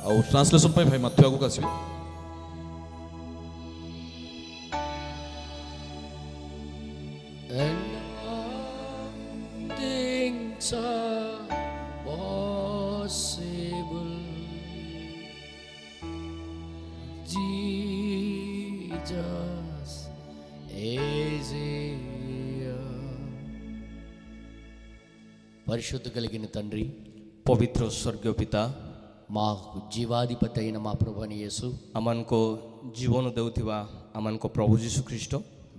ଆଉ ଟ୍ରାନ୍ସଲେସନ୍ ପାଇଁ ଭାଇ ମାଥ୍ୟୁ ଆଗକୁ ଆସିବେ। And all things are possible. Jesus is here. పరిశుద్ధ కలిగిన తండ్రి, पवित्र स्वर्गीय पिता, మా జీవాధిపతి అయిన మా ప్రభువైన యేసు, आमको जीवन देउथिबा आमको प्रभु जीशु ख्रीष्ट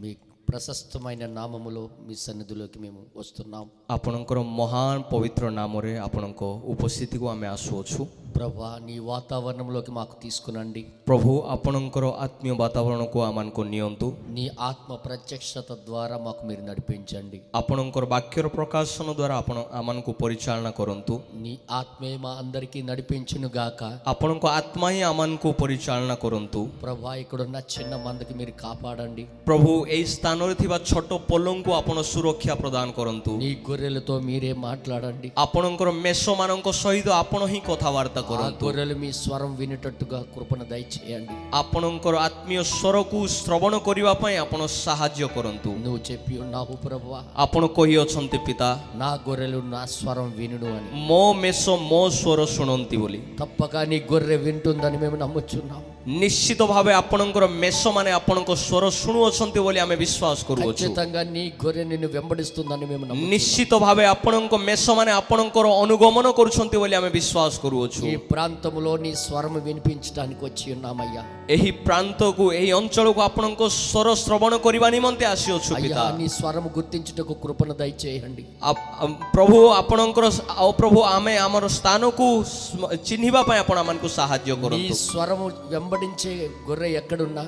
మీ ప్రశస్తమైన నామములో మీ సన్నిధిలోకి మేము వస్తున్నాం. आपणकर महान पवित्र नाम रे आपणको उपस्थिति को आमे आसुअछु। ప్రభా, నీ వాతావరణంలోకి మాకు తీసుకునండి. प्रभु आपणकर आत्मीय वातावरण को आमको नियंतु। నీ ఆత్మ ప్రత్యక్షత ద్వారా మాకు మీరు నడిపించండి. आपणकर वाक्यर प्रकाशन द्वारा आपण आमको परिचालना करंतु। నీ ఆత్మే మా అందరికీ నడిపించును గాక. आपणको आत्मा ही आमको परिचालना करंतु। ప్రభా, ఇక్కడున్న చిన్న మందకి మీరు కాపాడండి. प्रभु ए स्थान रे थिबा छोट पोलं को आपण सुरक्षा प्रदान करंतु। నీ గొర్రెలతో మీరే మాట్లాడండి. आपणकर मेष मानक सहित आपण ही कथावार्ता ఆ करंतु। గొర్రెలు మీ స్వరం వినేటట్టుగా కృపను దయచేయండి. आपणकर आत्मीय स्वर को श्रवण करबा पई आपण सहाय्य करंतु। నువ్వు చెప్పి ఉన్నావు ప్రభువా, आपण कहि अछंती पिता, నా గొర్రెలు నా స్వరం వినును అని. मो मेष मो स्वर शुणंती बोली। తప్పక నీ గొర్రె వింటుందని మేము నమ్ముచున్నాం. निश्चित भावे आपणकर मेष माने आपणको स्वर शुणु अछंती बोली आमे विश्वास करूछु। ఖచ్చితంగా నీ గొర్రె నిన్ను వెంబడిస్తుందని మేము నమ్ముచున్నాం. निश्चित भावे आपणको मेष माने आपणकर अनुगमन करूछंती बोली आमे विश्वास करूछु। ఈ ప్రాంతంలో నీ స్వరం వినిపించడానికి వచ్చి ఉన్నామయ్యా. एही प्रांत को एही अंचल को आपणको स्वर श्रवण करबा निमंते आसीअछु అయ్యా, पिता। నీ స్వరం గుర్తించుటకు కృపను దయచేయండి. प्रभु आपणकर प्रभु आमे हमर स्थान को चिन्हिबा पई आपण हमनको सहाय्य నీ करंतु। స్వరము వెంబడించే గొర్రె ఎక్కడున్నా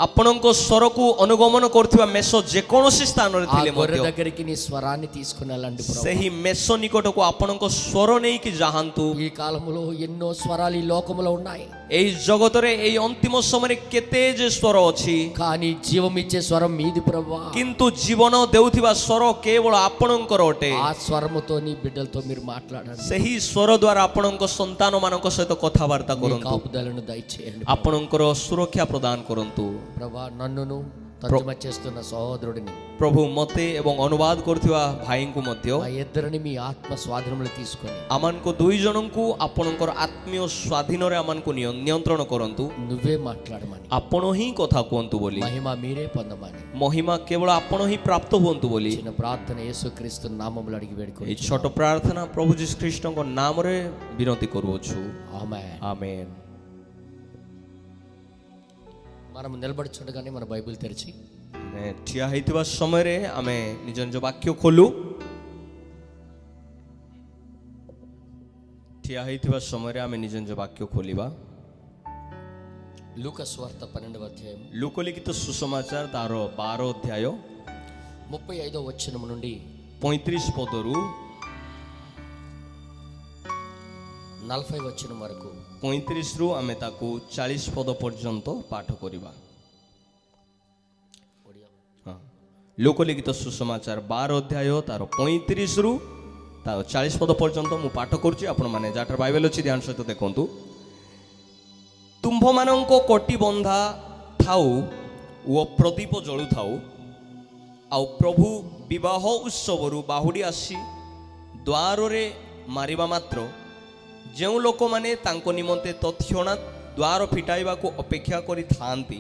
आपणको स्वर को अनुगमन करथिबा मेष जे कोनोसी स्थान रे ఆ थिले గొర్రె मध्य దగ్గరికి నీ స్వరాన్ని తీసుకుని వెళ్ళండి ప్రభు. सेही मेष निकट को आपणको स्वर नै कि जाहांतु। ఈ కాలంలో ఎన్నో స్వరాలు ఈ లోకములో ఉన్నాయి, एही जगत रे एही अंतिम समय केते जे स्वर अछि, కానీ జీవం ఇచ్చే స్వరం మీది ప్రభువా. किंतु जीवन देउथिबा स्वर केवल आपणकर अटे। ఆ స్వరముతో నీ బిడ్డలతో మీరు మాట్లాడండి. सेही स्वर द्वारा आपणको संतान मानक सहित कथावार्ता నీ करंतु। కాపుదలను దయచేయండి आपणकर सुरक्षा प्रदान करंतु। ప్రభా. నన్నును తర్జుమా చేస్తున్న సహోదరుడిని, प्रभु मते एवं अनुवाद करथिबा भाई को मध्य ఆ ఇద్దరిని మీ ఆత్మ స్వాధీనంలో తీసుకొని आमनको दुई जनंकु आपणकर आत्मीय स्वाधीन रे आमनको नियंत्रण करंतु। నువ్వే మాట్లాడమని, आपण ही कथा कहंतु बोली, మహిమ మీరే పొందమని महिमा केवल आपण ही प्राप्त हुंतु बोली। చిన్న ప్రార్థన యేసుక్రీస్తు నామములో అడిగి ए వేడుకొని छोट प्रार्थना प्रभु जीसु ख्रीष्ट को नाम रे विनती करूछु। ఆమేన్. आमेन। మనం నిలబడుచుండగానే మన బైబిల్ తెరిచి ठिया होइतिबा समय रे आमे निज निज वाक्य खोलु। ठिया होइतिबा समय रे आमे निज निज वाक्य खोलिबा। లూకా సువార్త 12వ అధ్యాయం लोकलिखित सुसमाचार तार 12 अध्याय 35వ వచనం నుండి 35 पदरु 40వ వచనం వరకు 35 रु आमे ताकू 40 पद पर्यंत पाठ करिबा। लोकलिखित सुसमाचार 12 अध्याय तार 35 रु तार 40 पद पर्यंत मु पाठ करूची। आपण माने जाटर बाइबल अछि ध्यान सहित देखंतु। तुंभ मानंको कोटी बंधा थाउ ओ प्रदीप जळु थाउ आउ प्रभु विवाह उत्सवरु बाहुडी आसी द्वार रे मारिबा मात्र जेउ लोक माने तांको निमंते तथ्यणा द्वार फिटाइबा को अपेक्षा करि थांती,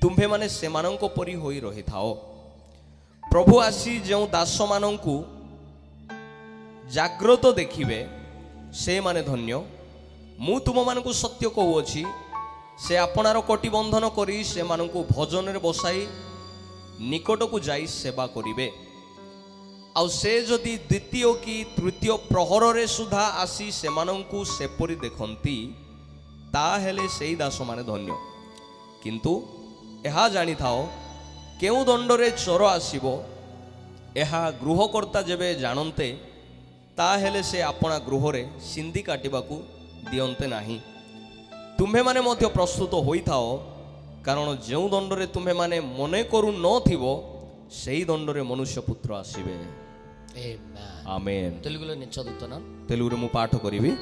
तुम्भे माने सेमानंको परि होई रहि थाओ। प्रभु आसी जेउ दास मानंकु जाग्रत देखिबे से माने धन्य। मु तुम मानकु सत्य कहूअछि, से आपणार कोटी बंधन करी से मानकु भजन रे बसाई निकट को जाई सेवा करिवे। आउ से जदि द्वितीय कि तृतीय प्रहर रे सुधा आसी से मानकु सेपरि देखंती, ताहेले सेई दास माने धन्य। किंतु एहा जानी थाओ, केउ दंडरे चोर आसीबो एहा गृहकर्ता जेबे जानते, ताहेले से आपणा गृह रे सिंधी काटिबाकू दियंते नाही। तुम्हे माने मध्य प्रस्तुत होई थाओ, कारण जेउ दंडरे तुम्हे माने मने करू न थिबो सेई दंडरे मनुष्य पुत्र आसीबे। ఆమేన్. आमेन। తెలుగులో నేను చదువుతున్నాను. तेलुगुरे मु पाठ करिबी।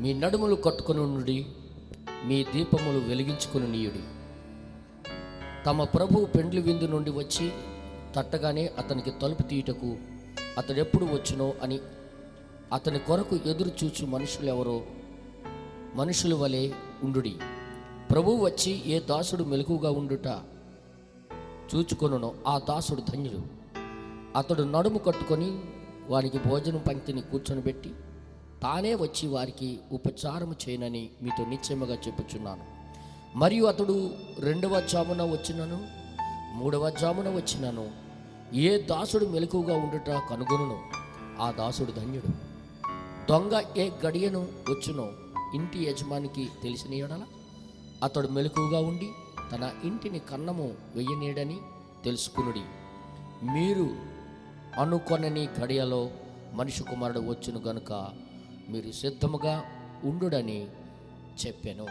మీ నడుములు కట్టుకొని ఉండుడి, మీ దీపములు వెలిగించుకొని నీయుడి. తమ ప్రభువు పెండ్లి విందు నుండి వచ్చి తట్టగానే అతనికి తలుపు తీయుటకు అతడెప్పుడు వచ్చునో అని అతని కొరకు ఎదురు చూచు మనుషుల వలె ఉండుడి. ప్రభువు వచ్చి ఏ దాసుడు మెలకుగా ఉండుట చూచుకొనునో ఆ దాసుడు ధన్యుడు. అతడు నడుము కట్టుకొని వారికి భోజనం పంక్తిని కూర్చొనిబెట్టి తానే వచ్చి వారికి ఉపచారము చేయనని మీతో నిశ్చయముగా చెప్పుచున్నాను. మరియు అతడు 2వ జామున వచ్చినను 3వ జామున వచ్చినను ఏ దాసుడు మెలకుగా ఉండుట కనుగొనును ఆ దాసుడు ధన్యుడు. దొంగ ఏ గడియను వచ్చునో ఇంటి యజమానికి తెలిసిన యెడల అతడు మెలకుగా ఉండి తన ఇంటిని కన్నము వెయ్యనీడని తెలుసుకునుడి. మీరు అనుకొనని గడియలో మనిషి కుమారుడు వచ్చును గనుక మీరు సిద్ధముగా ఉండుడని చెప్పాను.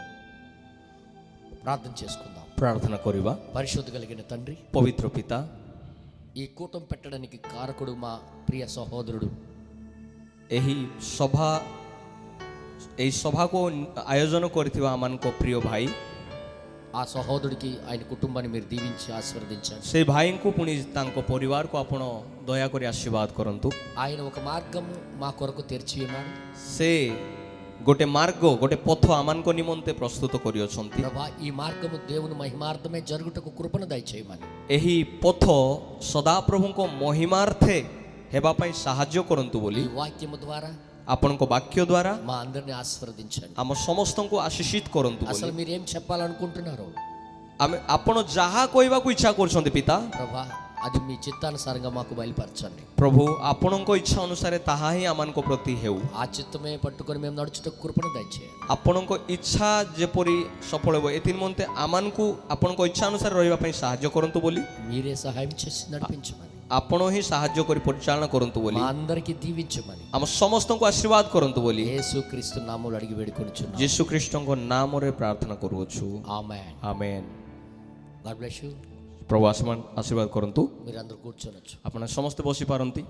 ప్రార్థన చేసుకుందాం. ప్రార్థన కొరివా. పరిశుద్ధ కలిగిన తండ్రి, పవిత్ర పిత, ఈ కూటం పెట్టడానికి కారకుడు మా ప్రియ సహోదరుడు, ଏହି ସଭାକୁ ଆୟୋଜନ କରିଥିବା ଆମମାନଙ୍କ ପ୍ରିୟ ଭାଇ, ఆ సహోదరుడికి ఆయన కుటుంబాన్ని మీరు దీవించి ఆశీర్వదించండి. ସେ ଭାଇଙ୍କୁ ପୁଣି ତାଙ୍କ ପରିବାରକୁ ଆପଣ ଦୟାକରି ଆଶୀର୍ବାଦ କରନ୍ତୁ. ఆయన ఒక మార్గం మా కొరకు తెరిచి ఉన్నాడు. ସେ ଗୋଟେ ମାର୍ଗ, ଗୋଟେ ପଥ ଆମମାନଙ୍କ ନିମନ୍ତେ ପ୍ରସ୍ତୁତ କରିଅଛନ୍ତି. ప్రభా, ఈ మార్గము దేవుని మహిమార్థమే జరుగుటకు కృపను దయచేయమని, ଏହି ପଥ ସଦାପ୍ରଭୁଙ୍କ ମହିମାର୍ଥେ ହେବା ପାଇଁ ସାହାଯ୍ୟ କରନ୍ତୁ ବୋଲି ఈ వాక్యము ద్వారా ଆପଣଙ୍କ ବାକ୍ୟ ଦ୍ୱାରା మా అందరిని ఆశీర్వదించండి. ଆମ ସମସ୍ତଙ୍କୁ ଆଶୀଷିତ କରନ୍ତୁ ବୋଲି అసలు మీరేం చెప్పాలనుకుంటున్నారు ଆପଣ ଯାହା କହିବାକୁ ଇଚ୍ଛା କରୁଛନ୍ତି ପିତା, ప్రభా, అది మీ చిత్తానుసారంగా మాకు బయలుపరచండి. ପ୍ରଭୁ ଆପଣଙ୍କ ଇଚ୍ଛା ଅନୁସାରେ ତାହା ହିଁ ଆମମାନଙ୍କ ପ୍ରତି ହେଉ. ఆ చిత్తమే పట్టుకొని మేము నడుచుటకు కృపను దయచేయండి. ଆପଣଙ୍କ ଇଚ୍ଛା ଯେପରି ସଫଳ ହେବ ଏଥି ନିମନ୍ତେ ଆମମାନଙ୍କୁ ଆପଣଙ୍କ ଇଚ୍ଛା ଅନୁସାରେ ରହିବା ପାଇଁ ସାହାଯ୍ୟ କରନ୍ତୁ ବୋଲି, మీరే సహాయం చేసి నడిపించమని, ଆପଣ ହିଁ ସାହାଯ୍ୟ କରି ପରିଚାଳନା କରନ୍ତୁ ବୋଲି, మా అందరికీ దీవించమని ଆମ ସମସ୍ତଙ୍କୁ ଆଶୀର୍ବାଦ କରନ୍ତୁ ବୋଲି యేసుక్రీస్తు నామములో అడిగి వేడుకొనుచున్నాము. ଯୀଶୁ ଖ୍ରୀଷ୍ଟଙ୍କ ନାମରେ ପ୍ରାର୍ଥନା କରୁଅଛୁ. Amen. Amen. God bless you. ପ୍ରଭୁ ଆଶୀର୍ବାଦ କରନ୍ତୁ. మీరందరూ కూర్చోనొచ్చు. ଆପଣ ସମସ୍ତେ ବସିପାରନ୍ତି.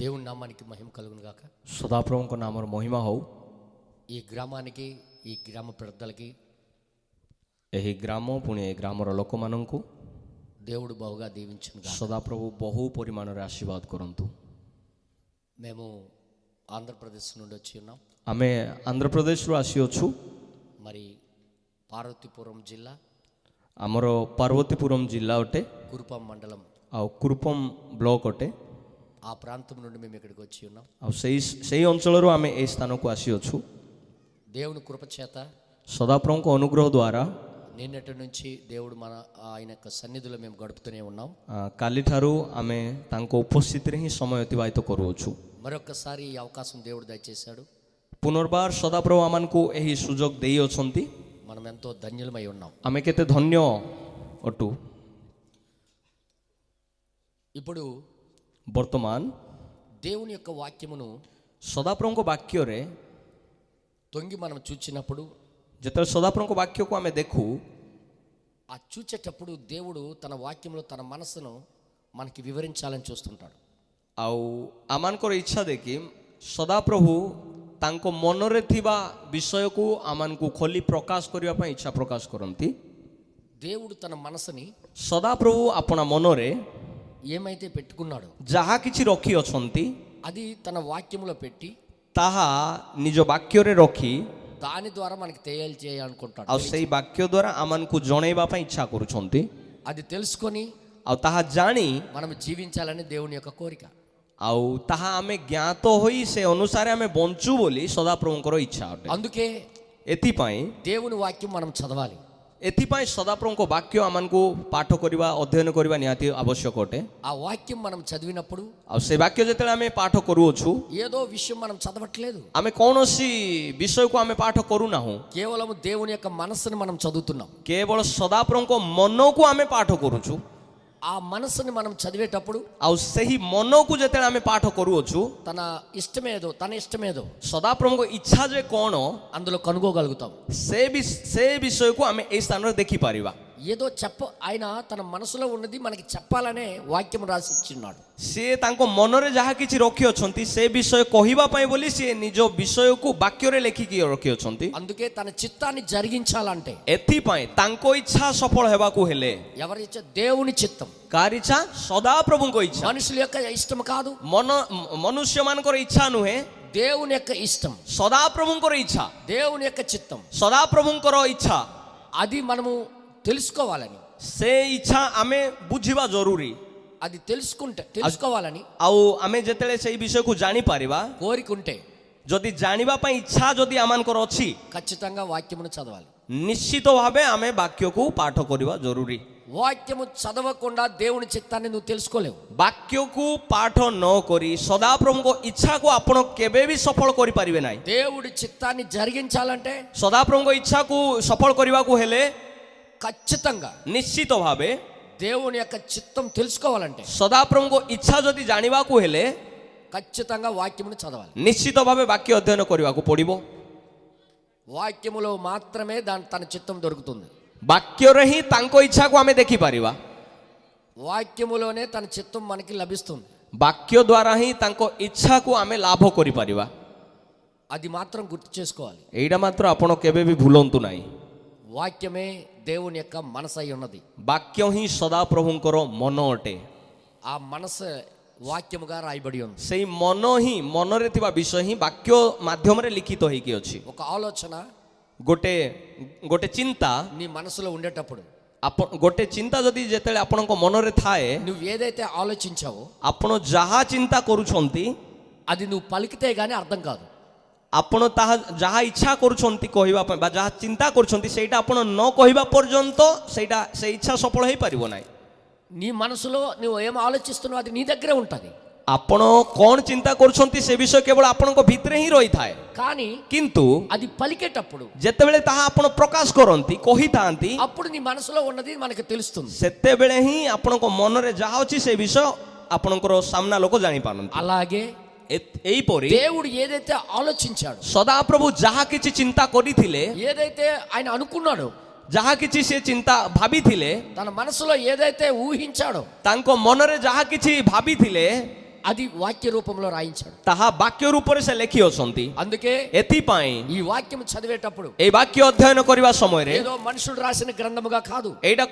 దేవుని నామానికి మహిమ కలుగును గాక. ସଦାପ୍ରଭୁଙ୍କ ନାମର ମହିମା ହଉ. ఈ గ్రామానికి, ఈ గ్రామ పెద్దలకి ଏହି ଗ୍ରାମ ପୁଣି ଏ ଗ୍ରାମର ଲୋକମାନଙ୍କୁ దేవుడు బహుగా దీవించును గాక. ସଦାପ୍ରଭୁ ବହୁ ପରିମାଣରେ ଆଶୀର୍ବାଦ କରନ୍ତୁ. మేము ఆంధ్రప్రదేశ్ నుండి వచ్చి ఉన్నాం. ଆମେ ଆନ୍ଧ୍ରପ୍ରଦେଶରୁ ଆସିଅଛୁ. మరి పార్వతీపురం జిల్లా, ଆମର ପାର୍ବତୀପୁରମ୍ ଜିଲ୍ଲା ଅଟେ, కురుపాం మండలం, ଆଉ କୁରୁପମ୍ ବ୍ଲକ ଅଟେ. ఆ ప్రాంతం నుండి మేము ఇక్కడికి వచ్చి ఉన్నాం. ଆଉ ସେଇ ଅଞ୍ଚଳରୁ ଆମେ ଏହି ସ୍ଥାନକୁ ଆସିଅଛୁ. దేవుని కృప చేత ସଦାପ୍ରଭୁଙ୍କ ଅନୁଗ୍ରହ ଦ୍ୱାରା నిన్నటి నుంచి దేవుడు ఆయన యొక్క సన్నిధిలో మేము గడుపుతూనే ఉన్నాం. କାଲିଠାରୁ ଆମେ ତାଙ୍କ ଉପସ୍ଥିତିରେ ହିଁ ସମୟ ଅତିବାହିତ କରୁଅଛୁ. మరొకసారి ఈ అవకాశం దేవుడు దయచేశాడు. ପୁନର୍ବାର ସଦାପ୍ରଭୁ ଆମମାନଙ୍କୁ ଏହି ସୁଯୋଗ ଦେଇଅଛନ୍ତି. మనం ఎంతో ధన్యులమై ఉన్నాం. ଆମେ କେତେ ଧନ୍ୟ ଅଟୁ. ఇప్పుడు ବର୍ତ୍ତମାନ దేవుని యొక్క వాక్యమును ସଦାପ୍ରଭୁଙ୍କ ବାକ୍ୟରେ తొంగి మనం చూచినప్పుడు, ଯେତେବେଳେ ସଦାପ୍ରଭୁଙ୍କ ବାକ୍ୟକୁ ଆମେ ଦେଖୁ, ఆ చూచేటప్పుడు దేవుడు తన వాక్యంలో తన మనసును మనకి వివరించాలని చూస్తుంటాడు. ଆଉ ଆମମାନଙ୍କର ଇଚ୍ଛା ଦେଖି ସଦାପ୍ରଭୁ ତାଙ୍କ ମନରେ ଥିବା ବିଷୟକୁ ଆମମାନଙ୍କୁ ଖୋଲି ପ୍ରକାଶ କରିବା ପାଇଁ ଇଚ୍ଛା ପ୍ରକାଶ କରନ୍ତି. దేవుడు తన మనసుని ସଦାପ୍ରଭୁ ଆପଣା ମନରେ ఏమైతే పెట్టుకున్నాడో ଯାହା କିଛି ରଖିଅଛନ୍ତି అది తన వాక్యంలో పెట్టి ତାହା ନିଜ ବାକ୍ୟରେ ରଖି దాని ద్వారా మనకి తెలియజేయాలనుకుంటాడు. ଆଉ ସେଇ ବାକ୍ୟ ଦ୍ୱାରା ଆମମାନଙ୍କୁ ଜଣେଇବା ପାଇଁ ଇଚ୍ଛା କରୁଛନ୍ତି. అది తెలుసుకొని ଆଉ ତାହା ଜାଣି మనం జీవించాలని దేవుని యొక్క కోరిక. ଆଉ ତାହା ଆମେ ଜ୍ଞାତ ହୋଇ ସେ ଅନୁସାରେ ଆମେ ବଞ୍ଚୁ ବୋଲି ସଦାପ୍ରଭୁଙ୍କର ଇଚ୍ଛା ଅଟେ. అందుకే ଏଥିପାଇଁ దేవుని వాక్యం మనం చదవాలి. ଏଥିପାଇଁ ସଦାପ୍ରଭୁଙ୍କ ବାକ୍ୟ ଆମମାନଙ୍କୁ ପାଠ କରିବା, ଅଧ୍ୟୟନ କରିବା ନିହାତି ଆବଶ୍ୟକ ଅଟେ. ఆ వాక్యం మనం చదివినప్పుడు ଆଉ ସେ ବାକ୍ୟ ଯେତେବେଳେ ଆମେ ପାଠ କରୁଅଛୁ, ఏదో విషయం మనం చదవట్లేదు, ଆମେ କୌଣସି ବିଷୟକୁ ଆମେ ପାଠ କରୁନାହୁଁ. కేవలం దేవుని యొక్క మనస్సును మనం చదువుతున్నాం. କେବଳ ସଦାପ୍ରଭୁଙ୍କ ମନକୁ ଆମେ ପାଠ କରୁଛୁ. ఆ మనసుని మనం చదివేటప్పుడు ଆଉ ସେହି ମନକୁ ଯେତେବେଳେ ଆମେ ପାଠ କରୁଅଛୁ తన ఇష్టమేదో ସଦାପ୍ରଭୁଙ୍କ ଇଚ୍ଛା ଯେ କ'ଣ అందులో కనుగోగలుగుతాం. ସେ ବିଷୟକୁ ଆମେ ଏହି ସ୍ଥାନରେ ଦେଖିପାରିବା. ఏదో ఆయన తన మనసులో ఉన్నది మనకి చెప్పాలనే వాక్యం రాసి ఇచ్చిన్నాడు. ସିଏ ତାଙ୍କ ମନରେ ଯାହା କିଛି ରଖିଅଛନ୍ତି ସେ ବିଷୟ କହିବା ପାଇଁ ବୋଲି ସିଏ ନିଜ ବିଷୟକୁ ବାକ୍ୟରେ ଲେଖିକି ରଖିଅଛନ୍ତି. అందుకే తన చిత్తాన్ని జరిగించాలంటే ଏଥିପାଇଁ ତାଙ୍କ ଇଚ୍ଛା ସଫଳ ହେବାକୁ ହେଲେ ఎవరి ఇచ్చ దేవుని చిత్తం. କାହାର ଇଚ୍ଛା? ସଦାପ୍ରଭୁଙ୍କ ଇଚ୍ଛା. మనుషుల యొక్క ఇష్టం కాదు, ମନୁଷ୍ୟମାନଙ୍କର ଇଚ୍ଛା ନୁହେଁ, దేవుని యొక్క ఇష్టం, ସଦାପ୍ରଭୁଙ୍କର ଇଚ୍ଛା, దేవుని యొక్క చిత్తం. ସଦାପ୍ରଭୁଙ୍କର ଇଚ୍ଛା. అది మనము తెలుసుకోవాలని, ସେ ଇଚ୍ଛା ଆମେ ବୁଝିବା ଜରୁରୀ. అది తెలుసుకోవాలని ଆଉ ଆମେ ଯେତେବେଳେ ସେଇ ବିଷୟକୁ ଜାଣିପାରିବା, కోరికుంటే ଯଦି ଜାଣିବା ପାଇଁ ଇଚ୍ଛା ଯଦି ଆମମାନଙ୍କର ଅଛି, ఖచ్చితంగా వాక్యమును చదవాలి. ନିଶ୍ଚିତ ଭାବେ ଆମେ ବାକ୍ୟକୁ ପାଠ କରିବା ଜରୁରୀ. వాక్యము చదవకుండా దేవుని చిత్తాన్ని నువ్వు తెలుసుకోలేవు. ବାକ୍ୟକୁ ପାଠ ନ କରି ସଦାପ୍ରଭୁଙ୍କ ଇଚ୍ଛାକୁ ଆପଣ କେବେ ବି ସଫଳ କରିପାରିବେ ନାହିଁ. దేవుడి చిత్తాన్ని జరిగించాలంటే ସଦାପ୍ରଭୁଙ୍କ ଇଚ୍ଛାକୁ ସଫଳ କରିବାକୁ ହେଲେ ఖచ్చితంగా ନିଶ୍ଚିତ ଭାବେ దేవుని యొక్క చిత్తం తెలుసుకోవాలంటే ସଦାପ୍ରଭୁଙ୍କ ଇଚ୍ଛା ଯଦି ଜାଣିବାକୁ ହେଲେ ఖచ్చితంగా వాక్యమును చదవాలి. ନିଶ୍ଚିତ ଭାବେ ବାକ୍ୟ ଅଧ୍ୟୟନ କରିବାକୁ ପଡ଼ିବ. వాక్యములో మాత్రమే తన చిత్తం దొరుకుతుంది. ବାକ୍ୟରେ ହିଁ ତାଙ୍କ ଇଚ୍ଛାକୁ ଆମେ ଦେଖିପାରିବା. వాక్యములోనే తన చిత్తం మనకి లభిస్తుంది. ବାକ୍ୟ ଦ୍ୱାରା ହିଁ ତାଙ୍କ ଇଚ୍ଛାକୁ ଆମେ ଲାଭ କରିପାରିବା. అది మాత్రం గుర్తు చేసుకోవాలి. ଏଇଟା ମାତ୍ର ଆପଣ କେବେ ବି ଭୁଲନ୍ତୁ ନାହିଁ. వాక్యమే దేవుని యొక్క మనసు అయి ఉన్నది. ବାକ୍ୟ ହିଁ ସଦାପ୍ରଭୁଙ୍କର ମନ ଅଟେ. ఆ మనసు వాక్యముగా రాయబడి ఉంది. ସେଇ ମନ ହିଁ, ମନରେ ଥିବା ବିଷୟ ହିଁ ବାକ୍ୟ ମାଧ୍ୟମରେ ଲିଖିତ ହେଇକି ଅଛି. ఒక ఆలోచన, ଗୋଟେ ଚିନ୍ତା నీ మనసులో ఉండేటప్పుడు, ଗୋଟେ ଚିନ୍ତା ଯଦି ଯେତେବେଳେ ଆପଣଙ୍କ ମନରେ ଥାଏ, నువ్వు ఏదైతే ఆలోచించావో ଆପଣ ଯାହା ଚିନ୍ତା କରୁଛନ୍ତି అది నువ్వు పలికితే గానీ అర్థం కాదు. ଆପଣ ତାହା ଯାହା ଇଚ୍ଛା କରୁଛନ୍ତି କହିବା ପାଇଁ ବା ଯାହା ଚିନ୍ତା କରୁଛନ୍ତି ସେଇଟା ଆପଣ ନ କହିବା ପର୍ଯ୍ୟନ୍ତ ସେ ଇଚ୍ଛା ସଫଳ ହେଇପାରିବ ନାହିଁ. నీ మనసులో నువ్వు ఏం ఆలోచిస్తున్నావు అది నీ దగ్గరే ఉంటుంది. ଆପଣ କ'ଣ ଚିନ୍ତା କରୁଛନ୍ତି ସେ ବିଷୟ କେବଳ ଆପଣଙ୍କ ଭିତରେ ହିଁ ରହିଥାଏ. కానీ କିନ୍ତୁ అది పలికేటప్పుడు, ଯେତେବେଳେ ତାହା ଆପଣ ପ୍ରକାଶ କରନ୍ତି, କହିଥାନ୍ତି, అప్పుడు నీ మనసులో ఉన్నది మనకు తెలుస్తుంది. ସେତେବେଳେ ହିଁ ଆପଣଙ୍କ ମନରେ ଯାହା ଅଛି ସେ ବିଷୟ ଆପଣଙ୍କର ସାମ୍ନା ଲୋକ ଜାଣିପାରନ୍ତି. అలాగే ଏଇପରି దేవుడు ఏదైతే ఆలోచించాడు, ସଦାପ୍ରଭୁ ଯାହା କିଛି ଚିନ୍ତା କରିଥିଲେ, ఏదైతే ఆయన అనుకున్నాడు, ଯାହା କିଛି ସେ ଚିନ୍ତା ଭାବିଥିଲେ, తన మనసులో ఏదైతే ఊహించాడో ତାଙ୍କ ମନରେ ଯାହା କିଛି ଭାବିଥିଲେ అది వాక్య రూపంలో రాయించాడు. ତାହା ବାକ୍ୟ ରୂପରେ ସେ ଲେଖି ଅଛନ୍ତି. అందుకే ଏଥିପାଇଁ ఈ వాక్యం చదివేటప్పుడు এই ବାକ୍ୟ ଅଧ୍ୟୟନ କରିବା ସମୟରେ ఏదో మనుషుడు రాసిన గ్రంథముగా కాదు, ଏଇଟା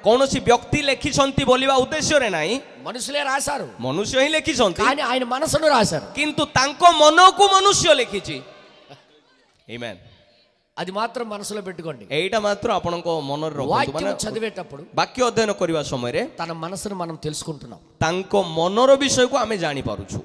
କୌଣସି ବ୍ୟକ୍ତି ଲେଖିଛନ୍ତି ବୋଲିବା ଉଦ୍ଦେଶ୍ୟରେ ନାହିଁ. మనుషులే రాశారు, ମନୁଷ୍ୟ ହିଁ ଲେଖିଛନ୍ତି, కానీ ఆయన మనసును రాశారు. କିନ୍ତୁ ତାଙ୍କ ମନକୁ ମନୁଷ୍ୟ ଲେଖିଛି. ଆମେନ୍. అది మాత్రం మనసులో పెట్టుకోండి. ଏଇଟା ମାତ୍ର ଆପଣଙ୍କ ମନରେ ରଖନ୍ତୁ. వాక్యం చదివేటప్పుడు ବାକ୍ୟ ଅଧ୍ୟୟନ କରିବା ସମୟରେ తన మనసును మనం తెలుసుకుంటున్నాం. ତାଙ୍କ ମନର ବିଷୟକୁ ଆମେ ଜାଣିପାରୁଛୁ.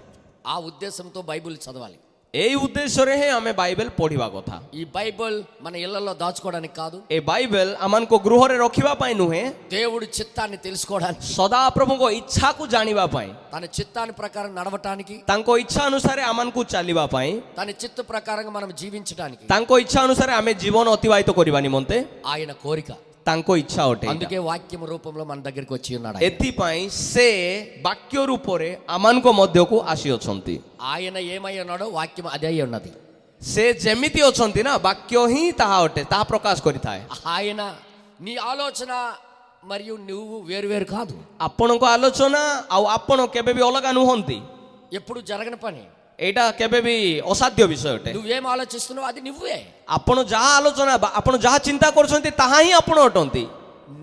ఆ ఉద్దేశంతో బైబిల్ చదవాలి. ଏଇ ଉଦ୍ଦେଶ୍ୟରେ ହିଁ ଆମେ ବାଇବେଲ ପଢିବା କଥା. ఈ బైబిల్ మన ఇళ్లలో దాచుకోవడానికి కాదు, ଏ ବାଇବେଲ ଆମମାନଙ୍କୁ ଗୃହରେ ରଖିବା ପାଇଁ ନୁହେଁ, దేవుడి చిత్తాన్ని తెలుసుకోవడానికి, ସଦାପ୍ରଭୁଙ୍କ ଇଚ୍ଛାକୁ ଜାଣିବା ପାଇଁ, తన చిత్తాన్ని ప్రకారం నడవటానికి, ତାଙ୍କ ଇଚ୍ଛା ଅନୁସାରେ ଆମମାନଙ୍କୁ ଚାଲିବା ପାଇଁ, తన చిత్త ప్రకారంగా మనం జీవించడానికి ତାଙ୍କ ଇଚ୍ଛା ଅନୁସାରେ ଆମେ ଜୀବନ ଅତିବାହିତ କରିବା ନିମନ୍ତେ ఆయన కోరిక. ତାଙ୍କ ଇଚ୍ଛା ଅଟେ. అందుకే వాక్యం రూపంలో మన దగ్గరికి వచ్చి ఉన్నాడు. ଏଥିପାଇଁ ସେ ବାକ୍ୟ ରୂପରେ ଆମମାନଙ୍କ ମଧ୍ୟକୁ ଆସିଅଛନ୍ତି. ఆయన ఏమై ఉన్నాడో వాక్యం అదే అయి ఉన్నది. ସେ ଯେମିତି ଅଛନ୍ତି ନା, ବାକ୍ୟ ହିଁ ତାହା ଅଟେ, ତାହା ପ୍ରକାଶ କରିଥାଏ. ఆయన నీ ఆలోచన మరియు నువ్వు వేరు కాదు. ଆପଣଙ୍କ ଆଲୋଚନା ଆଉ ଆପଣ କେବେ ବି ଅଲଗା ନୁହନ୍ତି. ఎప్పుడు జరగని పని. ଏଇଟା କେବେ ବି ଅସାଧ୍ୟ ବିଷୟ ଅଟେ. నువ్వేం ఆలోచిస్తున్నావు అది నువ్వే. ଆପଣ ଯାହା ଆଲୋଚନା, ଆପଣ ଯାହା ଚିନ୍ତା କରୁଛନ୍ତି ତାହା ହିଁ ଆପଣ ଅଟନ୍ତି.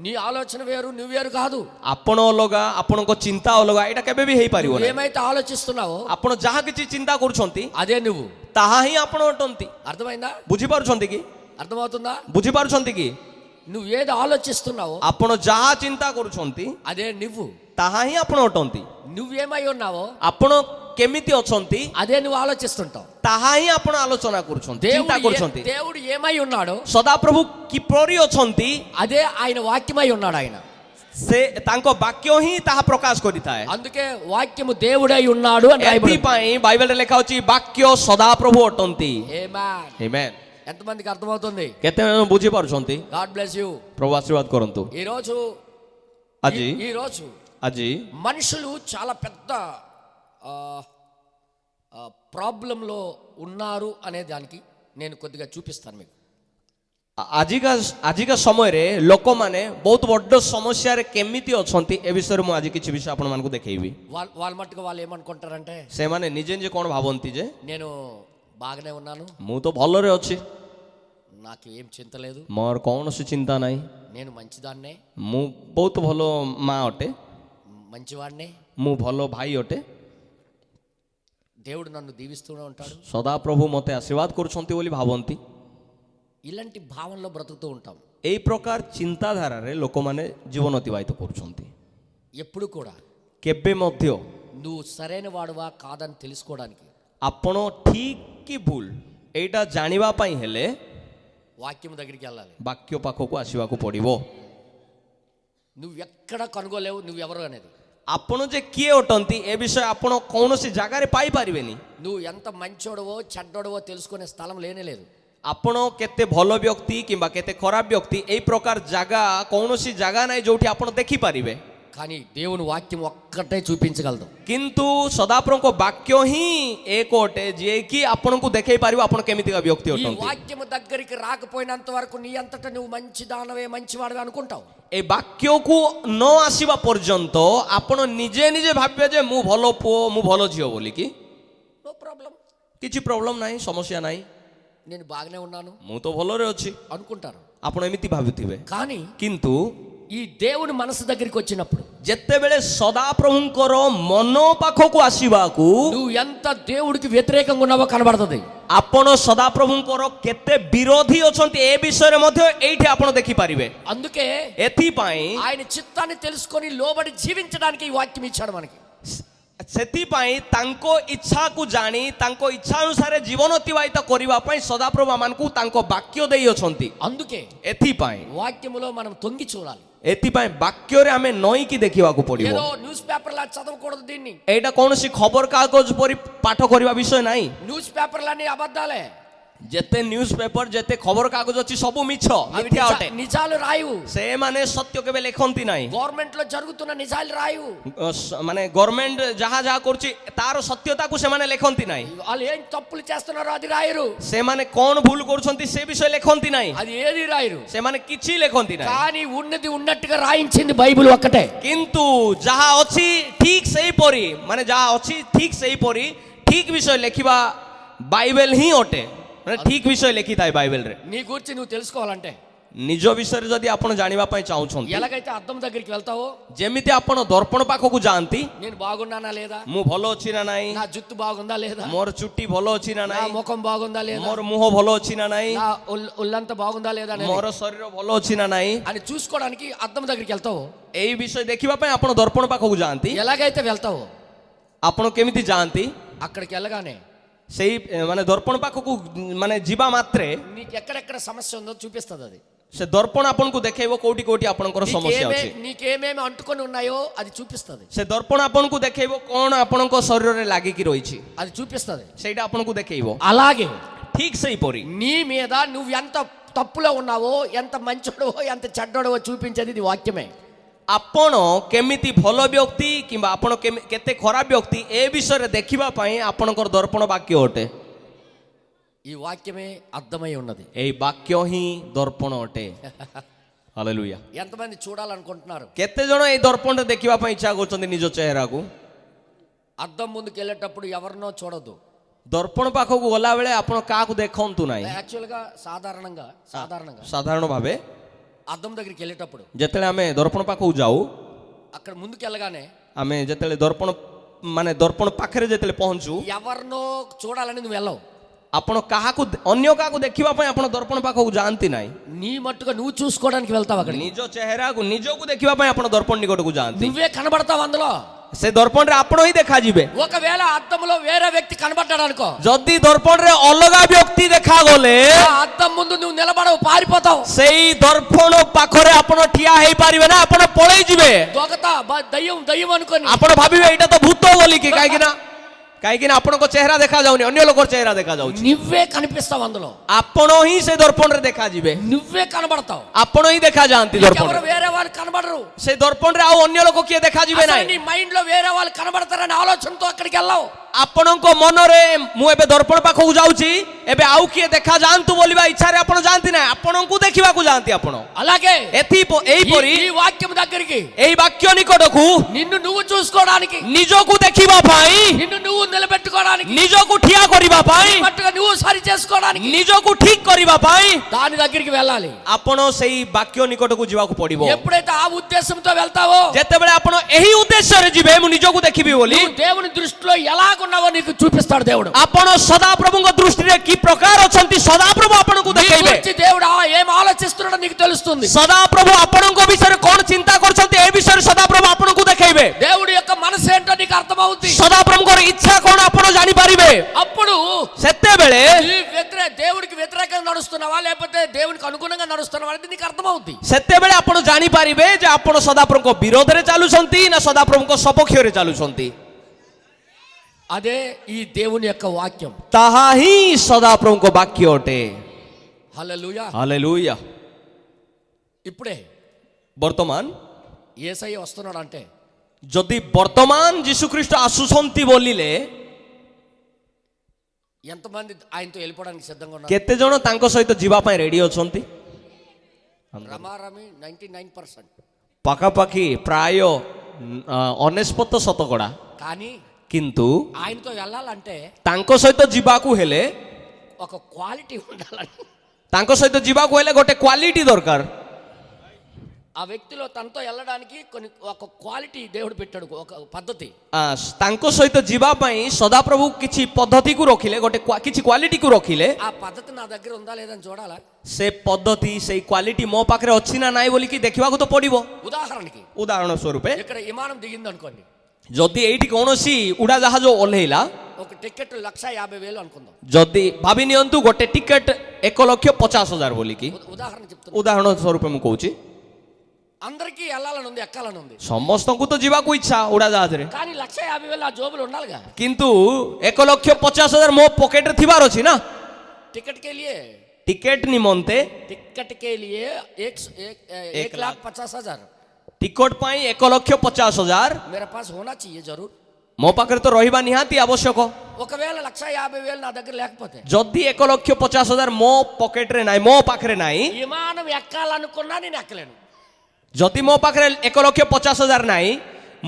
నీ ఆలోచన వేరు, నువ్వు వేరు కాదు. ଆପଣ ଅଲଗା, ଆପଣଙ୍କ ଚିନ୍ତା ଅଲଗା, ଏଇଟା କେବେ ବି ହେଇପାରିବ ନାହିଁ. ఏమైతే ఆలోచిస్తున్నావో ଆପଣ ଯାହା କିଛି ଚିନ୍ତା କରୁଛନ୍ତି అదే నువ్వు. ତାହା ହିଁ ଆପଣ ଅଟନ୍ତି. అర్థమైందా? ବୁଝିପାରୁଛନ୍ତି କି? అర్థమవుతుందా? ବୁଝିପାରୁଛନ୍ତି କି? నువ్వు ఏది ఆలోచిస్తున్నావో ଆପଣ ଯାହା ଚିନ୍ତା କରୁଛନ୍ତି అదే నువ్వు. ତାହା ହିଁ ଆପଣ ଅଟନ୍ତି. నువ్వేమై ఉన్నావో ଆପଣ କେମିତି ଅଛନ୍ତି అదే నువ్వు ఆలోచిస్తుంటావు. ତାହା ହିଁ ଆପଣ ଆଲୋଚନା କରୁଛନ୍ତି, ଚିନ୍ତା କରୁଛନ୍ତି. దేవుడు ఏమై ఉన్నాడో, ସଦାପ୍ରଭୁ କିପରି ଅଛନ୍ତି, అదే ఆయన వాక్యమై ఉన్నాడు. ఆయన ସେ ତାଙ୍କ ବାକ୍ୟ ହିଁ ତାହା ପ୍ରକାଶ କରିଥାଏ. అందుకే వాక్యము దేవుడై ఉన్నాడు అని రాయబడింది. ଏଥିପାଇଁ ବାଇବେଲରେ ଲେଖା ଅଛି ବାକ୍ୟ ସଦାପ୍ରଭୁ ଅଟନ୍ତି. ఆమేన్. ଆମେନ୍. ఎంతమందికి అర్థమవుతుంది? କେତେ ବୁଝିପାରୁଛନ୍ତି? God bless you. ପ୍ରଭୁ ଆଶୀର୍ବାଦ କରନ୍ତୁ. ఈరోజు ଆଜି ఈ రోజు ଆଜି మనుషులు చాలా పెద్ద ప్రాబ్లంలో ఉన్నారు అనే దానికి నేను కొద్దిగా చూపిస్తాను మీకు. ଆଜିକା ସମୟରେ ଲୋକମାନେ ବହୁତ ବଡ଼ ସମସ୍ୟାରେ କେମିତି ଅଛନ୍ତି ଏ ବିଷୟରେ ମୁଁ ଆଜି କିଛି ବିଷୟ ଆପଣମାନଙ୍କୁ ଦେଖେଇବି. వాళ్ళ మట్టుకు వాళ్ళు ఏమనుకుంటారంటే ସେମାନେ ନିଜେ ନିଜେ କ'ଣ ଭାବନ୍ତି ଯେ నేను బాగానే ఉన్నాను, ମୁଁ ତ ଭଲରେ ଅଛି, నాకు ఏం చింత లేదు, ମୋର କୌଣସି ଚିନ୍ତା ନାହିଁ, నేను మంచిదాన్నే, ମୁଁ ବହୁତ ଭଲ ମା ଅଟେ, మంచివాడినే, ମୁଁ ଭଲ ଭାଇ ଅଟେ, దేవుడు నన్ను దీవిస్తూనే ఉంటాడు, ସଦାପ୍ରଭୁ ମୋତେ ଆଶୀର୍ବାଦ କରୁଛନ୍ତି ବୋଲି ଭାବନ୍ତି. ఇలాంటి భావనలో బ్రతుకుతూ ఉంటాం. ଏହି ପ୍ରକାର ଚିନ୍ତାଧାରାରେ ଲୋକମାନେ ଜୀବନ ଅତିବାହିତ କରୁଛନ୍ତି. ఎప్పుడు కూడా କେବେ ମଧ୍ୟ నువ్వు సరైన వాడువా కాదని తెలుసుకోవడానికి ଆପଣ ଠିକ୍ କି ଭୁଲ ଏଇଟା ଜାଣିବା ପାଇଁ ହେଲେ వాక్యం దగ్గరికి వెళ్ళాలి. ବାକ୍ୟ ପାଖକୁ ଆସିବାକୁ ପଡ଼ିବ. నువ్వు ఎక్కడ కనుగోలేవు నువ్వెవరు అనేది. ଆପଣ ଯେ କିଏ ଅଟନ୍ତି ଏ ବିଷୟ ଆପଣ କୌଣସି ଜାଗାରେ ପାଇପାରିବେନି. నువ్వు ఎంత మంచోడవో చెడ్డోడవో తెలుసుకునే స్థలం లేనే లేదు. ଆପଣ କେତେ ଭଲ ବ୍ୟକ୍ତି କିମ୍ବା କେତେ ଖରାପ ବ୍ୟକ୍ତି ଏଇ ପ୍ରକାର ଜାଗା କୌଣସି ଜାଗା ନାହିଁ ଯୋଉଠି ଆପଣ ଦେଖିପାରିବେ. కానీ దేవుని వాక్యం ఒక్కటే చూపించగలదు. କିନ୍ତୁ ସଦାପ୍ରଭୁଙ୍କ ବାକ୍ୟ ହିଁ ଏକ ଅଟେ ଯିଏକି ଆପଣଙ୍କୁ ଦେଖେଇ ପାରିବ ଆପଣ କେମିତିକା ବ୍ୟକ୍ତି ఈ ଅଟନ୍ତି. వాక్యం దగ్గరికి రాకపోయినంత వరకు నీ అంతటా నువ్వు మంచి దానవే మంచివాడవే అనుకుంటావు. ଏ ବାକ୍ୟକୁ ନ ଆସିବା ପର୍ଯ୍ୟନ୍ତ ଆପଣ ନିଜେ ନିଜେ ଭାବିବେ ଯେ ମୁଁ ଭଲ ପୁଅ ମୁଁ ଭଲ ଝିଅ ବୋଲିକି. నో ప్రాబ్లం, କିଛି ପ୍ରୋବ୍ଲେମ୍ ନାହିଁ, ସମସ୍ୟା ନାହିଁ, నేను బాగానే ఉన్నాను ମୁଁ ତ ଭଲରେ ଅଛି అనుకుంటారు. ଆପଣ ଏମିତି ଭାବୁଥିବେ. కానీ କିନ୍ତୁ ఈ దేవుని మనసు దగ్గరికి వచ్చినప్పుడు ଯେତେବେଳେ ସଦାପ୍ରଭୁଙ୍କର ମନ ପାଖକୁ ଆସିବାକୁ నువ్వు ఎంత దేవుడికి వ్యతిరేకంగా ఉన్నావో కనబడుతుంది. ଆପଣ ସଦାପ୍ରଭୁଙ୍କର କେତେ ବିରୋଧୀ ଅଛନ୍ତି ଏ ବିଷୟରେ ମଧ୍ୟ ଏଇଠି ଆପଣ ଦେଖିପାରିବେ. అందుకే ଏଥିପାଇଁ ఆయన చిత్తాన్ని తెలుసుకొని లోబడి జీవించడానికి ఈ వాక్యం ఇచ్చాడు మనకి. ସେଥିପାଇଁ ତାଙ୍କ ଇଚ୍ଛାକୁ ଜାଣି ତାଙ୍କ ଇଚ୍ଛା ଅନୁସାରେ ଜୀବନ ଅତିବାହିତ କରିବା ପାଇଁ ସଦାପ୍ରଭୁ ଆମମାନଙ୍କୁ ତାଙ୍କ ବାକ୍ୟ ଦେଇଅଛନ୍ତି. అందుకే ଏଥିପାଇଁ వాక్యములో మనం తొంగి చూడాలి. ଏଥିପାଇଁ ବାକ୍ୟରେ ଆମେ ନଈକି ଦେଖିବାକୁ ପଡ଼ିବ. ఏదో న్యూస్ పేపర్ లా చదవకూడదు. దీన్ని ଏଇଟା କୌଣସି ଖବର କାଗଜ ପରି ପାଠ କରିବା ବିଷୟ ନାହିଁ. న్యూస్ పేపర్లన్నీ అబద్ధాలే. ଯେତେ ନ୍ୟୁଜ ପେପର ଯେତେ ଖବର କାଗଜ ଅଛି ସବୁ ମିଛ, అవి ମିଥ୍ୟା ଅଟେ. నిజాలు రాయవు. ସେମାନେ ସତ୍ୟ କେବେ ଲେଖନ୍ତି ନାହିଁ. గవర్నమెంట్ లో జరుగుతున్న నిజాలు రాయవు. ମାନେ ଗଭର୍ଣ୍ଣମେଣ୍ଟ ଯାହା ଯାହା କରୁଛି ତାର ସତ୍ୟତାକୁ ସେମାନେ ଲେଖନ୍ତି ନାହିଁ. వాళ్ళు ఏం తప్పులు చేస్తున్నారో అది రాయరు. ସେମାନେ କ'ଣ ଭୁଲ କରୁଛନ୍ତି ସେ ବିଷୟ ଲେଖନ୍ତି ନାହିଁ. అది ఏది రాయరు. ସେମାନେ କିଛି ଲେଖନ୍ତି ନାହିଁ. కానీ ఉన్నది ఉన్నట్టుగా రాయించింది బైబిల్ ఒక్కటే. କିନ୍ତୁ ଯାହା ଅଛି ଠିକ ସେହିପରି, ମାନେ ଯାହା ଅଛି ଠିକ ସେହିପରି ଠିକ ବିଷୟ ଲେଖିବା ବାଇବେଲ ହିଁ ଅଟେ. ମାନେ ଠିକ ବିଷୟ ଲେଖିଥାଏ ବାଇବେଲରେ. నీ గురించి నువ్వు తెలుసుకోవాలంటే ନିଜ ବିଷୟରେ ଯଦି ଆପଣ ଜାଣିବା ପାଇଁ ଚାହୁଁଛନ୍ତି, ఎలాగైతే అద్దం దగ్గరికి వెళ్తావో, ଯେମିତି ଆପଣ ଦର୍ପଣ ପାଖକୁ ଯାଆନ୍ତି, నేను బాగున్నానా లేదా, ମୁଁ ଭଲ ଅଛି ନା ନାହିଁ, నా జుట్టు బాగుందా లేదా, ମୋର ଚୁଟି ଭଲ ଅଛି ନା నా ନାହିଁ, ముఖం బాగుందా లేదా, ମୋର ମୁହଁ ଭଲ ଅଛି ନା ନାହିଁ, నా ఒళ్ళంతా బాగుందా లేదా అనేది ମୋର ଶରୀର ଭଲ ଅଛି ନା ନାହିଁ, అని చూసుకోవడానికి అద్దం దగ్గరికి వెళ్తావు. ଏଇ ବିଷୟ ଦେଖିବା ପାଇଁ ଆପଣ ଦର୍ପଣ ପାଖକୁ ଯାଆନ୍ତି. ఎలాగైతే వెళ్తావు ଆପଣ କେମିତି ଯାଆନ୍ତି? అక్కడికి వెళ్ళగానే ସେଇ ମାନେ ଦର୍ପଣ ପାଖକୁ ମାନେ ଯିବା ମାତ୍ରେ నీకు ఎక్కడెక్కడ సమస్య ఉందో చూపిస్తుంది. అది ସେ ଦର୍ପଣ ଆପଣଙ୍କୁ ଦେଖେଇବ କୋଉଠି କୋଉଠି ଆପଣଙ୍କର ସମସ୍ୟା ଅଛି. నీకేమేమి అంటుకొని ఉన్నాయో అది చూపిస్తుంది. ସେ ଦର୍ପଣ ଆପଣଙ୍କୁ ଦେଖେଇବ କ'ଣ ଆପଣଙ୍କ ଶରୀରରେ ଲାଗିକି ରହିଛି, అది చూపిస్తుంది. ସେଇଟା ଆପଣଙ୍କୁ ଦେଖେଇବ. అలాగే ଠିକ ସେହିପରି నీ మీద నువ్వు ఎంత తప్పులో ఉన్నావో, ఎంత మంచోడవో ఎంత చెడ్డోడవో చూపించేది ఇది వాక్యమే. ଆପଣ କେମିତି ଭଲ ବ୍ୟକ୍ତି କିମ୍ବା ଆପଣ କେତେ ଖରାପ ବ୍ୟକ୍ତି ଏ ବିଷୟରେ ଦେଖିବା ପାଇଁ ଆପଣଙ୍କର ଦର୍ପଣ ବାକ୍ୟ ଅଟେ. ఈ వాక్యమే అర్థమై ఉన్నది. ଏଇ ବାକ୍ୟ ହିଁ ଦର୍ପଣ ଅଟେ. ହାଲେଲୁୟା. ఎంతమంది చూడాలనుకుంటున్నారు? କେତେ ଜଣ ଏଇ ଦର୍ପଣରେ ଦେଖିବା ପାଇଁ ଇଚ୍ଛା କରୁଛନ୍ତି ନିଜ ଚେହେରାକୁ? అద్దం ముందుకు వెళ్ళేటప్పుడు ఎవరినో చూడొద్దు. ଦର୍ପଣ ପାଖକୁ ଗଲାବେଳେ ଆପଣ କାହାକୁ ଦେଖନ୍ତୁ ନାହିଁ. యాక్చువల్గా సాధారణంగా ସାଧାରଣ ଭାବେ అద్దం దగ్గరికి వెళ్ళేటప్పుడు ଯେତେବେଳେ ଆମେ ଦର୍ପଣ ପାଖକୁ ଯାଉ, అక్కడ ముందుకు వెళ్ళగానే ଆମେ ଯେତେବେଳେ ଦର୍ପଣ ମାନେ ଦର୍ପଣ ପାଖରେ ଯେତେବେଳେ ପହଞ୍ଚୁ, ఎవరినో చూడాలని నువ్వు వెళ్ళవు. ଆପଣ କାହାକୁ ଅନ୍ୟ କାହାକୁ ଦେଖିବା ପାଇଁ ଆପଣ ଦର୍ପଣ ପାଖକୁ ଯାଆନ୍ତି ନାହିଁ. నీ మట్టుగా నువ్వు చూసుకోవడానికి వెళ్తావు. అక్కడ ନିଜ ଚେହେରାକୁ ନିଜକୁ ଦେଖିବା ପାଇଁ ଆପଣ ଦର୍ପଣ ନିକଟକୁ ଯାଆନ୍ତି. నువ్వే కనబడతావు అందులో. ସେ ଦର୍ପଣରେ ଆପଣ ହିଁ ଦେଖାଯିବେ. ఒకవేళ అద్దంలో వేరే వ్యక్తి కనబడ్డాడు అనుకో, ଯଦି ଦର୍ପଣରେ ଅଲଗା ବ୍ୟକ୍ତି ଦେଖାଗଲେ ఆ అద్దం ముందు నువ్వు నిలబడవు, పారిపోతావు. ସେଇ ଦର୍ପଣ ପାଖରେ ଆପଣ ଠିଆ ହେଇପାରିବେ ନା, ଆପଣ ପଳେଇ ଯିବେ. దొంగత దయ్యం అనుకొని ଆପଣ ଭାବିବେ ଏଇଟା ତ ଭୂତ ବୋଲିକି, କାହିଁକି ନା କାହିଁକି ନା ଆପଣଙ୍କ ଚେହେରା ଦେଖାଯାଉନି, ଅନ୍ୟ ଲୋକର ଚେହେରା ଦେଖାଯାଉଛି। నువ్వే కనిపిస్తావు అందులో, ଆପଣ ହିଁ ସେ ଦର୍ପଣରେ ଦେଖାଯିବେ, నువ్వే కనబడతావు, ଆପଣ ହିଁ ଦେଖାଯାଆନ୍ତି ఎవరు ଦର୍ପଣରେ। వేరే వాళ్ళు కనబడరు। ସେ ଦର୍ପଣରେ ଆଉ ଅନ୍ୟ ଲୋକ କିଏ ଦେଖାଯିବେ అసలు ନାହିଁ। నీ మైండ్ లో వేరే వాళ్ళు కనబడతారని ఆలోచనతో అక్కడికి వెళ్ళావు। ଆପଣଙ୍କ ମନରେ ମୁଁ ଏବେ ଦର୍ପଣ ପାଖକୁ ଯାଉଛି, ଏବେ ଆଉ କିଏ ଦେଖାଯାଆନ୍ତୁ ବୋଲିବା ଇଚ୍ଛାରେ ଆପଣ ଯାଆନ୍ତି ନାହିଁ, ଆପଣଙ୍କୁ ଦେଖିବାକୁ ଯାଆନ୍ତି ଆପଣ। అలాగే ଏହିପରି ఈ వాక్యం దగ్గరికి ଏହି ବାକ୍ୟ ନିକଟକୁ నిన్ను నువ్వు చూసుకోవడానికి, ନିଜକୁ ଦେଖିବା ପାଇଁ, నిన్ను నువ్వు నిలబెట్టుకోవడానికి, ନିଜକୁ ଠିଆ କରିବା ପାଇଁ, మట్టుగా నువ్వు సరి చేసుకోవడానికి ନିଜକୁ ଠିକ କରିବା ପାଇଁ దాని దగ్గరికి వెళ్ళాలి। ଆପଣ ସେଇ ବାକ୍ୟ ନିକଟକୁ ଯିବାକୁ ପଡିବ। ఎప్పుడైతే ఆ ఉద్దేశంతో వెళ్తావో, ଯେତେବେଳେ ଆପଣ ଏହି ଉଦ୍ଦେଶ୍ୟରେ ଯିବେ, ମୁଁ ନିଜକୁ ଦେଖିବି ବୋଲି, నువ్వు దేవుని దృష్టిలో ఎలాగున్నావో నీకు చూపిస్తాడు దేవుడు। ଆପଣ ସଦାପ୍ରଭୁଙ୍କ ଦୃଷ୍ଟିରେ କି ପ୍ରକାର ଅଛନ୍ତି, ସଦାପ୍ରଭୁ ଆପଣଙ୍କୁ నీ ଦେଖେଇବେ। గురించి దేవుడు ఏం ఆలోచిస్తున్నాడో నీకు తెలుస్తుంది। ସଦାପ୍ରଭୁ ଆପଣଙ୍କ ବିଷୟରେ କଣ ଚିନ୍ତା କରୁଛନ୍ତି, ଏ ବିଷୟରେ ସଦାପ୍ରଭୁ ଆପଣଙ୍କୁ ଦେଖେଇବେ। దేవుడి యొక్క మనసు ఏంటో నీకు అర్థమవుతుంది। ସଦାପ୍ରଭୁଙ୍କର ଇଚ୍ଛା କଣ ଆପଣ ଜାଣିପାରିବେ। అప్పుడు ସେତେବେଳେ దేవుడికి వ్యతిరేకంగా నడుస్తున్నావా లేకపోతే దేవునికి అనుగుణంగా నడుస్తున్నావా అనేది నీకు అర్థమవుతుంది। ସେତେବେଳେ ଆପଣ ଜାଣିପାରିବେ ଯେ ଆପଣ ସଦାପ୍ରଭୁଙ୍କ ବିରୋଧରେ ଚାଲୁଛନ୍ତି ନା ସଦାପ୍ରଭୁଙ୍କ ସପକ୍ଷରେ ଚାଲୁଛନ୍ତି। అదే ఈ దేవుని యొక్క వాక్యం। ତାହା ହିଁ ସଦାପ୍ରଭୁଙ୍କ ବାକ୍ୟ ଅଟେ। హల్లెలూయా। ହାଲେଲୁୟା। ఇప్పుడే ବର୍ତ୍ତମାନ యేసయ్య వస్తున్నాడు అంటే, ଯଦି ବର୍ତ୍ତମାନ ଯୀଶୁଖ୍ରୀଷ୍ଟ ଆସୁଛନ୍ତି ବୋଲିଲେ ఎంతమంది ఆయనతో వెళ్ళిపోవడానికి సిద్ధంగా ఉన్నారు? କେତେ ଜଣ ତାଙ୍କ ସହିତ ଯିବା ପାଇଁ ରେଡି ଅଛନ୍ତି? రమారమి 99%। ପାଖାପାଖି ପ୍ରାୟ 99% కానీ କିନ୍ତୁ ఆయనతో వెళ్ళాలంటే ତାଙ୍କ ସହିତ ଯିବାକୁ ହେଲେ, ఒక క్వాలిటీ ఉండాలని, ତାଙ୍କ ସହିତ ଯିବାକୁ ହେଲେ ଗୋଟେ କ୍ୱାଲିଟି ଦରକାର। ఆ వ్యక్తిలో తనతో వెళ్ళడానికి ఒక క్వాలిటీ దేవుడు పెట్టాడు, ఒక పద్ధతి। ତାଙ୍କ ସହିତ ଯିବା ପାଇଁ ସଦାପ୍ରଭୁ କିଛି ପଦ୍ଧତିକୁ ରଖିଲେ, ଗୋଟେ କିଛି କ୍ୱାଲିଟିକୁ ରଖିଲେ, ఆ పద్ధతి నా దగ్గర ఉందా లేదని చూడాలా। ସେ ପଦ୍ଧତି, ସେଇ କ୍ୱାଲିଟି ମୋ ପାଖରେ ଅଛି ନା ନାହିଁ ବୋଲିକି ଦେଖିବାକୁ ତ ପଡିବ। ఉదాహరణకి ଉଦାହରଣ ସ୍ୱରୂପ ఇక్కడ విమానం దిగింది అనుకోండి, ଯଦି ଏଇଠି କୌଣସି ଉଡ଼ାଜାହାଜ ଓହ୍ଲେଇଲା, ఒక టికెట్ 1,50,000 అనుకుందాం। ଯଦି ଭାବି ନିଅନ୍ତୁ ଗୋଟେ ଟିକେଟ 1,50,000 ବୋଲିକି, ఉదాహరణ చెప్తున్నా। ଉଦାହରଣ ସ୍ୱରୂପ ମୁଁ କହୁଛି, అందరికీ వెళ్ళాలని ఉంది, ఎక్కాలని ఉంది, ସମସ୍ତଙ୍କୁ ତ ଯିବାକୁ ଇଚ୍ଛା ଉଡ଼ାଜାହାଜରେ, కానీ 1,50,000 ఆ జోబులు ఉండాలిగా। କିନ୍ତୁ 1,50,000 ମୋ ପକେଟରେ ଥିବାର ଅଛି ନା। टिकट के लिए ଟିକେଟ ନିମନ୍ତେ, 1,50,000 ଟିକଟ ପାଇଁ 1,50,000 मेरे पास होना चाहिए जरूर। ମୋ ପାଖରେ ତ ରହିବା ନିହାତି ଆବଶ୍ୟକ। ఒకవేళ 1,50,000 నా దగ్గర లేకపోతే, ଯଦି 1,50,000 ମୋ ପକେଟରେ ନାହିଁ, ମୋ ପାଖରେ ନାହିଁ, విమానం ఎక్కాలనుకున్నా నేను ఎక్కలేను। ଯଦି ମୋ ପାଖରେ 1,50,000 ନାହିଁ,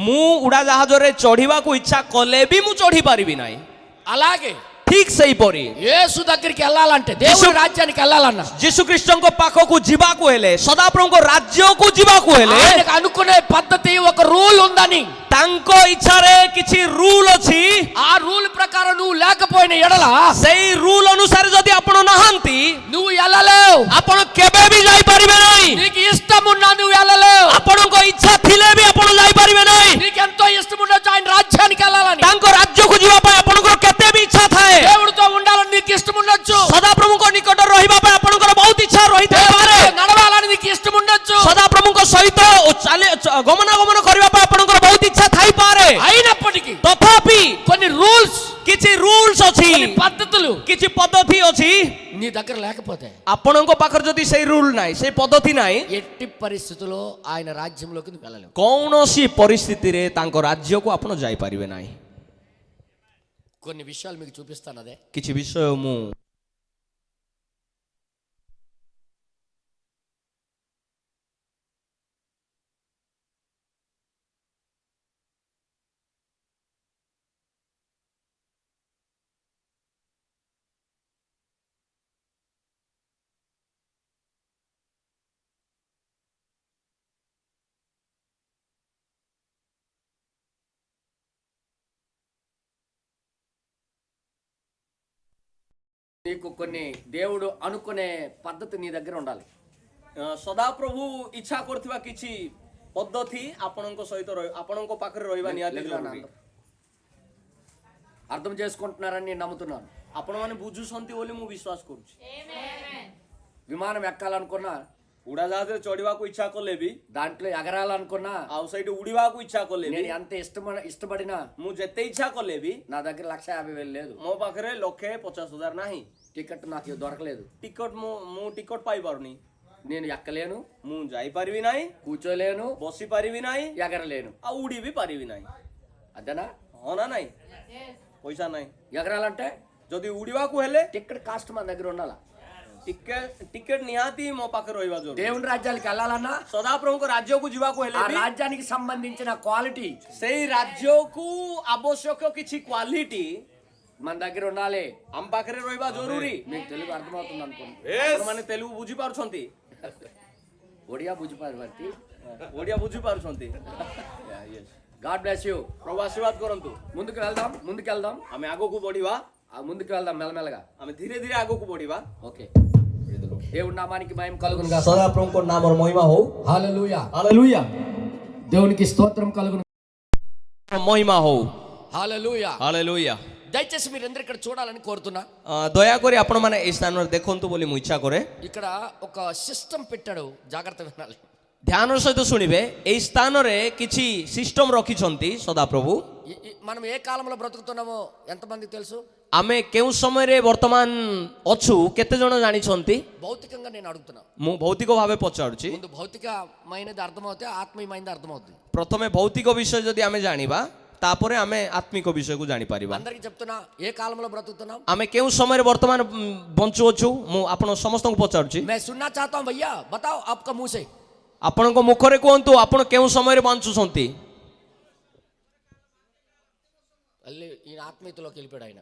ମୁଁ ଉଡ଼ାଜାହାଜରେ ଚଢିବାକୁ ଇଚ୍ଛା କଲେ ବି ମୁଁ ଚଢି ପାରିବି ନାହିଁ। అలాగే ଠିକ ସେହିପରି యేసు దగ్గరికి వెళ్ళాలంటే, దేవుని రాజ్యానికి వెళ్ళాలన్నా, ଯୀଶୁଖ୍ରୀଷ୍ଟଙ୍କ ପାଖକୁ ଯିବାକୁ ହେଲେ, ସଦାପ୍ରଭୁଙ୍କ ରାଜ୍ୟକୁ ଯିବାକୁ ହେଲେ, ఆయనకు అనుకునే పద్ధతి, ఒక రూల్ ఉందని, ତାଙ୍କ ଇଚ୍ଛାରେ କିଛି ରୁଲ ଅଛି। ఆ రూల్ ప్రకారం నువ్వు లేకపోయిన ఎడల, ସେଇ ରୁଲ ଅନୁସାରେ ଯଦି ଆପଣ ନାହାନ୍ତି, నువ్వు వెళ్ళలేవు। ଆପଣ କେବେ ବି ଯାଇପାରିବେ ନାହିଁ। నీకు ఇష్టం ఉన్నా నువ్వు వెళ్ళలేవు। ଆପଣଙ୍କ ଇଚ୍ଛା ଥିଲେ ବି ଆପଣ ଯାଇପାରିବେ ନାହିଁ। నీకు ఎంతో ఇష్టం ఉండొచ్చు ఆయన రాజ్యానికి వెళ్ళాలని, ତାଙ୍କ ରାଜ୍ୟକୁ ଯିବା ପାଇଁ ଆପଣଙ୍କର କେତେ ବି ଇଚ୍ଛା ଥାଏ। దేవుడితో ఉండాలని నీకు ఇష్టం ఉండొచ్చు, ସଦାପ୍ରଭୁଙ୍କ ନିକଟରେ ରହିବା ପାଇଁ ଆପଣଙ୍କର ବହୁତ ଇଚ୍ଛା ରହିଥାଇପାରେ। నడవాలని నీకు ఇష్టం ఉండొచ్చు, ସଦାପ୍ରଭୁଙ୍କ ସହିତ ଗମନାଗମନ କରିବା ପାଇଁ ଆପଣଙ୍କର ବହୁତ ଇଚ୍ଛା ଥାଇପାରେ। అయినప్పటికీ ତଥାପି కొన్ని రూల్స్, କିଛି ରୁଲସ ଅଛି, కొన్ని పద్ధతులు କିଛି ପଦ୍ଧତି ଅଛି। నీ దగ్గర లేకపోతే, ଆପଣଙ୍କ ପାଖରେ ଯଦି ସେଇ ରୁଲ ନାହିଁ, ସେଇ ପଦ୍ଧତି ନାହିଁ, ఎట్టి పరిస్థితుల్లో ఆయన రాజ్యంలోకి నువ్వు వెళ్ళలేవు। କୌଣସି ପରିସ୍ଥିତିରେ ତାଙ୍କ ରାଜ୍ୟକୁ ଆପଣ ଯାଇପାରିବେ ନାହିଁ। కొన్ని విషయాలు మీకు చూపిస్తాను। అదే କିଛି ବିଷୟ ମୁଁ నీకు కొన్ని దేవుడు అనుకునే పద్ధతి నీ దగ్గర ఉండాలి। ସଦାପ୍ରଭୁ ଇଚ୍ଛା କରୁଥିବା କିଛି ପଦ୍ଧତି ଆପଣଙ୍କ ସହିତ ଆପଣଙ୍କ ପାଖରେ ରହିବା ନିହାତି ଜରୁରୀ। అర్థం చేసుకుంటున్నారని నేను నమ్ముతున్నాను। ଆପଣମାନେ ବୁଝୁଛନ୍ତି ବୋଲି ମୁଁ ବିଶ୍ୱାସ କରୁଛି। విమానం ఎక్కాలనుకున్నా ଉଡ଼ାଜାହାଜରେ ଚଢିବାକୁ ଇଚ୍ଛା କଲେ ବି దాంట్లో ఎగరాలనుకున్నా ଆଉ ସେଇଠି ଉଡ଼ିବାକୁ ଇଚ୍ଛା କଲେ ବି నేను ఎంత ఇష్టపడినా ମୁଁ ଯେତେ ଇଚ୍ଛା କଲେ ବି నా దగ్గర 1,50,000 లేదు. ମୋ ପାଖରେ 1,50,000 ନାହିଁ. టికెట్ నాకు దొరకలేదు. ଟିକଟ ମୁଁ ଟିକଟ ପାଇପାରୁନି. నేను ఎక్కలేను, ମୁଁ ଯାଇପାରିବି ନାହିଁ, కూర్చోలేను, ବସି ପାରିବି ନାହିଁ, ఎగరలేను. ଆଉ ଉଡ଼ି ବି ପାରିବି ନାହିଁ. అదేనా? ହଁ ନା ନାହିଁ? ପଇସା ନାହିଁ. ఎగరాలంటే ଯଦି ଉଡ଼ିବାକୁ ହେଲେ టికెట్ కాస్ట్ మన దగ్గర ఉండాలా. ଟିକେଟ ନିହାତି ମୋ ପାଖରେ ରହିବା ଜରୁରୀ. దేవుని రాజ్యాలకు వెళ్ళాలన్నా ସଦାପ୍ରଭୁଙ୍କ ରାଜ୍ୟକୁ ଯିବାକୁ ହେଲେ ఆ ବି రాజ్యానికి సంబంధించిన క్వాలిటీ ସେଇ ରାଜ୍ୟକୁ ଆବଶ୍ୟକ କିଛି କ୍ୱାଲିଟି మన దగ్గర ఉండాలి. ଆମ ପାଖରେ ରହିବା ଜରୁରୀ. మీకు తెలుగు అర్థమవుతుంది అనుకోండి. ଆପଣମାନେ ତେଲୁଗୁ ବୁଝିପାରୁଛନ୍ତି, ఒడియా బుజ్జిపాటి. ଓଡ଼ିଆ ବୁଝିପାରୁଛନ୍ତି. God bless you. ପ୍ରଭୁ ଆଶୀର୍ବାଦ କରନ୍ତୁ. ముందుకు వెళ్దాం. ଆମେ ଆଗକୁ ବଢିବା, ముందుకు వెళ్దాం మెల్లమెల్లగా. ଆମେ ଧୀରେ ଧୀରେ ଆଗକୁ ବଢିବା. ఓకే. దేవుడి నామానికి మహిమ కలుగును గాక. ସଦାପ୍ରଭୁଙ୍କ ନାମର ମହିମା ହଉ. హల్లెలూయా. ହାଲେଲୁୟା. దేవునికి స్తోత్రం కలుగును. ମହିମା ହଉ. హల్లెలూయా. ହାଲେଲୁୟା. దయచేసి మీరందరూ ఇక్కడ చూడాలని కోరుతున్నా. ଦୟାକରି ଆପଣମାନେ এই ସ୍ଥାନରେ ଦେଖନ୍ତୁ ବୋଲି ମୁଁ ଇଚ୍ଛା କରେ. ఇక్కడ ఒక సిస్టమ్ పెట్టాడు, జాగ్రత్త వినాలి. ଧ୍ୟାନର ସହିତ ଶୁଣିବେ. ଏହି ସ୍ଥାନରେ କିଛି ସିଷ୍ଟମ ରଖିଛନ୍ତି ସଦାପ୍ରଭୁ. మనం ఏ కాలంలో బ్రతుకుతున్నామో ఎంతమందికి తెలుసు? ଆମେ କେଉଁ ସମୟରେ ବର୍ତ୍ତମାନ ଅଛୁ କେତେ ଜଣ ଜାଣିଛନ୍ତି? భౌతికంగా నేను అడుగుతున్నా. ମୁଁ ଭୌତିକ ଭାବେ ପଚାରୁଛି. ముందు భౌతికమైనది అర్థమవుతే ఆత్మీయమైనది అర్థమవుతుంది. ପ୍ରଥମେ ଭୌତିକ ବିଷୟ ଯଦି ଆମେ ଜାଣିବା, ତାପରେ ଆମେ ଆତ୍ମିକ ବିଷୟକୁ ଜାଣିପାରିବା. అందరికీ చెప్తున్నా, ఏ కాలంలో బ్రతుకుతున్నాం? ଆମେ କେଉଁ ସମୟରେ ବର୍ତ୍ତମାନ ବଞ୍ଚୁଅଛୁ ମୁଁ ଆପଣ ସମସ୍ତଙ୍କୁ ପଚାରୁଛି. मैं सुनना चाहता हूं भैया, बताओ आपका मुंह से. ଆପଣଙ୍କ ମୁଖରେ କୁହନ୍ତୁ ଆପଣ କେଉଁ ସମୟରେ ବଞ୍ଚୁଛନ୍ତି. అల్లి ఈ ఆత్మీయతలోకి వెళ్ళిపోయాడు ఆయన.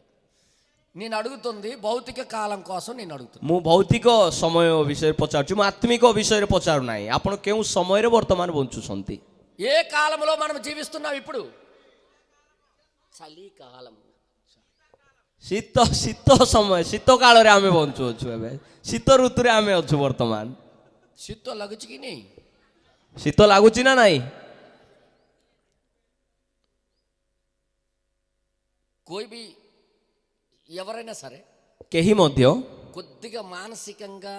నేను అడుగుతుంది భౌతిక కాలం కోసం నేను అడుగుతున్నా. ମୁଁ ଭୌତିକ ସମୟ ବିଷୟରେ ପଚାରୁଛି, ମୁଁ ଆତ୍ମିକ ବିଷୟରେ ପଚାରୁ ନାହିଁ. ଆପଣ କେଉଁ ସମୟରେ ବର୍ତ୍ତମାନ ବଞ୍ଚୁଛନ୍ତି? ఏ కాలంలో మనం జీవిస్తున్నాం ఇప్పుడు? చలికాలం. ଶୀତ ସମୟ, ଶୀତ କାଳରେ ଆମେ ବଞ୍ଚୁଅଛୁ. ଏବେ ଶୀତ ଋତୁରେ ଆମେ ଅଛୁ ବର୍ତ୍ତମାନ. ଶୀତ ଲାଗୁଛି କି ନାହିଁ? ଶୀତ ଲାଗୁଛି ନା ନାହିଁ? కోయి బి ఎవరైనా సరే କେହି ମଧ୍ୟ కొద్దిగా మానసికంగా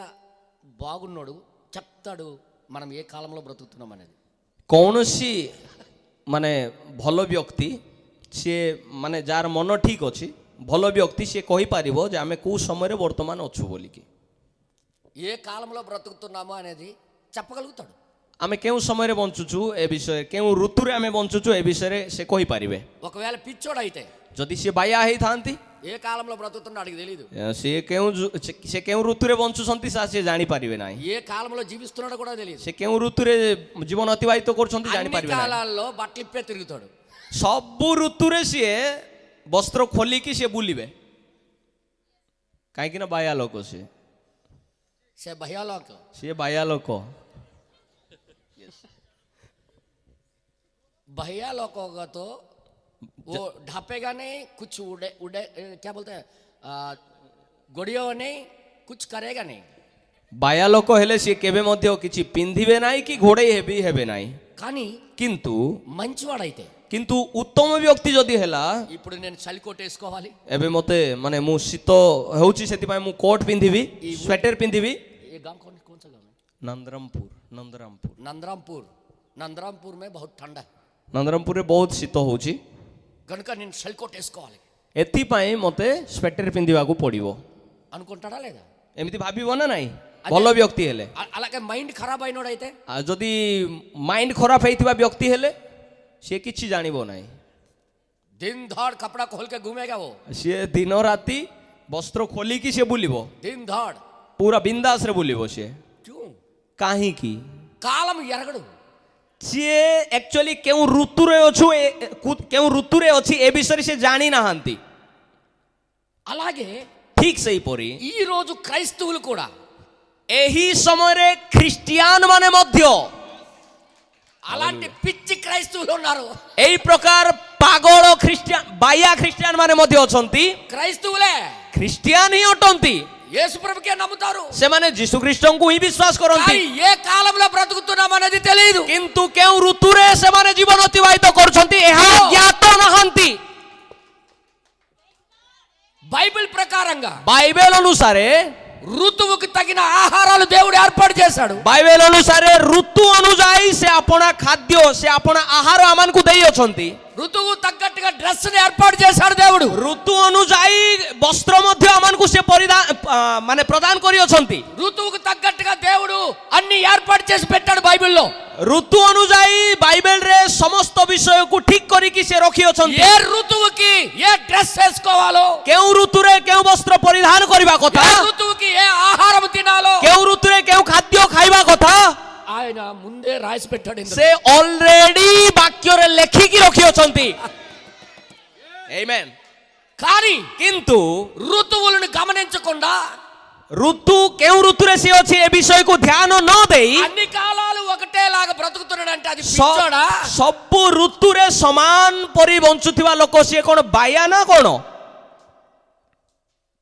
బాగున్నాడు చెప్తాడు మనం ఏ కాలంలో బ్రతుకుతున్నాం అనేది. କୌଣସି ମାନେ ଭଲ ବ୍ୟକ୍ତି, ସିଏ ମାନେ ଯାହାର ମନ ଠିକ୍ ଅଛି, ଭଲ ବ୍ୟକ୍ତି ସିଏ କହିପାରିବ ଯେ ଆମେ କେଉଁ ସମୟରେ ବର୍ତ୍ତମାନ ଅଛୁ ବୋଲିକି. ఏ కాలంలో బ్రతుకుతున్నామో అనేది చెప్పగలుగుతాడు. ଆମେ କେଉଁ ସମୟରେ ବଞ୍ଚୁଛୁ ଏ ବିଷୟରେ, କେଉଁ ଋତୁରେ ଆମେ ବଞ୍ଚୁଛୁ ଏ ବିଷୟରେ ସେ କହିପାରିବେ. ఒకవేళ పిచ్చోడు అయితే ଯଦି ସିଏ ବାୟା ହେଇଥାନ୍ତି, ఏ కాలంలో బ్రతుకుతున్నా అడిగి తెలియదు. ସେ କେଉଁ ଋତୁରେ ବଞ୍ଚୁଛନ୍ତି ସିଏ ଜାଣିପାରିବେ ନାହିଁ. ఏ కాలంలో జీవిస్తున్నాడో కూడా తెలియదు. ସେ କେଉଁ ଋତୁରେ ଜୀବନ ଅତିବାହିତ କରୁଛନ୍ତି అన్ని ଜାଣିପାରିବେ ନାହିଁ. కాలాల్లో బట్టలు ఇప్పే తిరుగుతాడు. ସବୁ ଋତୁରେ ସିଏ ବସ୍ତ୍ର ଖୋଲିକି ସିଏ ବୁଲିବେ, କାହିଁକି ନା ବାୟା ଲୋକ ସିଏ. ସେ భయాలోక ସିଏ ବାୟା ଲୋକ. भैयालोक होगा तो वो ढापेगा नहीं, कुछ उड़े उड़े क्या बोलते हैं, गोड़ियों नहीं, कुछ करेगा नहीं. ବାୟା ଲୋକ ହେଲେ ସିଏ କେବେ ମଧ୍ୟ କିଛି ପିନ୍ଧିବେ ନାହିଁ କି ଘୋଡ଼େଇ ହେବେ ନାହିଁ. కానీ କିନ୍ତୁ మంచివాడైతే କିନ୍ତୁ ଉତ୍ତମ ବ୍ୟକ୍ତି ଯଦି ହେଲା, ఇప్పుడు నేను చలి కోట్ వేసుకోవాలి, ଏବେ ମୋତେ ମାନେ ମୁଁ ଶୀତ ହେଉଛି ସେଥିପାଇଁ ମୁଁ କୋଟ୍ ପିନ୍ଧିବି, ସ୍ୱେଟର ପିନ୍ଧିବି. ये गांव कौन सा गांव है? नंदरामपुर में बहुत ठंडा है. ନନ୍ଦରାମପୁରରେ ବହୁତ ଶୀତ ହେଉଛି, కనుక నేను చలి కోట్ వేసుకోవాలి ଏଥିପାଇଁ ମୋତେ ସ୍ୱେଟର ପିନ୍ଧିବାକୁ ପଡ଼ିବ. అనుకుంటాడా లేదా? ଏମିତି ଭାବିବ ନା ନାହିଁ ଭଲ ବ୍ୟକ୍ତି ହେଲେ. అలాగే మైండ్ ఖరాబ్ అయినోడైతే, ଆଉ ଯଦି ମାଇଣ୍ଡ ଖରାପ ହେଇଥିବା ବ୍ୟକ୍ତି ହେଲେ ସିଏ କିଛି ଜାଣିବ ନାହିଁ. दिन धड़ कपड़ा खोल के घूमेगा वो, ସିଏ ଦିନ ରାତି ବସ୍ତ୍ର ଖୋଲିକି ସିଏ ବୁଲିବ, दिन धड़. ପୁରା ବିନ୍ଦାସରେ ବୁଲିବ ସିଏ. क्यों? କାହିଁକି? కాలం ఎరగడు. ସିଏ ଆକ୍ଚୁଆଲି କେଉଁ ଋତୁରେ ଅଛି ଏ ବିଷୟରେ ସେ ଜାଣିନାହାନ୍ତି. అలాగే ଠିକ୍ ସେହିପରି ఈ రోజు క్రైస్తవులు కూడా ଏହି ସମୟରେ ଖ୍ରୀଷ୍ଟିଆନ ମାନେ ମଧ୍ୟ అలాంటి పిచ్చి క్రైస్తవులు ఉన్నారు. ଏହି ପ୍ରକାର ପାଗଳ ବାୟା ଖ୍ରୀଷ୍ଟିଆନ ମାନେ ମଧ୍ୟ ଅଛନ୍ତି. క్రైస్తవులే ଖ୍ରୀଷ୍ଟିଆନ ହିଁ ଅଟନ୍ତି, యేసు ప్రభుకే నమ్ముతారు, ସେମାନେ ଯୀଶୁ ଖ୍ରୀଷ୍ଟଙ୍କୁ ହିଁ ବିଶ୍ୱାସ କରନ୍ତି. కానీ ఏ కాలంలో బ్రతుకుతున్నాం అనేది తెలియదు. କିନ୍ତୁ କେଉଁ ଋତୁରେ ସେମାନେ ଜୀବନ ଅତିବାହିତ କରୁଛନ୍ତି ଏହା ଜ୍ଞାତ ନାହାନ୍ତି. బైబిల్ ప్రకారంగా ବାଇବେଲ ଅନୁସାରେ ఋతువుకి తగిన ఆహారాలు దేవుడు ఏర్పాటు చేశాడు. ବାଇବେଲ ଅନୁସାରେ ଋତୁ ଅନୁଯାୟୀ ସେ ଆପଣା ଖାଦ୍ୟ ସେ ଆପଣା ଆହାର ଆମମାନଙ୍କୁ ଦେଇ ଅଛନ୍ତି. ఋతువు తగ్గట్టుగా డ్రెస్ ని ఏర్పాటు చేశాడు దేవుడు. ଋତୁ ଅନୁଯାୟୀ ବସ୍ତ୍ର ମଧ୍ୟ ଆମମାନଙ୍କୁ ସେ ମାନେ ପ୍ରଦାନ କରିଅଛନ୍ତି. ఋతువుకు తగ్గట్టుగా దేవుడు అన్ని ఏర్పాటు చేసి పెట్టాడు బైబిల్లో. ଋତୁ ଅନୁଯାୟୀ ବାଇବେଲରେ ସମସ୍ତ ବିଷୟକୁ ଠିକ କରିକି ସେ ରଖିଅଛନ୍ତି. ఏ ఋతువుకి ఏ డ్రెస్ వేసుకోవాలో, କେଉଁ ଋତୁରେ କେଉଁ ବସ୍ତ୍ର ପରିଧାନ କରିବା କଥା, ఏ ఋతువుకి ఏ ఆహారం తినాలో କେଉଁ ଋତୁରେ କେଉଁ ଖାଦ୍ୟ ଖାଇବା କଥା ఆయన ముందే రాసి పెట్టాడు. ସେ ଅଲରେଡି ବାକ୍ୟରେ ଲେଖିକି ରଖିଅଛନ୍ତି. ఆమేన్. కానీ କିନ୍ତୁ ఋతువులను గమనించకుండా ଋତୁ କେଉଁ ଋତୁରେ ସେ ଅଛି ଏ ବିଷୟକୁ ଧ୍ୟାନ ନ ଦେଇ అన్ని కాలాలు ఒకటేలాగా బ్రతుకుతున్నాడంటే అది పిచ్చోడా? ସବୁ ଋତୁରେ ସମାନ ପରି ବଞ୍ଚୁଥିବା ଲୋକ ସିଏ କଣ ବାୟା ନା କଣ?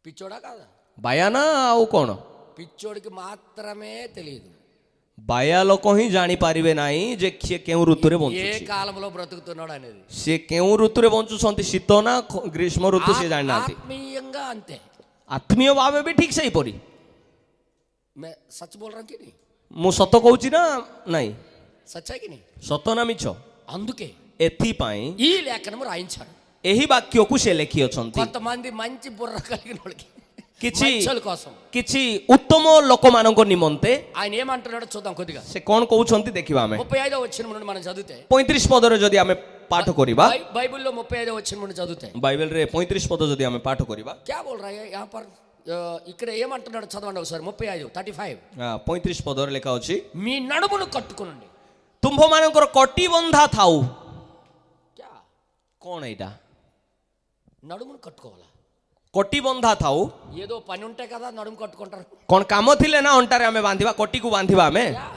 పిచ్చోడా కాదా? ବାୟା ନା ଆଉ କଣ? పిచ్చోడికి మాత్రమే తెలియదు. ବାୟା ଲୋକ ହିଁ ଜାଣିପାରିବେ ନାହିଁ ଯେ ସିଏ କେଉଁ ଋତୁରେ ఏ ବଞ୍ଚୁଛି. కాలంలో బ్రతుకుతున్నాడు అనేది. ସିଏ କେଉଁ ଋତୁରେ ବଞ୍ଚୁଛନ୍ତି, ଶୀତ ନା ଗ୍ରୀଷ୍ମ ଋତୁ ସିଏ ଜାଣିନାହାନ୍ତି. ఆత్మీయంగా అంతే. ଆତ୍ମୀୟ ଭାବେ ବି ଠିକ ସେହିପରି. मैं सच बोल रहा हूं कि नहीं? ମୁଁ ସତ କହୁଛି ନା ନାଇଁ? సచ్ है कि नहीं? ସତ ନା ମିଛ? అందుకే ଏଥିପାଇଁ ఈ లేఖనము రాయించాడు. ଏହି ବାକ୍ୟକୁ ସେ ଲେଖିଅଛନ୍ତି. కొంతమంది మంచి బుర్ర కలిగిన వాళ్ళకి କିଛି మంచోళ్ళ కోసం କିଛି ଉତ୍ତମ ଲୋକମାନଙ୍କ ନିମନ୍ତେ ఆయన ఏమంటున్నాడో చూద్దాం కొద్దిగా. ସେ କ'ଣ କହୁଛନ୍ତି ଦେଖିବା ଆମେ. 35వ వచనం నుండి మనం చదివితే 35 ପଦରେ ଯଦି ଆମେ ପାଠ କରିବା, బైబిల్లో 35వ వచనం నుండి చదివితే ବାଇବେଲରେ 35 పଦ ଯଦି ଆମେ పాఠ କରିବା, क्या बोल रहा है यहाँ पर? ఇక్కడ ఏమంటున్నాడు చదవండి ఒకసారి. 35 35 ପଦରେ ଲେଖା ଅଛି, మీ నడుమును కట్టుకునండి. ତୁମ୍ଭମାନଙ୍କର କଟି ବନ୍ଧା ଥାଉ. क्या? କ'ଣ ଏଇଟା? నడుమును కట్టుకోవాలా? କଟି ବନ୍ଧା ଥାଉ. ఏదో పని ఉంటే కదా నడుము కట్టుకుంటారు. କ'ଣ କାମ ଥିଲେ ନା ଅଣ୍ଟାରେ ଆମେ ବାନ୍ଧିବା, କଟିକୁ ବାନ୍ଧିବା ଆମେ? क्या?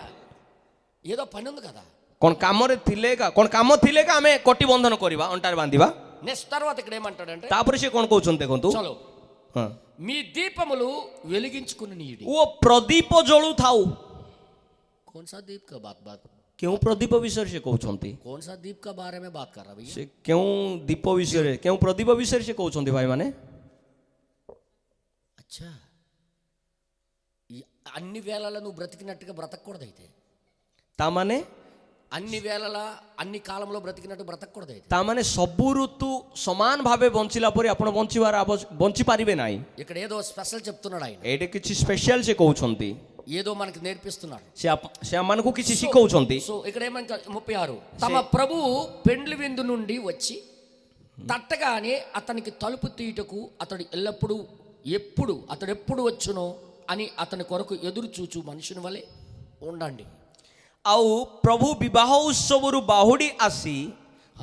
ఏదో పని ఉంది కదా. କ'ଣ କାମରେ ଥିଲେ କା, କ'ଣ କାମ ଥିଲେ କା ଆମେ କଟି ବନ୍ଧନ କରିବା, ଅଣ୍ଟାରେ ବାନ୍ଧିବା? నెక్స్ట్ తర్వాత ఇక్కడ ఏమంటాడంటే, ତାପରେ ସେ କ'ଣ କହୁଛନ୍ତି ଦେଖନ୍ତୁ, చలో మీ దీపములు వెలిగించుకుని నీడి. ଓ ପ୍ରଦୀପ ଜଳୁଥାଉ. कौन सा दीप का बात କେଉଁ ପ୍ରଦୀପ ବିଷୟରେ ସେ କହୁଛନ୍ତି? कौन सा दीप का बारे में बात कर रहा भैया? ସେ କେଉଁ ଦୀପ ବିଷୟରେ, କେଉଁ ପ୍ରଦୀପ ବିଷୟରେ ସେ କହୁଛନ୍ତି ଭାଇମାନେ? అచ్చా, అన్ని వేళలా నువ్వు బ్రతికినట్టుగా బ్రతకూడదైతే. ତାମାନେ అన్ని వేళలా అన్ని కాలంలో బ్రతికినట్టు బ్రతకూడదైతే. ତାମାନେ ସବୁ ଋତୁ ସମାନ ଭାବେ ବଞ୍ଚିଲା ପରେ ଆପଣ ବଞ୍ଚି ପାରିବେ ନାହିଁ. ఇక్కడ ఏదో స్పెషల్ చెప్తున్నాడు ఆయన. ଏଇଟା କିଛି ସ୍ପେଶିଆଲ ସେ କହୁଛନ୍ତି, ఏదో మనకి నేర్పిస్తున్నాడు. ସେ ଆମମାନଙ୍କୁ କିଛି ଶିଖଉଛନ୍ତି. సో ఇక్కడ ఏమంట 36 తమ ప్రభువు పెండ్లి విందు నుండి వచ్చి తట్టగానే అతనికి తలుపు తీయుటకు అతడు ఎల్లప్పుడూ అతడు ఎప్పుడు వచ్చునో అని అతని కొరకు ఎదురు చూచు మనుషుని వలె ఉండండి. ଆଉ ପ୍ରଭୁ ବିବାହ ଉତ୍ସବରୁ ବାହୁଡ଼ି ଆସି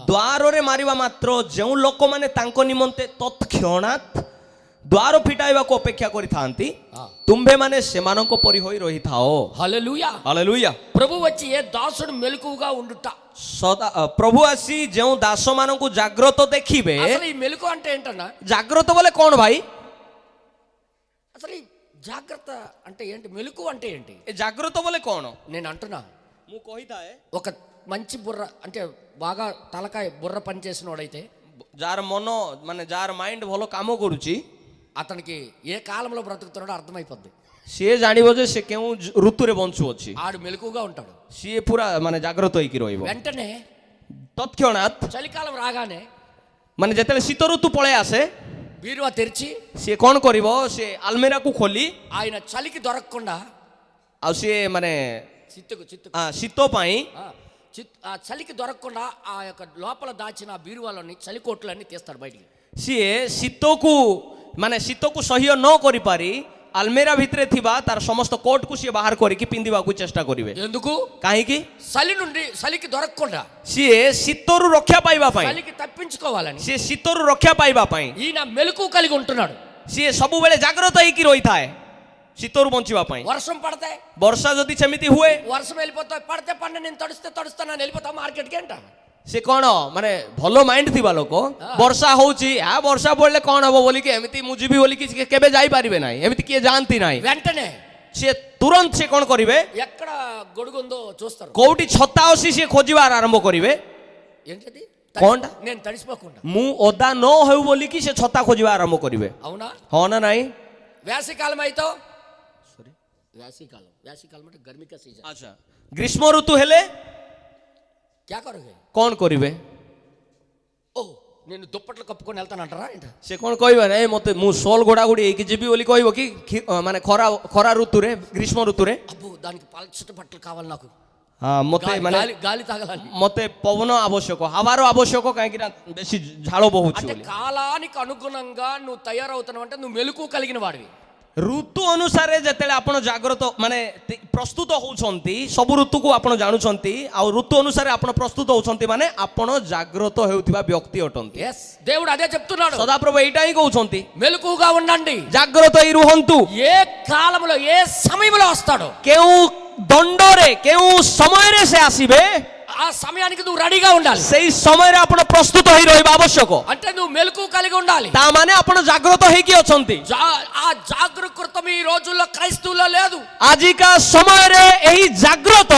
ଦ୍ୱାରରେ ମାରିବା ମାତ୍ର ଯେଉଁ ଲୋକମାନେ ତାଙ୍କ ନିମନ୍ତେ ତତ୍କ୍ଷଣାତ୍ ଦ୍ୱାର ଫିଟାଇବାକୁ ଅପେକ୍ଷା କରିଥାନ୍ତି, ତୁମ୍ଭେମାନେ ସେମାନଙ୍କ ପରି ହୋଇ ରହିଥାଅ. హల్లెలూయా. ହାଲେଲୁୟା. ప్రభు వచ్చి ఏ దాసుడు మెలకువగా ఉండుట. ପ୍ରଭୁ ଆସି ଯେଉଁ ଦାସମାନଙ୍କୁ ଜାଗ୍ରତ ଦେଖିବେ. అసలు ఈ మెలకు అంటే ఏంటన్నా? ଜାଗ୍ରତ ବୋଲେ କ'ଣ ଭାଇ? అసలు ఈ జాగ్రత్త అంటే ఏంటి? మెలకు అంటే ఏంటి? ଏ ଜାଗ୍ରତ ବୋଲେ କ'ଣ? నేను అంటున్నా, ମୁଁ କହିଥାଏ, ఒక మంచి బుర్ర అంటే బాగా తలకాయ బుర్ర పనిచేసిన వాడైతే, ଯାହାର ମନ ମାନେ ଯାହାର ମାଇଣ୍ଡ ଭଲ କାମ କରୁଛି, అతనికి ఏ కాలంలో బ్రతుకుతున్నాడో అర్థమైపోద్ది. ସିଏ ଜାଣିବ ଯେ ସେ କେଉଁ ଋତୁରେ ବଞ୍ଚୁଅଛି. ఆడు మెలకుగా ఉంటాడు. ସିଏ ପୁରା ମାନେ ଜାଗ୍ରତ ହେଇକି ରହିବ. వెంటనే ତତ୍କ୍ଷଣାତ୍ చలికాలం రాగానే ମାନେ ଯେତେବେଳେ ଶୀତ ଋତୁ ପଳେଇ ଆସେ, బీరువా తెరిచి ସିଏ କ'ଣ କରିବ, ସେ ଆଲମିରାକୁ ଖୋଲି ఆయన చలికి దొరకకుండా ଆଉ ସିଏ ମାନେ చిత్తుకు ଶୀତ ପାଇଁ ఆ చలికి దొరకకుండా ఆ యొక్క లోపల దాచిన ఆ బీరువాలోని చలి కోట్లన్నీ తీస్తాడు బయటికి. ସିଏ ଶୀତକୁ ସହ୍ୟ ନ କରିପାରି ଆଲମିରା ଭିତରେ ଥିବା ତାର ସମସ୍ତ କୋଟ୍କୁ ସିଏ ବାହାର କରିକି ପିନ୍ଧିବାକୁ ଚେଷ୍ଟା କରିବେ. ఎందుకు? କାହିଁକି? చలికి దొరకకుండా, ସିଏ ଶୀତରୁ ରକ୍ଷା ପାଇବା ପାଇଁ, చలికి తప్పించుకోవాలని ସିଏ ଶୀତରୁ ରକ୍ଷା ପାଇବା ପାଇଁ ఈయన మెలకు కలిగి ఉంటున్నాడు. ସିଏ ସବୁବେଳେ ଜାଗ୍ରତ ହେଇକି ରହିଥାଏ ଶୀତରୁ ବଞ୍ଚିବା ପାଇଁ. వర్షం పడతాయి, ବର୍ଷା ଯଦି ସେମିତି ହୁଏ, వర్షం వెళ్ళిపోతాయి, పడితే పండి నేను తడుస్తాను వెళ్ళిపోతా మార్కెట్కి అంట. ସେ କ'ଣ ମାନେ ଭଲ ମାଇଣ୍ଡ ଥିବା ଲୋକ, ବର୍ଷା ହଉଛି ବର୍ଷା ପଡ଼ିଲେ କ'ଣ ହବ ବୋଲିକି ଏମିତି ମୁଁ ଯିବି ବୋଲିକି କେବେ ଯାଇପାରିବେ ନାହିଁ, ଏମିତି କିଏ ଯାଆନ୍ତି ନାହିଁ. వెంటనే ସିଏ ତୁରନ୍ତ ସେ କ'ଣ କରିବେ, ఎక్కడ గొడుగుందో చూస్తారు, କୋଉଠି ଛତା ଅଛି ସିଏ ଖୋଜିବାର ଆରମ୍ଭ କରିବେ. ఏంటది? କ'ଣଟା? నేను తడిసిపోకుండా ମୁଁ ଓଦା ନ ହେଉ ବୋଲିକି ସେ ଛତା ଖୋଜିବା ଆରମ୍ଭ କରିବେ. అవునా? ହଁ ନା ନାହିଁ? వేసవికాలం అయితే व्यासीकाल मतलब गर्मी का सीजन। ଆଚ୍ଛା ଗ୍ରୀଷ୍ମ ଋତୁ ହେଲେ क्या करोगे? କ'ଣ କରିବେ? ఓ నేను దుప్పట్లు కప్పుకొని వెళ్తానంటారా ఏంటి? ସେ କ'ଣ କହିବେ ନା ମତେ ମୁଁ ସଲ୍ ଘୋଡ଼ାଘୋଡ଼ି ହେଇକି ଯିବି ବୋଲି କହିବ କି ମାନେ ଖରା ଋତୁରେ ଗ୍ରୀଷ୍ମ ଋତୁରେ? అబ్బో దానికి పల్చటి బట్టలు కావాలి నాకు, ମତେ ମାନେ గాలి తాగలని। ମତେ పవନ ଆବଶ୍ୟକ, ହାୱାର ଆବଶ୍ୟକ, କାହିଁକି ନା ବେଶୀ ଝାଳ ବହୁଛି అంటే ବୋଲି। కాలానికి అనుగుణంగా నువ్వు తయారవుతున్నావు అంటే నువ్వు మెలకు కలిగిన వాడివి। ଋତୁ ଅନୁସାରେ ଯେତେବେଳେ ଆପଣ ଜାଗ୍ରତ ମାନେ ପ୍ରସ୍ତୁତ ହଉଛନ୍ତି, ସବୁ ଋତୁକୁ ଆପଣ ଜାଣୁଛନ୍ତି, ଆଉ ଋତୁ ଅନୁସାରେ ଆପଣ ପ୍ରସ୍ତୁତ ହଉଛନ୍ତି ମାନେ ଆପଣ ଜାଗ୍ରତ ହେଉଥିବା ବ୍ୟକ୍ତି ଅଟନ୍ତି। ఎస్, దేవుడు అదే చెప్తున్నాడు, ସଦାପ୍ରଭୁ ଏଇଟା ହିଁ କହୁଛନ୍ତି, మెలకుగా ఉండండి। ଜାଗ୍ରତ ହେଇ ରୁହନ୍ତୁ। ఏ కాలంలో ఏ సమయంలో వస్తాడో କେଉଁ ଦଣ୍ଡରେ କେଉଁ ସମୟରେ ସେ ଆସିବେ, ఆ సమయానికి నువ్వు రెడీగా ఉండాలి। ସେଇ ସମୟରେ ଆପଣ ପ୍ରସ୍ତୁତ ହେଇ ରହିବା ଆବଶ୍ୟକ। అంటే నువ్వు మెలకు కలిగి ఉండాలి। ତା ମାନେ ଆପଣ ଜାଗ୍ରତ ହେଇକି ଅଛନ୍ତି। ఆ జాగరూకత ఈ రోజుల్లో క్రైస్తవుల్లో లేదు। ଆଜିକା ସମୟରେ ଏହି ଜାଗ୍ରତ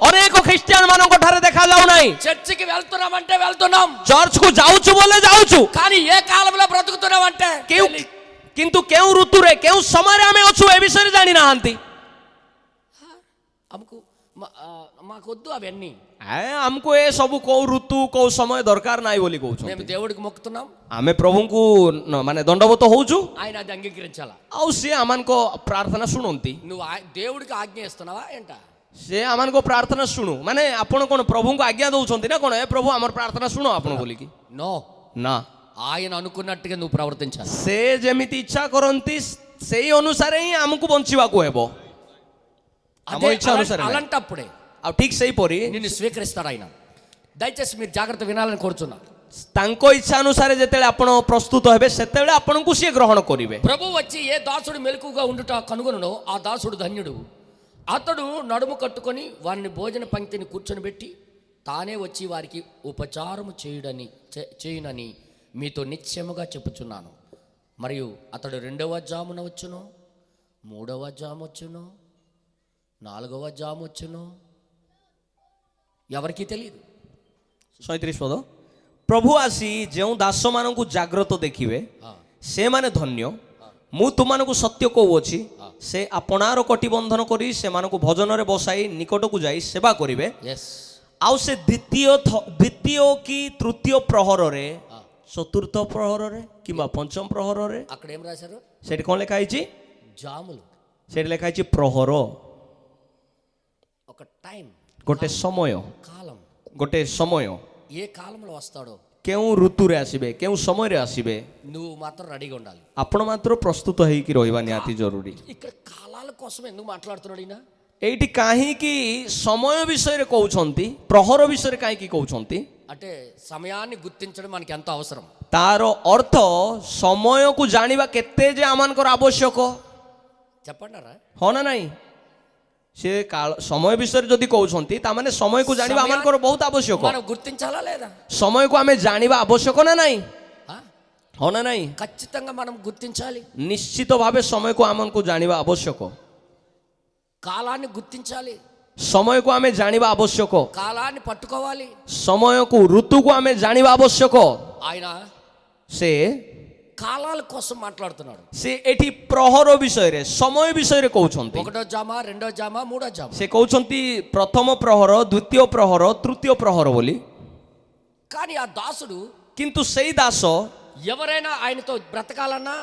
ଅନେକ ଖ୍ରୀଷ୍ଟିଆନ ମାନଙ୍କ ଠାରେ ଦେଖାଯାଉ ନାହିଁ। చర్చికి వెళ్తున్నామంటే వెళ్తున్నాం, ଚର୍ଚ୍ଚକୁ ଯାଉଛୁ ବୋଲେ ଯାଉଛୁ, కానీ ఏ కాలంలో బ్రతుకుతున్నామంటే କିନ୍ତୁ କେଉଁ ଋତୁରେ କେଉଁ ସମୟରେ ଆମେ ଅଛୁ ଏ ବିଷୟରେ ଜାଣି ନାହାନ୍ତି। మాకొద్దు అవన్నీ, ଆମକୁ ଏ ସବୁ କୋଉ ଋତୁ କୋଉ ସମୟ ଦରକାର ନାହିଁ ବୋଲି କହୁଛୁ। మేము దేవుడికి మొక్కుతున్నాం, ଆମେ ପ୍ରଭୁଙ୍କୁ ମାନେ ଦଣ୍ଡବତ ହଉଛୁ, ఆయన అది అంగీకరించాలా। ଆଉ ସିଏ ଆମମାନଙ୍କ ପ୍ରାର୍ଥନା ଶୁଣନ୍ତି। నువ్వు దేవుడికి ఆజ్ఞ ఇస్తున్నావా ఏంట? ସେ ଆମମାନଙ୍କ ପ୍ରାର୍ଥନା ଶୁଣୁ ମାନେ ଆପଣ କ'ଣ ପ୍ରଭୁଙ୍କୁ ଆଜ୍ଞା ଦଉଛନ୍ତି ନା କ'ଣ? ଏ ପ୍ରଭୁ ଆମର ପ୍ରାର୍ଥନା ଶୁଣ ଆପଣ ବୋଲିକି? నో, ନା, ఆయన అనుకున్నట్టుగా నువ్వు ప్రవర్తించాలి। ସେ ଯେମିତି ଇଚ୍ଛା କରନ୍ତି ସେଇ ଅନୁସାରେ ହିଁ ଆମକୁ ବଞ୍ଚିବାକୁ ହେବ, ଆମ ଇଚ୍ଛା ଅନୁସାରେ। అలాంటప్పుడే ଆଉ ଠିକ ସେଇପରି నిన్ను స్వీకరిస్తాడు ఆయన। దయచేసి మీరు జాగ్రత్త వినాలని కోరుచున్నా। ତାଙ୍କ ଇଚ୍ଛା ଅନୁସାରେ ଯେତେବେଳେ ଆପଣ ପ୍ରସ୍ତୁତ ହେବେ ସେତେବେଳେ ଆପଣଙ୍କୁ ସିଏ ଗ୍ରହଣ କରିବେ। ప్రభు వచ్చి ఏ దాసుడు మెలకుగా ఉండుట కనుగొనునో ఆ దాసుడు ధన్యుడు। అతడు నడుము కట్టుకొని వారిని భోజన పంక్తిని కూర్చొని పెట్టి తానే వచ్చి వారికి ఉపచారము చేయునని మీతో నిశ్చయముగా చెప్పుచున్నాను। మరియు అతడు 2వ జామున వచ్చును, 3వ జాము వచ్చును, 4వ జాము వచ్చును, ఎవరికీ తెలియదు। 37 ପଦ, ପ୍ରଭୁ ଆସି ଯେଉଁ ଦାସମାନଙ୍କୁ ଜାଗ୍ରତ ଦେଖିବେ ସେମାନେ ଧନ୍ୟ। ମୁଁ ତୁମମାନଙ୍କୁ ସତ୍ୟ କହୁଅଛି, ସେ ଆପଣାର କଟିବନ୍ଧନ କରି ସେମାନଙ୍କୁ ଭୋଜନରେ ବସାଇ ନିକଟକୁ ଯାଇ ସେବା କରିବେ। ଆଉ ସେ ଦ୍ୱିତୀୟ କି ତୃତୀୟ ପ୍ରହରରେ, ଚତୁର୍ଥ ପ୍ରହରରେ କିମ୍ବା ପଞ୍ଚମ ପ୍ରହରରେ, అక్కడ ఏం రాశారు? ସେଠି କ'ଣ ଲେଖା ହେଇଛି? జాములు। ସେଠି ଲେଖା ହେଇଛି ପ୍ରହର, ఒక టైం, ଗୋଟେ ସମୟ, కాలం। ଗୋଟେ ସମୟ। ఏ కాలంలో వస్తాడో, କେଉଁ ଋତୁରେ ଆସିବେ, କେଉଁ ସମୟରେ ଆସିବେ, నువ్వు మాత్రం రెడీగా ఉండాలి। ଆପଣ ମାତ୍ର ପ୍ରସ୍ତୁତ ହେଇକି ରହିବା ନିହାତି ଜରୁରୀ। ఇక్కడ కాలాల కోసం ఎందుకు మాట్లాడుతున్నాడు ఈయన? ଏଇଠି କାହିଁକି ସମୟ ବିଷୟରେ କହୁଛନ୍ତି, ପ୍ରହର ବିଷୟରେ କାହିଁକି କହୁଛନ୍ତି? అంటే సమయాన్ని గుర్తించడం మనకి ఎంత అవసరం। ତାର ଅର୍ଥ ସମୟକୁ ଜାଣିବା କେତେ ଯେ ଆମମାନଙ୍କର ଆବଶ୍ୟକ, చెప్పండారా? ହଁ ନା ନାହିଁ? ସେ ସମୟ ବିଷୟରେ ଯଦି କହୁଛନ୍ତି ତାମାନେ ସମୟକୁ ଜାଣିବା ଆମମାନଙ୍କର ବହୁତ ଆବଶ୍ୟକ। మనం గుర్తించాలా లేదా? ସମୟକୁ ଆମେ ଜାଣିବା ଆବଶ୍ୟକ ନା ନାହିଁ? ହଁ ନା ନାହିଁ? ఖచ్చితంగా మనం గుర్తించాలి। ନିଶ୍ଚିତ ଭାବେ ସମୟକୁ ଆମକୁ ଜାଣିବା ଆବଶ୍ୟକ। కాలాన్ని గుర్తించాలి, ସମୟକୁ ଆମେ ଜାଣିବା ଆବଶ୍ୟକ। కాలాన్ని పట్టుకోవాలి। ସମୟକୁ ଋତୁକୁ ଆମେ ଜାଣିବା ଆବଶ୍ୟକ। ఆయన ସେ కాలాల కోసం మాట్లాడుతున్నాడు। ସେ ଏଠି ପ୍ରହର ବିଷୟରେ, ସମୟ ବିଷୟରେ କହୁଛନ୍ତି। 1వ జామ, 2వ జామ, 3వ జామ। ସେ କହୁଛନ୍ତି ପ୍ରଥମ ପ୍ରହର, ଦ୍ୱିତୀୟ ପ୍ରହର, ତୃତୀୟ ପ୍ରହର ବୋଲି। కానీ ఆ దాసుడు, କିନ୍ତୁ ସେଇ ଦାସ ఎవరైనా ఆయనతో బ్రతకాలన్నా,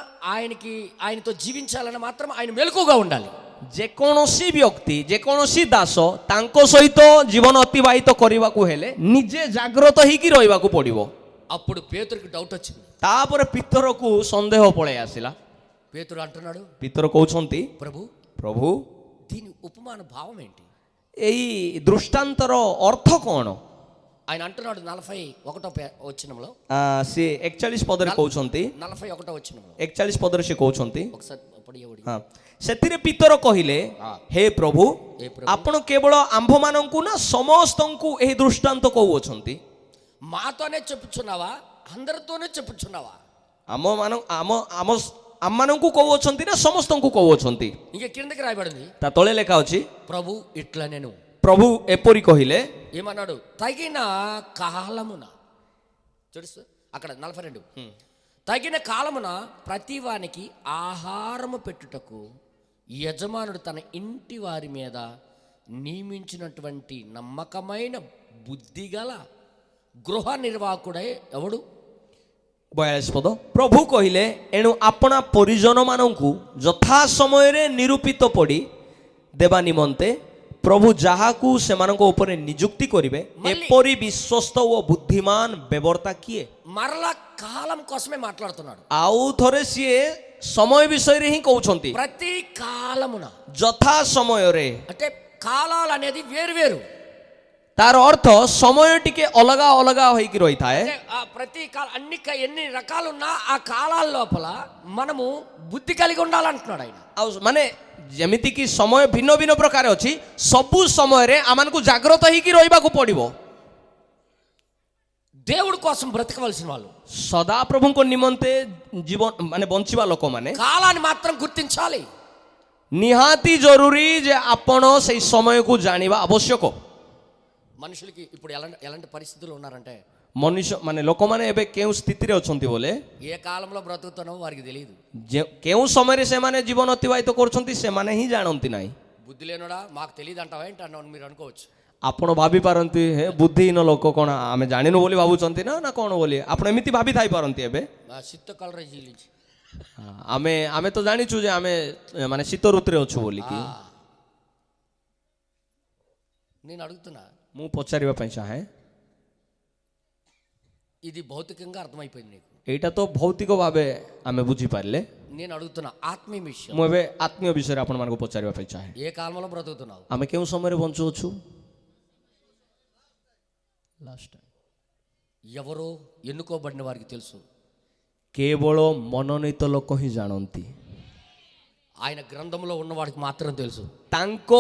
ఆయనతో జీవించాలన్నా మాత్రం ఆయన మెలకుగా ఉండాలి। ଯେକୌଣସି ବ୍ୟକ୍ତି, ଯେକୌଣସି ଦାସ ତାଙ୍କ ସହିତ ଜୀବନ ଅତିବାହିତ କରିବାକୁ ହେଲେ ନିଜେ ଜାଗ୍ରତ ହେଇକି ରହିବାକୁ ପଡ଼ିବ। అప్పుడు పేతురుకి డౌట్ వచ్చింది। ତାପରେ ପିତରକୁ ସନ୍ଦେହ ପଳେଇ ଆସିଲା। పేతురు అంటున్నాడు, ପିତର କହୁଛନ୍ତି, ପ୍ରଭୁ దీని ఉపమాన భావం ఏంటి? ଏଇ ଦୃଷ୍ଟାନ୍ତର ଅର୍ଥ କ'ଣ? ఆయన అంటున్నాడు 41వ వచనంలో, ସେ 41 ପଦରେ କହୁଛନ୍ତି, 41వ వచనంలో 41 ପଦରେ ସେ କହୁଛନ୍ତି, ఒకసారి పడియవడి। ସେଥିରେ ପିତର କହିଲେ, ହେ ପ୍ରଭୁ, ଆପଣ କେବଳ ଆମ୍ଭମାନଙ୍କୁ ନା ସମସ୍ତଙ୍କୁ ଏହି ଦୃଷ୍ଟାନ୍ତ କହୁଅଛନ୍ତି? మాతోనే చెప్పుచున్నావా, అందరితోనే చెప్పుచున్నావా? ଆମମାନଙ୍କୁ କହୁଅଛନ୍ତି ନା ସମସ୍ତଙ୍କୁ କହୁଅଛନ୍ତି? ఇంకా కిందకి రాయబడింది, ତା తଳେ ଲେଖା ଅଛି, ప్రభు ఇట్లా నేను, ପ୍ରଭୁ ఎప్పରି କହିଲେ, ఏమన్నాడు? తగిన కాలమున, చూడు అక్కడ 42, తగిన కాలమున ప్రతివానికి ఆహారము పెట్టుటకు యజమానుడు తన ఇంటి వారి మీద నియమించినటువంటి నమ్మకమైన బుద్ధిగల గృహ నిర్వాహకుడే ఎవడు? 42 ପଦ। ପ୍ରଭୁ କହିଲେ, ଏଣୁ ଆପଣା ପରିଜନ ମାନଙ୍କୁ ଯଥା ସମୟରେ ନିରୂପିତ ପଡ଼ି ଦେବା ନିମନ୍ତେ ପ୍ରଭୁ ଯାହାକୁ ସେମାନଙ୍କ ଉପରେ ନିଯୁକ୍ତି କରିବେ ଏପରି ବିଶ୍ୱସ୍ତ ଓ ବୁଦ୍ଧିମାନ ବେବର୍ତ୍ତା କିଏ? మరలా కాలం కోసమే మాట్లాడుతున్నాడు. ଆଉ ଥରେ ସିଏ ସମୟ ବିଷୟରେ ହିଁ କହୁଛନ୍ତି। ప్రతి కాలమున ଯଥା ସମୟରେ, అంటే కాలాలు అనేది వేరు వేరు. ତାର ଅର୍ଥ ସମୟ ଟିକେ ଅଲଗା ଅଲଗା ହୋଇକି ରହିଥାଏ। అంటే ఆ ప్రతి కాలం ఎన్ని రకాలు ఉన్నా ఆ కాలాల లోపల మనము బుద్ధి కలిగి ఉండాలంటున్నాడు ఆయన. ଆଉ ମାନେ ଯେମିତି କି ସମୟ ଭିନ୍ନ ଭିନ୍ନ ପ୍ରକାର ଅଛି, ସବୁ ସମୟରେ ଆମମାନଙ୍କୁ ଜାଗ୍ରତ ହେଇକି ରହିବାକୁ ପଡିବ। దేవుడి కోసం బ్రతకవలసిన వాళ్ళు ସଦାପ୍ରଭୁଙ୍କ ନିମନ୍ତେ ଜୀବନ ମାନେ ବଞ୍ଚିବା ଲୋକମାନେ కాలాన్ని మాత్రం గుర్తించాలి. ନିହାତି ଜରୁରୀ ଯେ ଆପଣ ସେଇ ସମୟକୁ ଜାଣିବା ଆବଶ୍ୟକ। మనుషులకి ఇప్పుడు ఎలాంటి పరిస్థితులు ఉన్నారంటే, ମନୁଷ୍ୟ ମାନେ ଲୋକମାନେ ଏବେ କେଉଁ ସ୍ଥିତିରେ ଅଛନ୍ତି ବୋଲେ, ఏ కాలంలో బ్రతుకుతున్నామో వారికి తెలియదు. କେଉଁ ସମୟରେ ସେମାନେ ଜୀବନ ଅତିବାହିତ କରୁଛନ୍ତି ସେମାନେ ହିଁ ଜାଣନ୍ତି ନାହିଁ। బుద్ధి లేనోడా మాకు తెలియదు అంటావా ఏంటి అన్నాను మీరు అనుకోవచ్చు. ଆପଣ ଭାବିପାରନ୍ତି ହେ ବୁଦ୍ଧିହୀନ ଲୋକ କ'ଣ ଆମେ ଜାଣିନୁ ବୋଲି ଭାବୁଛନ୍ତି ନା କ'ଣ ବୋଲି ଆପଣ ଏମିତି ଭାବି ଥାଇପାରନ୍ତି। ଏବେ ଶୀତ କାଳରେ ଝିଲିଛି ଆମେ ତ ଜାଣିଛୁ ଯେ ଆମେ ମାନେ ଶୀତ ଋତୁରେ ଅଛୁ ବୋଲିକି। నేను అడుగుతున్నా, ମୁଁ ପଚାରିବା ପାଇଁ ଚାହେଁ, ఇది భౌతికంగా అర్థమైపోయింది నీకు? ଏଇଟା ତ ଭୌତିକ ଭାବେ ଆମେ ବୁଝିପାରିଲେ। నేను అడుగుతున్నా ఆత్మీయ విషయం। ମୁଁ ଏବେ ଆତ୍ମୀୟ ବିଷୟରେ ଆପଣମାନଙ୍କୁ ପଚାରିବା ପାଇଁ ଚାହେଁ। ఏ కాలంలో బ్రతుకుతున్నావు? ଆମେ କେଉଁ ସମୟରେ ବଞ୍ଚୁଅଛୁ? ఎవరో ఎన్నుకోబడిన వారికి తెలుసు। କେବଳ ମନୋନୀତ ଲୋକ ହିଁ ଜାଣନ୍ତି। ఆయన గ్రంథంలో ఉన్నవాడికి మాత్రం తెలుసు। ତାଙ୍କ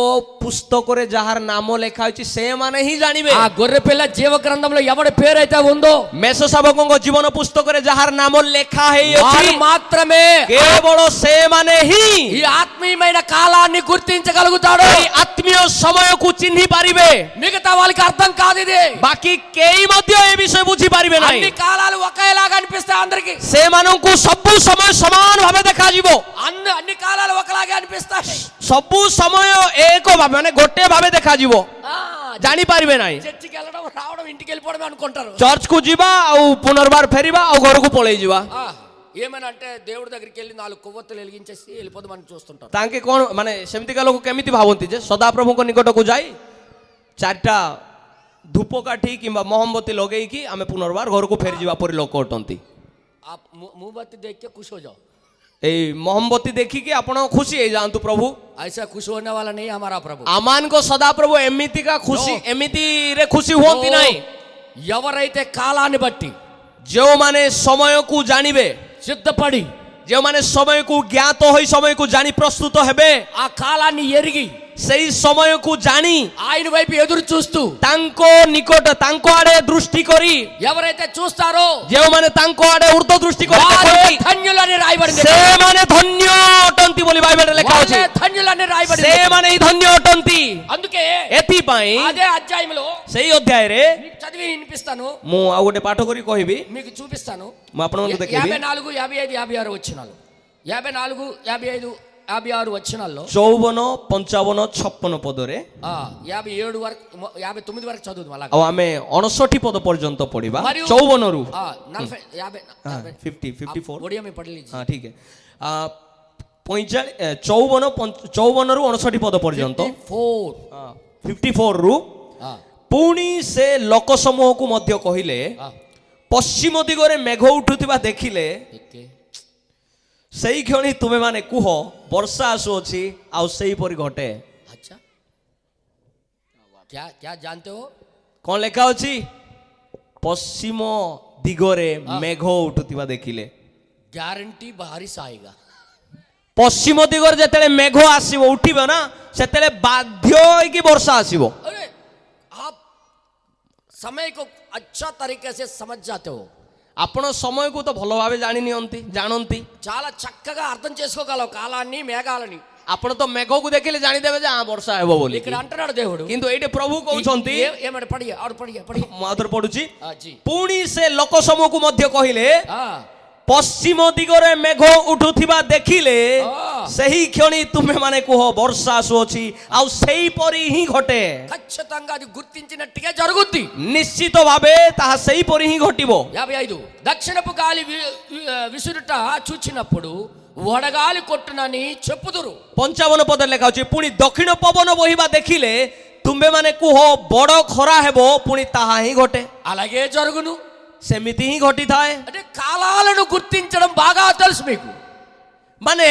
ପୁସ୍ତକରେ ଯାହାର ନାମ ଲେଖା ହୋଇଛି ସେମାନେ ହିଁ ଜାଣିବେ। ఆ గొర్రె పిల్ల జీవ గ్రంథంలో ఎవడి పేరైతే ఉందో, ମେଷ ଶାବକଙ୍କ ଜୀବନ ପୁସ୍ତକରେ ଯାହାର ନାମ ଲେଖା ହେଇଅଛି మాత్రమే କେବଳ ସେମାନେ ହିଁ ఈ ఆత్మీయమైన కాలాన్ని గుర్తించగలుగుతాడు। এই ଆତ୍ମୀୟ ସମୟକୁ ଚିହ୍ନି ପାରିବେ। మిగతా వాళ్ళకి అర్థం కాదు ఇది। ବାକି କେହି ମଧ୍ୟ ଏ ବିଷୟ ବୁଝି ପାରିବେ ନାହିଁ। అన్ని కాలాలు ఒకేలాగా అనిపిస్తాయి అందరికి। ସେମାନଙ୍କୁ ସବୁ ସମୟ ସମାନ ଭାବେ ଦେଖାଯିବ। అన్ని కాలాలు ఒకలాగే అనిపిస్తాయి। ସବୁ ସମୟ ଏକ ଭାବେ ମାନେ ଗୋଟେ ଭାବେ ଦେଖାଯିବ, ଜାଣିପାରିବେ ନାହିଁ। చర్చికి వెళ్ళడం రావడం ఇంటికి వెళ్ళిపోవడం అనుకుంటారు। ଚର୍ଚ୍ଚକୁ ଯିବା ଆଉ ପୁନର୍ବାର ଫେରିବା ଆଉ ଘରକୁ ପଳେଇ ଯିବା। ఏమని అంటే దేవుడి దగ్గరికి వెళ్ళి 4 కొవ్వొత్తులు వెలిగించేసి వెళ్ళిపోదామని చూస్తుంటారు। ତାଙ୍କେ କ'ଣ ମାନେ ସେମିତିକା ଲୋକ କେମିତି ଭାବନ୍ତି ଯେ ସଦାପ୍ରଭୁଙ୍କ ନିକଟକୁ ଯାଇ 4ଟା ଧୂପ କାଠି କିମ୍ବା ମହମବତୀ ଲଗେଇକି ଆମେ ପୁନର୍ବାର ଘରକୁ ଫେରିଯିବା ପରି ଲୋକ ଅଟନ୍ତି। ମୁବତୀ ଦେଖିକି ଖୁସି ହୋ ଯାଅ। ଏଇ ମହମବତୀ ଦେଖିକି ଆପଣ ଖୁସି ହେଇଯାଆନ୍ତୁ। ପ୍ରଭୁ ऐसा खुश होने वाला नहीं हमारा प्रभु। ଆମମାନଙ୍କ ସଦାପ୍ରଭୁ ଏମିତିକା ଖୁସି ଏମିତିରେ ଖୁସି ହୁଅନ୍ତି ନାହିଁ। ఎవరైతే కాలాన్ని బట్టి ଯେଉଁମାନେ ସମୟକୁ ଜାଣିବେ, సిద్ధపడి ଯେଉଁମାନେ ସମୟକୁ ଜ୍ଞାତ ହୋଇ ସମୟକୁ ଜାଣି ପ୍ରସ୍ତୁତ ହେବେ, ఆ కాలాన్ని ఎరిగి ସେଇ ସମୟକୁ ଜାଣି ఆయన వైపు ఎదురు చూస్తూ ତାଙ୍କ ନିକଟ ତାଙ୍କ ଆଡେ ଦୃଷ୍ଟି କରି, ఎవరైతే చూస్తారో ଯେଉଁମାନେ ତାଙ୍କ ଆଡେ ଉର୍ଦ୍ଧ ଦୃଷ୍ଟି କରି ధన్యులని రాయబడింది। ସେମାନେ ଧନ୍ୟ ଅଟନ୍ତି ବୋଲି ବାଇବେଲରେ ଲେଖା ଅଛି। ధన్యులని రాయబడింది। ସେମାନେ ହିଁ ଧନ୍ୟ ଅଟନ୍ତି। అందుకే ଏଥିପାଇଁ అదే అధ్యాయంలో ସେଇ ଅଧ୍ୟାୟରେ మీకు చదివి వినిపిస్తాను, ମୁଁ ଆଉ ଗୋଟେ ପାଠ କରି କହିବି, మీకు చూపిస్తాను। ମୁଁ ଆପଣଙ୍କୁ ଦେଖେଇବି। 54, 55, 56 వచనాలు। 54, 55, 56 వచనాల్లో 54, 55, 56 ପଦରେ 57 వరకు 59 వరకు చదువుదాం అలాగా। ଆଉ ଆମେ 59 ପଦ ପର୍ଯ୍ୟନ୍ତ ପଢିବା। మరియు 54ରୁ 40 50 50 54 ओडिया में पढ़ लीजिए। हाँ ठीक है। 54 54ରୁ 59 ପଦ ପର୍ଯ୍ୟନ୍ତ 54ରୁ ପୁଣି ସେ ଲୋକ ସମୂହକୁ ମଧ୍ୟ କହିଲେ, ପଶ୍ଚିମ ଦିଗରେ ମେଘ ଉଠୁଥିବା ଦେଖିଲେ ସେଇ କ୍ଷଣି ତୁମେ ମାନେ କୁହ ବର୍ଷା ଆସୁଅଛି, ଆଉ ସେଇପରି ଘଟେ। अच्छा क्या क्या जानते हो? କ'ଣ ଲେଖା ଅଛି? ପଶ୍ଚିମ ଦିଗରେ ମେଘ ଉଠୁଥିବା ଦେଖିଲେ। ଗ୍ୟାରେଣ୍ଟି ବାରିଶ आएगा। ପଶ୍ଚିମ ଦିଗରେ ଯେତେବେଳେ ମେଘ ଆସିବ ଉଠିବ ନା, ସେତେବେଳେ ବାଧ୍ୟ ହେଇକି ବର୍ଷା ଆସିବ। अरे आप समय को अच्छा तरीके से समझ जाते हो। ଆପଣ ସମୟକୁ ତ ଭଲ ଭାବେ ଜାଣନ୍ତି। చాలా చక్కగా అర్థం చేసుకోగలవు కాలాన్ని మేఘాలని। ଆପଣ ତ ମେଘକୁ ଦେଖିଲେ ଜାଣିଦେବେ ଯେ ବର୍ଷା ହେବ ବୋଲି। ఇక్కడ అంటున్నాడు దేవుడు। କିନ୍ତୁ ଏଇଠି ପ୍ରଭୁ କହୁଛନ୍ତି, ఏమంటే పడియా ମୁଁ ଆଉଥରେ ପଢୁଛି, जी। ପୁଣି ସେ ଲୋକ ସମୂହକୁ ମଧ୍ୟ କହିଲେ, ପଶ୍ଚିମ ଦିଗରେ ମେଘ ଉଠୁଥିବା ଦେଖିଲେ ସେହି କ୍ଷଣି ତୁମେ ମାନେ କୁହ ବର୍ଷା ଆସୁଅଛି, ଆଉ ସେଇପରି ହିଁ ଘଟେ। ఖచ్చితంగా అది గుర్తించినట్టుగా జరుగుద్ది. ନିଶ୍ଚିତ ଭାବେ ତାହା ସେଇପରି ହିଁ ଘଟିବ। 55 దక్షిణపు గాలి విసురుట చూచినప్పుడు వడగాలి కొట్టునని చెప్పుదురు. 55 ପଦରେ ଲେଖା ଅଛି, ପୁଣି ଦକ୍ଷିଣ ପବନ ବହିବା ଦେଖିଲେ ତୁମେ ମାନେ କୁହ ବଡ଼ ଖରା ହେବ, ପୁଣି ତାହା ହିଁ ଘଟେ। అలాగే జరుగును. ସେମିତି ହିଁ ଘଟିଥାଏ। అంటే కాలాలను గుర్తించడం బాగా తెలుసు మీకు. ମାନେ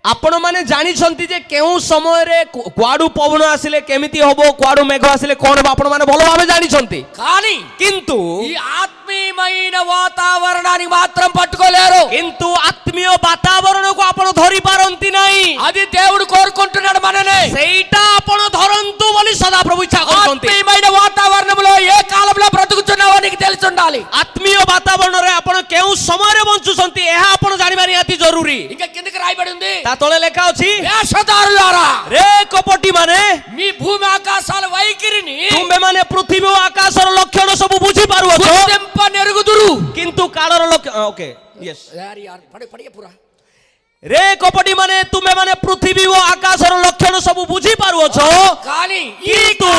ଆପଣ ମାନେ ଜାଣିଛନ୍ତି ଯେ କେଉଁ ସମୟରେ କୁଆଡୁ ପବନ ଆସିଲେ କେମିତି ହବ, କୁଆଡୁ ମେଘ ଆସିଲେ କଣ ହବ, ଆପଣ ମାନେ ଭଲ ଭାବେ ଜାଣିଛନ୍ତି। కానీ କିନ୍ତୁ ఈ ఆత్మీయమైన వాతావరణాన్ని మాత్రం పట్టుకోలేరు. କିନ୍ତୁ ଆତ୍ମୀୟ ବାତାବରଣକୁ ଆପଣ ଧରି ପାରନ୍ତି ନାହିଁ। అది దేవుడు కోరుకుంటున్నాడు మననే. ସେଇଟା ଆପଣ ଧରନ୍ତୁ ବୋଲି ସଦାପ୍ରଭୁ ଇଚ୍ଛା କରୁଛନ୍ତି। ఆత్మీయమైన వాతావరణంలో ఏ కాలంలో బ్రతుకుతున్నావో నీకు తెలిసి ఉండాలి. ଆତ୍ମୀୟ ବାତାବରଣରେ ଆପଣ କେଉଁ ସମୟରେ ବଞ୍ଚୁଛନ୍ତି ଏହା ଆପଣ ଜାଣିବା ନିହାତି ଜରୁରୀ। ఇంకా కిందకి రాయబడి ఉంది, ତା ତଳେ ଲେଖା ଅଛି, వేషధారులారా ରେ କପଟି ମାନେ మీ భూమి ఆకాశాల వైఖరిని ତୁମେ ମାନେ ପୃଥିବୀ ଓ ଆକାଶର ଲକ୍ଷଣ ସବୁ ବୁଝି ପାରୁଅଛ, గుర్తింపనెరుగుదురు. କିନ୍ତୁ କାଳର ଲକ୍ଷଣ ଓକେ ୟେସ୍ పడియ పురా ରେ କପଟି ମାନେ ତୁମେ ମାନେ ପୃଥିବୀ ଓ ଆକାଶର ଲକ୍ଷଣ ସବୁ ବୁଝି ପାରୁଅଛ, కానీ କିନ୍ତୁ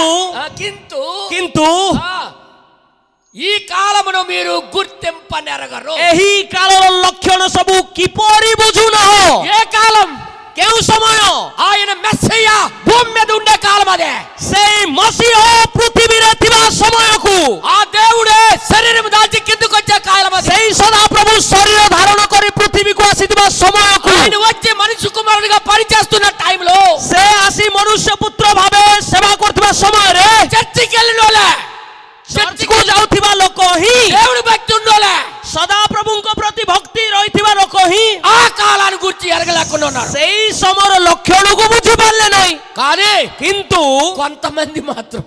ఈ కాలమును మీరు గుర్తింపనెరగరు। ଏହି କାଳର ଲକ୍ଷଣ ସବୁ କିପରି ବୁଝୁନାହ? ఏ కాలం? କେଉଁ ସମୟ? ఆయన మెస్సయ్య భూమి మీద ఉండే కాలం అదే। ସେଇ ମସିହ ପୃଥିବୀରେ ଥିବା ସମୟକୁ, ఆ దేవుడే శరీరం దాల్చి కిందకు వచ్చే కాలం అదే। ସେଇ ସଦାପ୍ରଭୁ ଶରୀର ଧାରଣ କରି ପୃଥିବୀକୁ ଆସିଥିବା ସମୟକୁ, ఆయన వచ్చి మనిషి కుమారుడిగా పనిచేస్తున్న టైంలో, ସେ ଆସି ମନୁଷ୍ୟ ପୁତ୍ର ଭାବେ ସେବା କରୁଥିବା ସମୟରେ చర్చికి వెళ్ళినోలే, ଚର୍ଚ୍ଚକୁ ଯାଉଥିବା ଲୋକ ହିଁ, దేవుడి భక్తి ఉన్నోలే, ସଦାପ୍ରଭୁଙ୍କ ପ୍ରତି ଭକ୍ତି ରହିଥିବା ଲୋକ ହିଁ ఆ కాలాన్ని గురించి ఎరగలేకుండా ఉన్నారు। ସେଇ ସମୟର ଲକ୍ଷଣକୁ ବୁଝିପାରିଲେ ନାହିଁ। కానీ କିନ୍ତୁ కొంతమంది మాత్రం,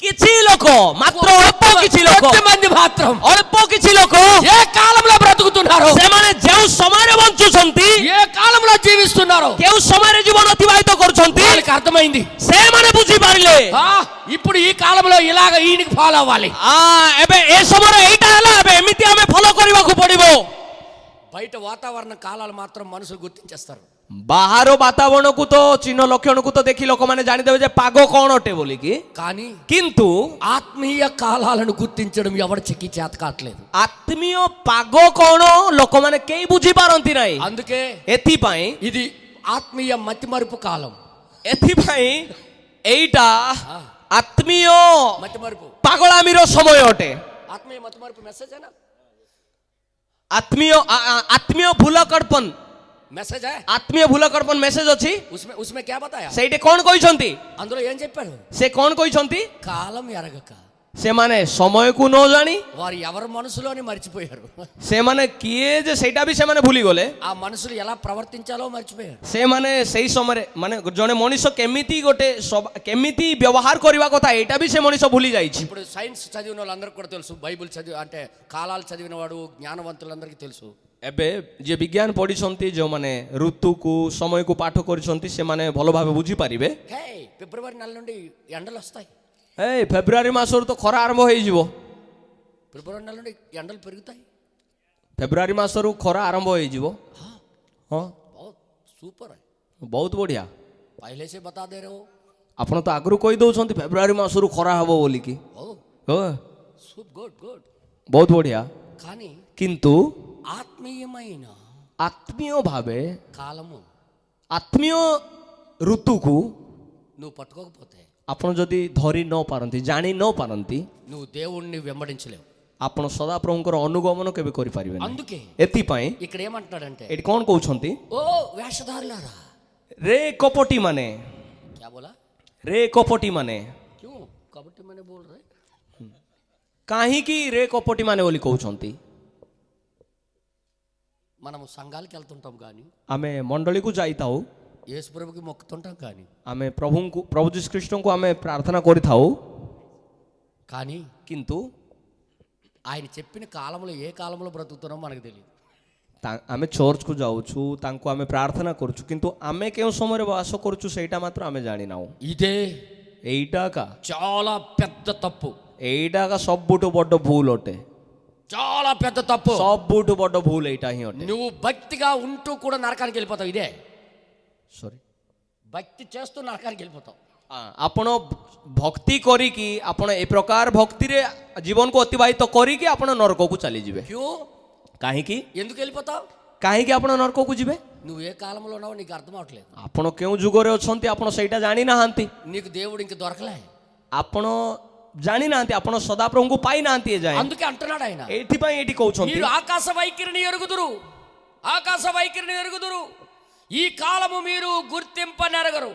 କିଛି ଲୋକ, ମାତ୍ର ଅଳ୍ପ କିଛି ଲୋକ, కొంతమంది మాత్రం ଅଳ୍ପ କିଛି ଲୋକ ఏ కాలంలో బ్రతుకుతున్నారు, ସେମାନେ ଯେଉଁ ସମୟରେ ବଞ୍ଚୁଛନ୍ତି, ఏ కాలంలో జీవిస్తున్నారు, କେଉଁ ସମୟରେ ଜୀବନ ଅତିବାହିତ କରୁଛନ୍ତି, వాళ్ళకి అర్థమైంది। ସେମାନେ ବୁଝିପାରିଲେ ఇప్పుడు ఈ కాలంలో ఇలాగ ఈయనకి ఫాలో అవ్వాలి। ଏବେ ଏ ସମୟରେ ଏଇଟା ହେଲା, ଏବେ ଏମିତି ଆମେ ଫଲୋ କରିବାକୁ ପଡିବ। బయట వాతావరణ కాలాలు మాత్రం మనుషులు గుర్తించేస్తారు। ବାହାର ବାତାବରଣକୁ ତ ଚିହ୍ନ ଲକ୍ଷଣକୁ ତ ଦେଖି ଲୋକମାନେ ଜାଣିଦେବେ ଯେ ପାଗ କଣ ଅଟେ ବୋଲିକି, కానీ କିନ୍ତୁ ఆత్మీయ కాలాలను గుర్తించడం ఎవరి చెక్కి చేత కావట్లేదు। ଆତ୍ମୀୟ ପାଗ କଣ ଲୋକମାନେ କେହି ବୁଝିପାରନ୍ତି ନାହିଁ। అందుకే ଏଥିପାଇଁ ఇది ఆత్మీయ మతిమరుపు కాలం। ଏଥିପାଇଁ ଏଇଟା ଆତ୍ମୀୟ మతిమరుపు ପାଗଳାମିର ସମୟ ଅଟେ। ఆత్మీయ మతిమరుపు మెసేజ్ అయినా ଆତ୍ମୀୟ ଭୁଲ କଳ୍ପନ, మెసేజ్ ଆତ୍ମୀୟ ଭୁଲ କଳ୍ପନ ମେସେଜ ଅଛି। ఉస్మే క్యా బతాయా? ସେଇଠି କଣ କହିଛନ୍ତି? అందులో ఏం చెప్పాడు? ସେ କଣ କହିଛନ୍ତି? కాలం ఎరగక ସେମାନେ ସମୟକୁ ନ ଜାଣି వారు ఎవరి మనసులోని మర్చిపోయారు। ସେମାନେ କିଏ ଯେ ସେଇଟା ବି ସେମାନେ ଭୁଲିଗଲେ। ఆ మనుషులు ఎలా ప్రవర్తించాలో మర్చిపోయారు। ସେମାନେ ସେଇ ସମୟରେ ମାନେ ଜଣେ ମଣିଷ କେମିତି ଗୋଟେ କେମିତି ବ୍ୟବହାର କରିବା କଥା ଏଇଟା ବି ସେ ମଣିଷ ଭୁଲି ଯାଇଛି। ఇప్పుడు సైన్స్ చదివిన వాళ్ళందరికీ కూడా తెలుసు, బైబిల్ చదివి అంటే కాలాలు చదివిన వాడు జ్ఞానవంతులందరికీ తెలుసు। ଏବେ ଯିଏ ବିଜ୍ଞାନ ପଢିଛନ୍ତି, ଯେଉଁମାନେ ଋତୁକୁ ସମୟକୁ ପାଠ କରିଛନ୍ତି, ସେମାନେ ଭଲ ଭାବେ ବୁଝିପାରିବେ। ఫిబ్రవరి నెల నుండి ఎండలు వస్తాయి। ଫେବୃଆରୀ ମାସରୁ ତ ଖରା ଆରମ୍ଭ ହେଇଯିବ। ఫిబ్రవరి నెల నుండి ఎండలు పెరుగుతాయి। ଫେବୃଆରୀ ମାସରୁ ଖରା ଆରମ୍ଭ ହେଇଯିବ। ହଁ, సూపర్, ବହୁତ ବଢିଆ। पहले से बता दे रहे हो। ଆପଣ ତ ଆଗରୁ କହି ଦଉଛନ୍ତି ଫେବୃଆରୀ ମାସରୁ ଖରା ହବ ବୋଲିକି। గుడ్ గుడ్, ବହୁତ ବଢିଆ। కానీ କିନ୍ତୁ ఆత్మీయమైన ଆତ୍ମୀୟ ଭାବେ కాలము, ଆତ୍ମୀୟ ଋତୁକୁ నువ్వు పట్టుకోకపోతే, ଆପଣ ଯଦି ଧରି ନ ପାରନ୍ତି, ଜାଣି ନ ପାରନ୍ତି, నువ్వు దేవుణ్ణి వెంబడించలేవు। ଆପଣ సదాప్రଭୁଙ୍କର ଅନୁଗମନ କେବେ କରିପାରିବେ ନାହିଁ। అందుకే ଏଥିପାଇଁ ఇక్కడ ఏమంటున్నాడంటే, ଏଠି କଣ କହୁଛନ୍ତି? ఓ వేషధారులారా, ରେ କପଟି ମାନେ, क्या बोला? ରେ କପଟି ମାନେ, क्यों कपटी मैंने बोल रहे? କାହିଁକି ରେ କପଟି ମାନେ ବୋଲି କହୁଛନ୍ତି? మనము సంఘాలకు వెళ్తుంటాం కానీ, ଆମେ ମଣ୍ଡଳୀକୁ ଯାଇଥାଉ, యేసు ప్రభుకి మొక్కుతుంటాం కానీ, ଆମେ ପ୍ରଭୁ ଯୀଶୁଖ୍ରୀଷ୍ଟଙ୍କୁ ଆମେ ପ୍ରାର୍ଥନା କରିଥାଉ, కానీ କିନ୍ତୁ ఆయన చెప్పిన కాలంలో ఏ కాలంలో బ్రతుకుతున్నామో మనకు తెలియదు। ଆମେ ଚର୍ଚ୍ଚକୁ ଯାଉଛୁ, ତାଙ୍କୁ ଆମେ ପ୍ରାର୍ଥନା କରୁଛୁ, କିନ୍ତୁ ଆମେ କେଉଁ ସମୟରେ ବାସ କରୁଛୁ ସେଇଟା ମାତ୍ର ଆମେ ଜାଣିନାହୁଁ। ఇదే ଏଇଟା ଏକା చాలా పెద్ద తప్పు, ଏଇଟା ଏକା ସବୁଠୁ ବଡ଼ ଭୁଲ ଅଟେ। చాలా పెద్ద తప్పు. ସବୁଠୁ ବଡ଼ ଭୁଲ ଏଇଟା ହିଁ ଅଟେ. నువ్వు భక్తిగా ఉంటూ కూడా నరకానికి వెళ్ళిపోతావు. ఇదే ସରି, భక్తి చేస్తూ నరకానికి వెళ్ళిపోతావు. ଆପଣ ଭକ୍ତି କରିକି ଆପଣ ଏ ପ୍ରକାର ଭକ୍ତିରେ ଜୀବନକୁ ଅତିବାହିତ କରିକି ଆପଣ ନରକକୁ ଚାଲିଯିବେ. క్యూ କାହିଁକି ఎందుకు వెళ్ళిపోతావు? କାହିଁକି ଆପଣ ନରକକୁ ଯିବେ? నువ్వు ఏ కాలంలో ఉన్నావో నీకు అర్థం అవట్లేదు. ଆପଣ କେଉଁ ଯୁଗରେ ଅଛନ୍ତି ଆପଣ ସେଇଟା ଜାଣିନାହାନ୍ତି. నీకు దేవుడు ఇంక దొరకలే. ଆପଣ ଜାଣିନାହାନ୍ତି, ଆପଣ ସଦାପ୍ରଭୁଙ୍କୁ ପାଇନାହାନ୍ତି ଏ ଯାଏଁ. అందుకే అంటున్నాడు ఆయన, ଏଇଥିପାଇଁ ଏଇଠି କହୁଛନ୍ତି మీరు ఆకాశ వైఖరిని ఎరుగుదురు, ఆకాశ వైఖరిని ఎరుగుదురు, ఈ కాలము మీరు గుర్తింపనెరగరు.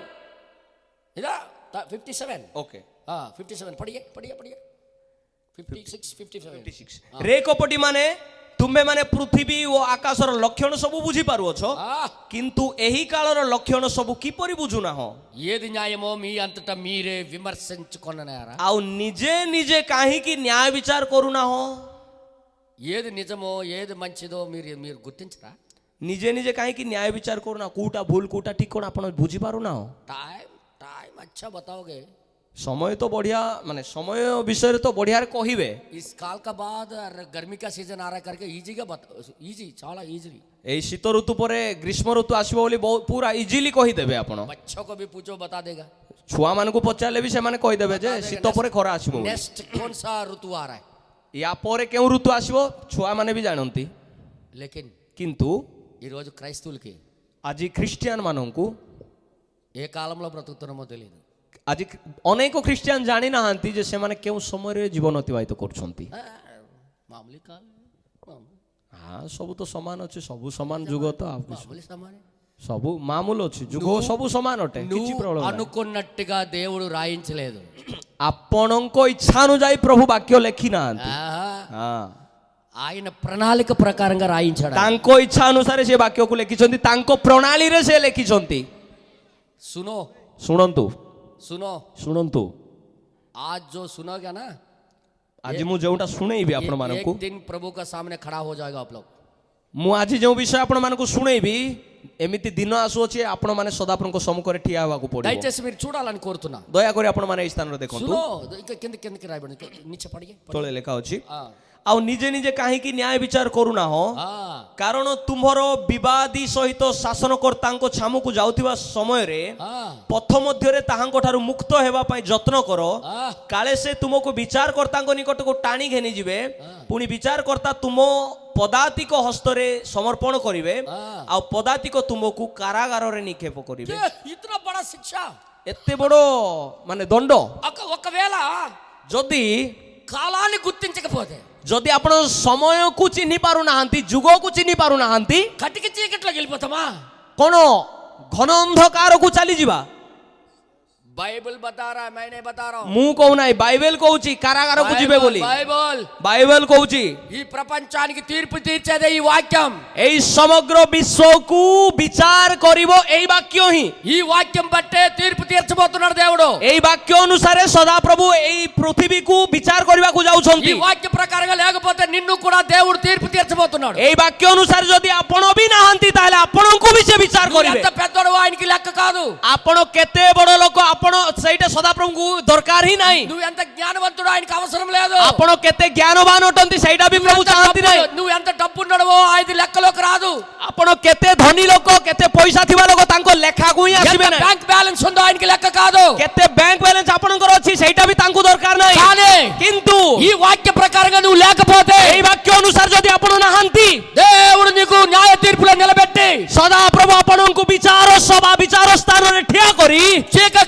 ఇదా 57. ఓకే 57 పడియే పడియే పడియే 56 57. ରେ କପଟି ମାନେ ତୁମେ ମାନେ ପୃଥିବୀ ଓ ଆକାଶର ଲକ୍ଷଣ ସବୁ ବୁଝିପାରୁଅଛ, କିନ୍ତୁ ଏହି କାଳର ଲକ୍ଷଣ ସବୁ କିପରି ବୁଝୁନାହ? ఏది న్యాయమో మీ అంతటా మీరే విమర్శించుకొననేరా. ଆଉ ନିଜେ ନିଜେ କାହିଁକି ନ୍ୟାୟ ବିଚାର କରୁନାହ? ఏది నిజమో ఏది మంచిదో మీరు మీరు గుర్తించరా? ନିଜେ ନିଜେ କାହିଁକି ନ୍ୟାୟ ବିଚାର କରୁନା? କୋଉଟା ଭୁଲ କୋଉଟା ଠିକ କଣ ଆପଣ ବୁଝିପାରୁନାହ? टाइम टाइम अच्छा बताओगे? ସମୟ ତ ବଢିଆ, ମାନେ ସମୟ ବିଷୟରେ ତ ବଢିଆରେ କହିବେ. इस काल का बाद गर्मी का सीजन आ रहा करके ఈజీగా ఈజీ చాలా ఈజీ. ଏଇ ଶୀତ ଋତୁ ପରେ ଗ୍ରୀଷ୍ମ ଋତୁ ଆସିବ ବୋଲି ପୁରା ଇଜିଲି କହିଦେବେ ଆପଣ. बच्चों को भी पूछो बता देगा. ଛୁଆମାନଙ୍କୁ ପଚାରିଲେ ବି ସେମାନେ କହିଦେବେ ଯେ ଶୀତ ପରେ ଖରା ଆସିବ ବୋଲି. नेक्स्ट कौन सा ऋतु आ रहा है? ୟା ପରେ କେଉଁ ଋତୁ ଆସିବ ଛୁଆମାନେ ବି ଜାଣନ୍ତି. लेकिन କିନ୍ତୁ ఈ రోజు క్రైస్తవులకి ଆଜି ଖ୍ରୀଷ୍ଟିଆନ ମାନଙ୍କୁ, ఏ కాలంలో బ్రతుకుతున్నామో తెలియదు. ଆଜି ଅନେକ ଖ୍ରୀଷ୍ଟିଆନ ଜାଣିନାହାନ୍ତି ଯେ ସେମାନେ କେଉଁ ସମୟରେ ଜୀବନ ଅତିବାହିତ କରୁଛନ୍ତି. మామూలు కాలం ହଁ ସବୁ ତ ସମାନ ଅଛି, ସବୁ ସମାନ ଯୁଗ ତ, మామూలు సమానే. ସବୁ ମାମୁଲ ଅଛି, ଯୁଗ ସବୁ ସମାନ ଅଟେ, କିଛି నువ్వు ପ୍ରୋବ୍ଲେମ ନାହିଁ. అనుకున్నట్టుగా దేవుడు రాయించలేదు. ଆପଣଙ୍କ ଇଚ୍ଛା ଅନୁଯାୟୀ ପ୍ରଭୁ ବାକ୍ୟ ଲେଖି ନାହାନ୍ତି. ఆయన ప్రణాళిక ప్రకారంగా రాయించాడు. ତାଙ୍କ ଇଚ୍ଛା ଅନୁସାରେ ସେ ବାକ୍ୟକୁ ଲେଖିଛନ୍ତି, ତାଙ୍କ ପ୍ରଣାଳୀରେ ସେ ଲେଖିଛନ୍ତି. सुनो ଶୁଣନ୍ତୁ सुनो ଶୁଣନ୍ତୁ आज जो सुनोगे ना, ଆଜି ମୁଁ ଯୋଉଟା ଶୁଣେଇବି ଆପଣ ମାନଙ୍କୁ, एक दिन प्रभु का सामने खड़ा हो जाएगा आप लोग. ମୁଁ ଆଜି ଯେଉଁ ବିଷୟ ଆପଣ ମାନଙ୍କୁ ଶୁଣେଇବି, ଏମିତି ଦିନ ଆସୁଅଛି ଆପଣ ମାନେ ସଦାପ୍ରଭୁଙ୍କ ସମ୍ମୁଖରେ ଠିଆ ହେବାକୁ ପଡିବ. దయచేసి మీరు చూడాలని కోరుతున్నా. ଦୟାକରି ଆପଣ ମାନେ ଏଇ ସ୍ଥାନରେ ଦେଖନ୍ତୁ. सुनो కిందకి రాయబడి నిచ్చే పడిగే. ତଳେ ଲେଖା ଅଛି, ଆଉ ନିଜେ ନିଜେ କାହିଁକି ନ୍ୟାୟ ବିଚାର କରୁନାହ? କାରଣ ତୁମ୍ଭର ବିବାଦୀ ସହିତ ଶାସନକର୍ତ୍ତାଙ୍କ ଛାମୁକୁ ଯାଉଥିବା ସମୟରେ ପଥ ମଧ୍ୟରେ ତାହାଙ୍କ ଠାରୁ ମୁକ୍ତ ହେବା ପାଇଁ ଯତ୍ନ କର, କାଳେ ସେ ତୁମକୁ ବିଚାରକର୍ତ୍ତାଙ୍କ ନିକଟକୁ ଟାଣି ଘେନିଯିବେ, ପୁଣି ବିଚାରକର୍ତ୍ତା ତୁମ ପଦାତିକ ହସ୍ତରେ ସମର୍ପଣ କରିବେ, ଆଉ ପଦାତିକ ତୁମକୁ କାରାଗାରରେ ନିକ୍ଷେପ କରିବେ. ఇతనా బడా శిక్ష, ଏତେ ବଡ ମାନେ ଦଣ୍ଡ. ఒకవేళ ଯଦି కాలాన్ని గుర్తించకపోతే, ଯଦି ଆପଣ ସମୟକୁ ଚିହ୍ନି ପାରୁନାହାନ୍ତି, ଯୁଗକୁ ଚିହ୍ନି ପାରୁନାହାନ୍ତି, కటిక చీకట్లోకి వెళ్ళిపోతామా? କଣ ଘନ ଅନ୍ଧକାରକୁ ଚାଲିଯିବା? బైబిల్ బతా రहा है, मैं नहीं बता रहा हूं. ମୁଁ କହୁନାହିଁ, ବାଇବେଲ କହୁଛି କାରାଗାରକୁ ଯିବେ ବୋଲି. బైబిల్ ବାଇବେଲ କହୁଛି ఈ ప్రపంచానికి తీర్పు తీర్చేదే ఈ వాక్యం. ଏଇ ସମଗ୍ର ବିଶ୍ୱକୁ ବିଚାର କରିବ ଏଇ ବାକ୍ୟ ହିଁ. ఈ వాక్యం బట్టే తీర్పు తీర్చబోతున్నాడు దేవుడు. ଏଇ ବାକ୍ୟ ଅନୁସାରେ ସଦାପ୍ରଭୁ ଏଇ ପୃଥିବୀକୁ ବିଚାର କରିବାକୁ ఈ ଯାଉଛନ୍ତି. వాక్య ప్రకారంగా లేకపోతే నిన్ను కూడా దేవుడు తీర్పు తీర్చబోతున్నాడు. ଏଇ ବାକ୍ୟ ଅନୁସାରେ ଯଦି ଆପଣ ବି ନାହାନ୍ତି, ତାହେଲେ ଆପଣଙ୍କୁ ବି ସେ ବିଚାର నువ్వు କରିବେ. ఎంత పెద్దోడు ఆయనకి లెక్క కాదు. ଆପଣ କେତେ ବଡ ଲୋକ, ଆପଣ ସେଇଟା ସଦାପ୍ରଭୁଙ୍କୁ ଦରକାର ହିଁ ନାହିଁ. నువ్వు ఎంత జ్ఞానవంతుడు ఆయనకి అవసరం లేదు. ଆପଣ କେତେ ଜ୍ଞାନବାନ ଅଟନ୍ତି ସେଇଟା ବି ପ୍ରଭୁ ଚାହାନ୍ତି ନାହିଁ. నువ్వు ఎంత డబ్బు ఉన్నాడో ఆయన లెక్కలోకి రాదు. ଆପଣ କେତେ ଧନୀ ଲୋକ, କେତେ ପଇସା ଥିବା ଲୋକ, ତାଙ୍କ ଲେଖାକୁ ହିଁ ଆସିବେ ఎంత ନାହିଁ. బ్యాంక్ బ్యాలెన్స్ ఉందో ఆయనకి లెక్క కాదు. କେତେ ବ୍ୟାଙ୍କ ବାଲାନ୍ସ ଆପଣଙ୍କର ଅଛି ସେଇଟା ବି ତାଙ୍କୁ ଦରକାର ନାହିଁ. కానీ କିନ୍ତୁ ఈ వాక్య ప్రకారంగా నువ్వు లేకపోతే, ଏଇ ବାକ୍ୟ ଅନୁସାରେ ଯଦି ଆପଣ ନାହାନ୍ତି, దేవుడు నీకు న్యాయ తీర్పులో నిలబెట్టి ସଦାପ୍ରଭୁ ଆପଣଙ୍କୁ ବିଚାର ସଭା, ବିଚାର ସ୍ଥାନରେ ଠିଆ କରି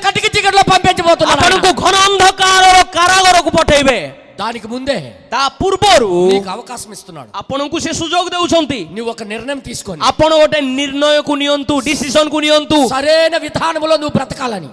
కటిక చీకట్లో పంపించబోతున్నాడు. ଆପଣଙ୍କୁ ଘନ ଅନ୍ଧକାରର କାରାଗାରକୁ ପଠେଇବେ. దానికి ముందే ତା ପୂର୍ବରୁ నీకు అవకాశం ఇస్తున్నాడు. ଆପଣଙ୍କୁ ସେ ସୁଯୋଗ ଦେଉଛନ୍ତି. నువ్వు ఒక నిర్ణయం తీసుకొని ଆପଣ ଗୋଟେ ନିର୍ଣ୍ଣୟକୁ ନିଅନ୍ତୁ, ଡିସିସନକୁ ନିଅନ୍ତୁ. సరైన విధానంలో నువ్వు బ్రతకాలని,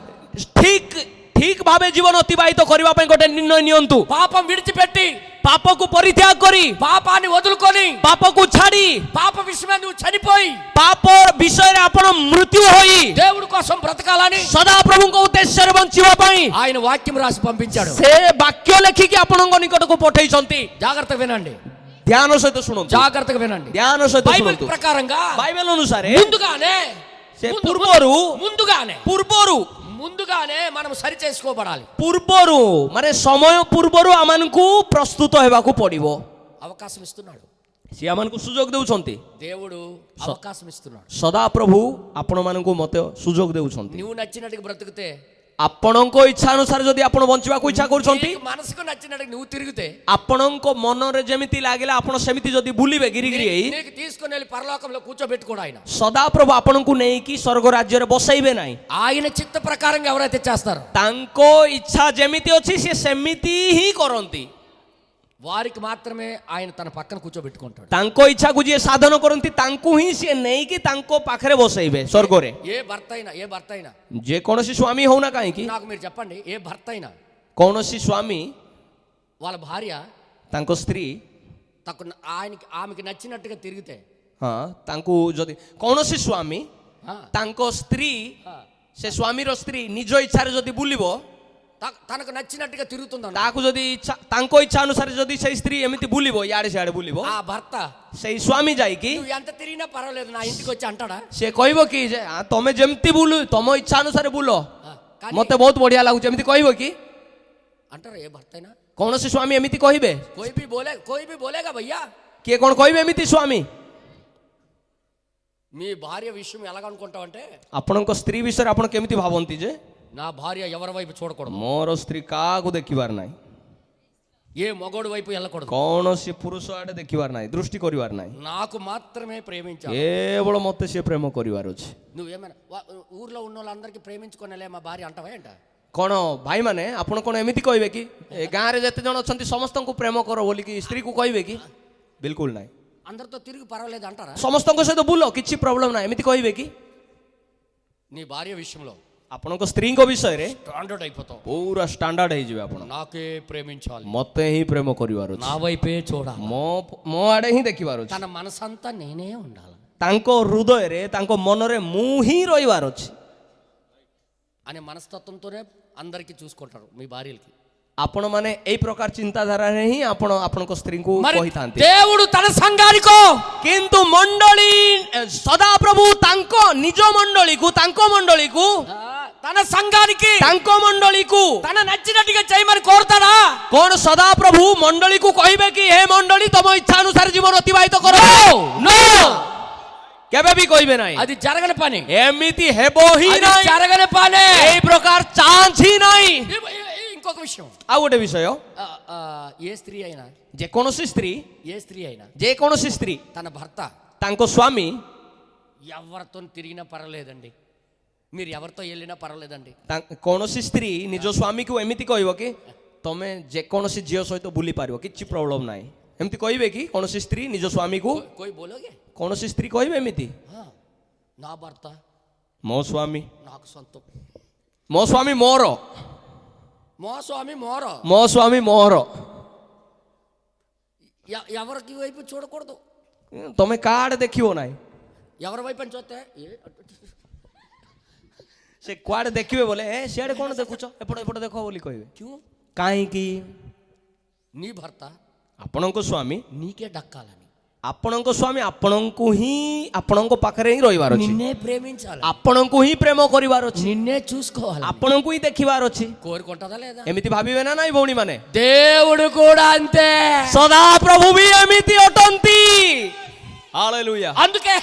ଠିକ ଠିକ ଭାବେ ଜୀବନ ଅତିବାହିତ କରିବା ପାଇଁ ଗୋଟେ ନିର୍ଣ୍ଣୟ ନିଅନ୍ତୁ. పాపం విడిచిపెట్టి, ପାପକୁ ପରିତ୍ୟାଗ କରି, పాపాన్ని వదులుకొని, ପାପକୁ ଛାଡି, పాప విషయమే నువ్వు చనిపోయి ପାପ ବିଷୟରେ ଆପଣ ମୃତ୍ୟୁ ହୋଇ దేవుడి కోసం బ్రతకాలని ସଦାପ୍ରଭୁଙ୍କ ଉଦ୍ଦେଶ୍ୟରେ ବଞ୍ଚିବା ପାଇଁ ఆయన వాక్యం రాసి పంపించాడు. ସେ ବାକ୍ୟ ଲେଖିକି ଆପଣଙ୍କ ନିକଟକୁ ପଠେଇଛନ୍ତି. జాగ్రత్తగా వినండి, ଧ୍ୟାନ ସହିତ ଶୁଣନ୍ତୁ, జాగ్రత్తగా వినండి. ଧ୍ୟାନ ସହିତ బైబిల్ ଶୁଣନ୍ତୁ. ప్రకారంగా ବାଇବେଲ ଅନୁସାରେ ముందుగానే ସେ ପୂର୍ବରୁ ముందుగానే మనం సరి చేసుకోబడాలి. ପୂର୍ବରୁ ମାନେ ସମୟ ପୂର୍ବରୁ ଆମମାନଙ୍କୁ ପ୍ରସ୍ତୁତ ହେବାକୁ ପଡିବ. అవకాశం ఇస్తున్నాడు. ସିଏ ଆମମାନଙ୍କୁ ସୁଯୋଗ ଦେଉଛନ୍ତି। దేవుడు అవకాశం ఇస్తున్నాడు। ସଦାପ୍ରଭୁ ଆପଣମାନଙ୍କୁ ମୋତେ ସୁଯୋଗ ଦେଉଛନ୍ତି। నువ్వు నచ్చినట్టుగా బ్రతుకుతే, ଆପଣଙ୍କ ଇଚ୍ଛା ଅନୁସାରେ ଯଦି ଆପଣ ବଞ୍ଚିବାକୁ ଇଚ୍ଛା କରୁଛନ୍ତି, నీకు మనసుకు నచ్చినట్టుగా నువ్వు తిరిగితే, ଆପଣଙ୍କ ମନରେ ଯେମିତି ଲାଗିଲା ଆପଣ ସେମିତି ଯଦି ବୁଲିବେ ଗିରିଗିରି ହେଇ, నీకు తీసుకుని వెళ్ళి పరలోకంలో కూర్చోబెట్టుకోడు ఆయన। ସଦାପ୍ରଭୁ ଆପଣଙ୍କୁ ନେଇକି ସ୍ୱର୍ଗ ରାଜ୍ୟରେ ବସେଇବେ ନାହିଁ। ఆయన చిత్త ప్రకారంగా ఎవరైతే చేస్తారో, ତାଙ୍କ ଇଚ୍ଛା ଯେମିତି ଅଛି ସେ ସେମିତି ହିଁ କରନ୍ତି। వారికి మాత్రమే ఆయన తన పక్కన కూర్చోబెట్టుకుంటాడు। ତାଙ୍କ ଇଚ୍ଛାକୁ ଯିଏ ସାଧନ କରନ୍ତି ତାଙ୍କୁ ହିଁ ସିଏ ନେଇକି ତାଙ୍କ ପାଖରେ ବସେଇବେ ସ୍ୱର୍ଗରେ। ఏ భర్త అయినా ଯେକୌଣସି ସ୍ୱାମୀ ହଉନା କାହିଁକି, నాకు మీరు చెప్పండి, ఏ భర్త అయినా କୌଣସି ସ୍ୱାମୀ వాళ్ళ భార్య ତାଙ୍କ ସ୍ତ୍ରୀ ఆమెకి నచ్చినట్టుగా తిరిగితే, ହଁ ତାଙ୍କୁ ଯଦି କୌଣସି ସ୍ୱାମୀ ତାଙ୍କ ସ୍ତ୍ରୀ, ସେ ସ୍ୱାମୀର ସ୍ତ୍ରୀ ନିଜ ଇଚ୍ଛାରେ ଯଦି ବୁଲିବ, తనకు నచ్చినట్టుగా తిరుగుతుందా, ତାକୁ ଯଦି ତାଙ୍କ ଇଚ୍ଛା ଅନୁସାରେ ଯଦି ସେଇ ସ୍ତ୍ରୀ ଏମିତି ବୁଲିବ, ଇଆଡେ ସିଆଡେ ବୁଲିବ, ఆ భర్త ସେଇ ସ୍ୱାମୀ ଯାଇକି నువ్వు ఎంత తిరిగినా పర్వాలేదు నా ఇంటికి వచ్చి అంటాడా? ସେ କହିବ କି ଯେ ତମେ ଯେମିତି ବୁଲ, ତମ ଇଚ୍ଛା ଅନୁସାରେ ବୁଲ, కానీ ମତେ ବହୁତ ବଢିଆ ଲାଗୁଛି, ଏମିତି କହିବ କି? అంటారా ఏ భర్త అయినా? କୌଣସି ସ୍ୱାମୀ ଏମିତି କହିବେ? कोई भी बोलेगा भैया। କିଏ କଣ କହିବେ ଏମିତି ସ୍ୱାମୀ? మీ భార్య విషయం ఎలాగనుకుంటావంటే, ଆପଣଙ୍କ ସ୍ତ୍ରୀ ବିଷୟରେ ଆପଣ କେମିତି ଭାବନ୍ତି ଯେ నా భార్య ఎవరి వైపు చూడకూడదు, ମୋର ସ୍ତ୍ରୀ କାହାକୁ ଦେଖିବାର ନାହିଁ, ఏ మగోడు వైపు వెళ్ళకూడదు, କୌଣସି ପୁରୁଷ ଆଡେ ଦେଖିବାର ନାହିଁ, ଦୃଷ୍ଟି କରିବାର ନାହିଁ, నాకు మాత్రమే ప్రేమించాలి, କେବଳ ମତେ ସିଏ ପ୍ରେମ କରିବାର ଅଛି। నువ్వేమైనా ఊర్లో ఉన్న వాళ్ళందరికీ ప్రేమించుకోనలే మా భార్య అంటావా ఏంట? କଣ ଭାଇମାନେ ଆପଣ କଣ ଏମିତି କହିବେ କି ଏ ଗାଁରେ ଯେତେ ଜଣ ଅଛନ୍ତି ସମସ୍ତଙ୍କୁ ପ୍ରେମ କର ବୋଲିକି ସ୍ତ୍ରୀକୁ କହିବେ କି? ବିଲକୁଲ ନାହିଁ। అందరితో తిరిగి పర్వాలేదు అంటారా? ସମସ୍ତଙ୍କ ସହିତ ବୁଲ, କିଛି ପ୍ରୋବ୍ଲେମ ନାହିଁ, ଏମିତି କହିବେ କି? నీ భార్య విషయంలో ଆପଣଙ୍କ ସ୍ତ୍ରୀଙ୍କ ବିଷୟରେ స్టాండర్డ్ అయిపోతావు, ପୁରା ଷ୍ଟାଣ୍ଡାର୍ଡ ହେଇଯିବେ ଆପଣ। నాకే ప్రేమించాలి, ମତେ ହିଁ ପ୍ରେମ କରିବାର ଅଛି, నా వైపే చూడాలి, ମୋ ଆଡେ ହିଁ ଦେଖିବାର ଅଛି, తన మనసంతా నేనే ఉండాలి, ତାଙ୍କ ହୃଦୟରେ ତାଙ୍କ ମନରେ ମୁଁ ହିଁ ରହିବାର ଅଛି అనే మనస్తత్వంతోనే అందరికీ చూసుకుంటారు మీ భార్యలకి। ଆପଣ ମାନେ ଏଇ ପ୍ରକାର ଚିନ୍ତାଧାରାରେ ହିଁ ଆପଣ ଆପଣଙ୍କ ସ୍ତ୍ରୀଙ୍କୁ କହିଥାନ୍ତି। దేవుడు తన సంఘానికో, କିନ୍ତୁ ମଣ୍ଡଳୀ ସଦାପ୍ରଭୁ ତାଙ୍କ ନିଜ ମଣ୍ଡଳୀକୁ, ତାଙ୍କ ମଣ୍ଡଳୀକୁ, తన సంఘానికి, ତାଙ୍କ ମଣ୍ଡଳୀକୁ తన నచ్చినట్టుగా చేయమని కోరుతాడా? କଣ ସଦାପ୍ରଭୁ ମଣ୍ଡଳୀକୁ କହିବେ କି ହେ ମଣ୍ଡଳୀ ତମ ଇଚ୍ଛା ଅନୁସାରେ ଜୀବନ ଅତିବାହିତ କର? నో, କେବେ ବି କହିବେ ନାହିଁ, అది జరగని పని, ଏମିତି ହେବ ହିଁ అది ନାହିଁ, జరగని పని। ଏଇ ପ୍ରକାର ଚାନ୍ସ ହିଁ ନାହିଁ। ఇంకొక విషయం, ଆଉ ଗୋଟେ ବିଷୟ, ఏ స్త్రీ అయినా, ଯେକୌଣସି ସ୍ତ୍ରୀ, ଯେକୌଣସି ସ୍ତ୍ରୀ తన భర్త ତାଙ୍କ ସ୍ୱାମୀ ఎవరితో తిరిగినా పర్వాలేదండి, మీరు ఎవరితో వెళ్ళినా పర్వాలేదండి, କୌଣସି ସ୍ତ୍ରୀ ନିଜ ସ୍ୱାମୀକୁ ଏମିତି କହିବ କି ତମେ ଯେକୌଣସି ଝିଅ ସହିତ ବୁଲି ପାରିବ, କିଛି ପ୍ରୋବ୍ଲେମ ନାହିଁ, ଏମିତି କହିବେ କି କୌଣସି ସ୍ତ୍ରୀ ନିଜ ସ୍ୱାମୀକୁ? కోయి బోలోగే, କୌଣସି ସ୍ତ୍ରୀ କହିବେ ଏମିତି? నా భర్త ମୋ ସ୍ୱାମୀ, నాకు సొంతం, ମୋ ସ୍ୱାମୀ ମୋର, ମୋ స్వామి మోర, ମୋ ସ୍ୱାମୀ ମୋର, ఎవరికి వైపు చూడకూడదు, ତମେ କାଆଡେ ଦେଖିବ ନାହିଁ, ఎవరి వైపు అని చూస్తే ସେ କୁଆଡେ ଦେଖିବେ ବୋଲେ ସିଆଡେ କଣ ଦେଖୁଛ, ଏପଟେ ଏପଟେ ଦେଖ ବୋଲି କହିବେ। క్యూ? କାହିଁକି? నీ భర్త ଆପଣଙ୍କ ସ୍ୱାମୀ, నీకే దక్కాలని, ଆପଣଙ୍କ ସ୍ୱାମୀ ଆପଣଙ୍କୁ ହିଁ, ଆପଣଙ୍କ ପାଖରେ ହିଁ ରହିବାର ଅଛି, నిన్నే ప్రేమించాలి, ଆପଣଙ୍କୁ ହିଁ ପ୍ରେମ କରିବାର ଅଛି, నిన్నే చూసుకోవాలి, ଆପଣଙ୍କୁ ହିଁ ଦେଖିବାର ଅଛି। కోరుకుంటుందా లేదా? ଏମିତି ଭାବିବେ ନା ନାଇଁ ଭଉଣୀ ମାନେ? దేవుడు కూడా అంతే, ସଦାପ୍ରଭୁ ବି ଏମିତି ଅଟନ୍ତି। ହାଲେଲୁୟା। అందుకే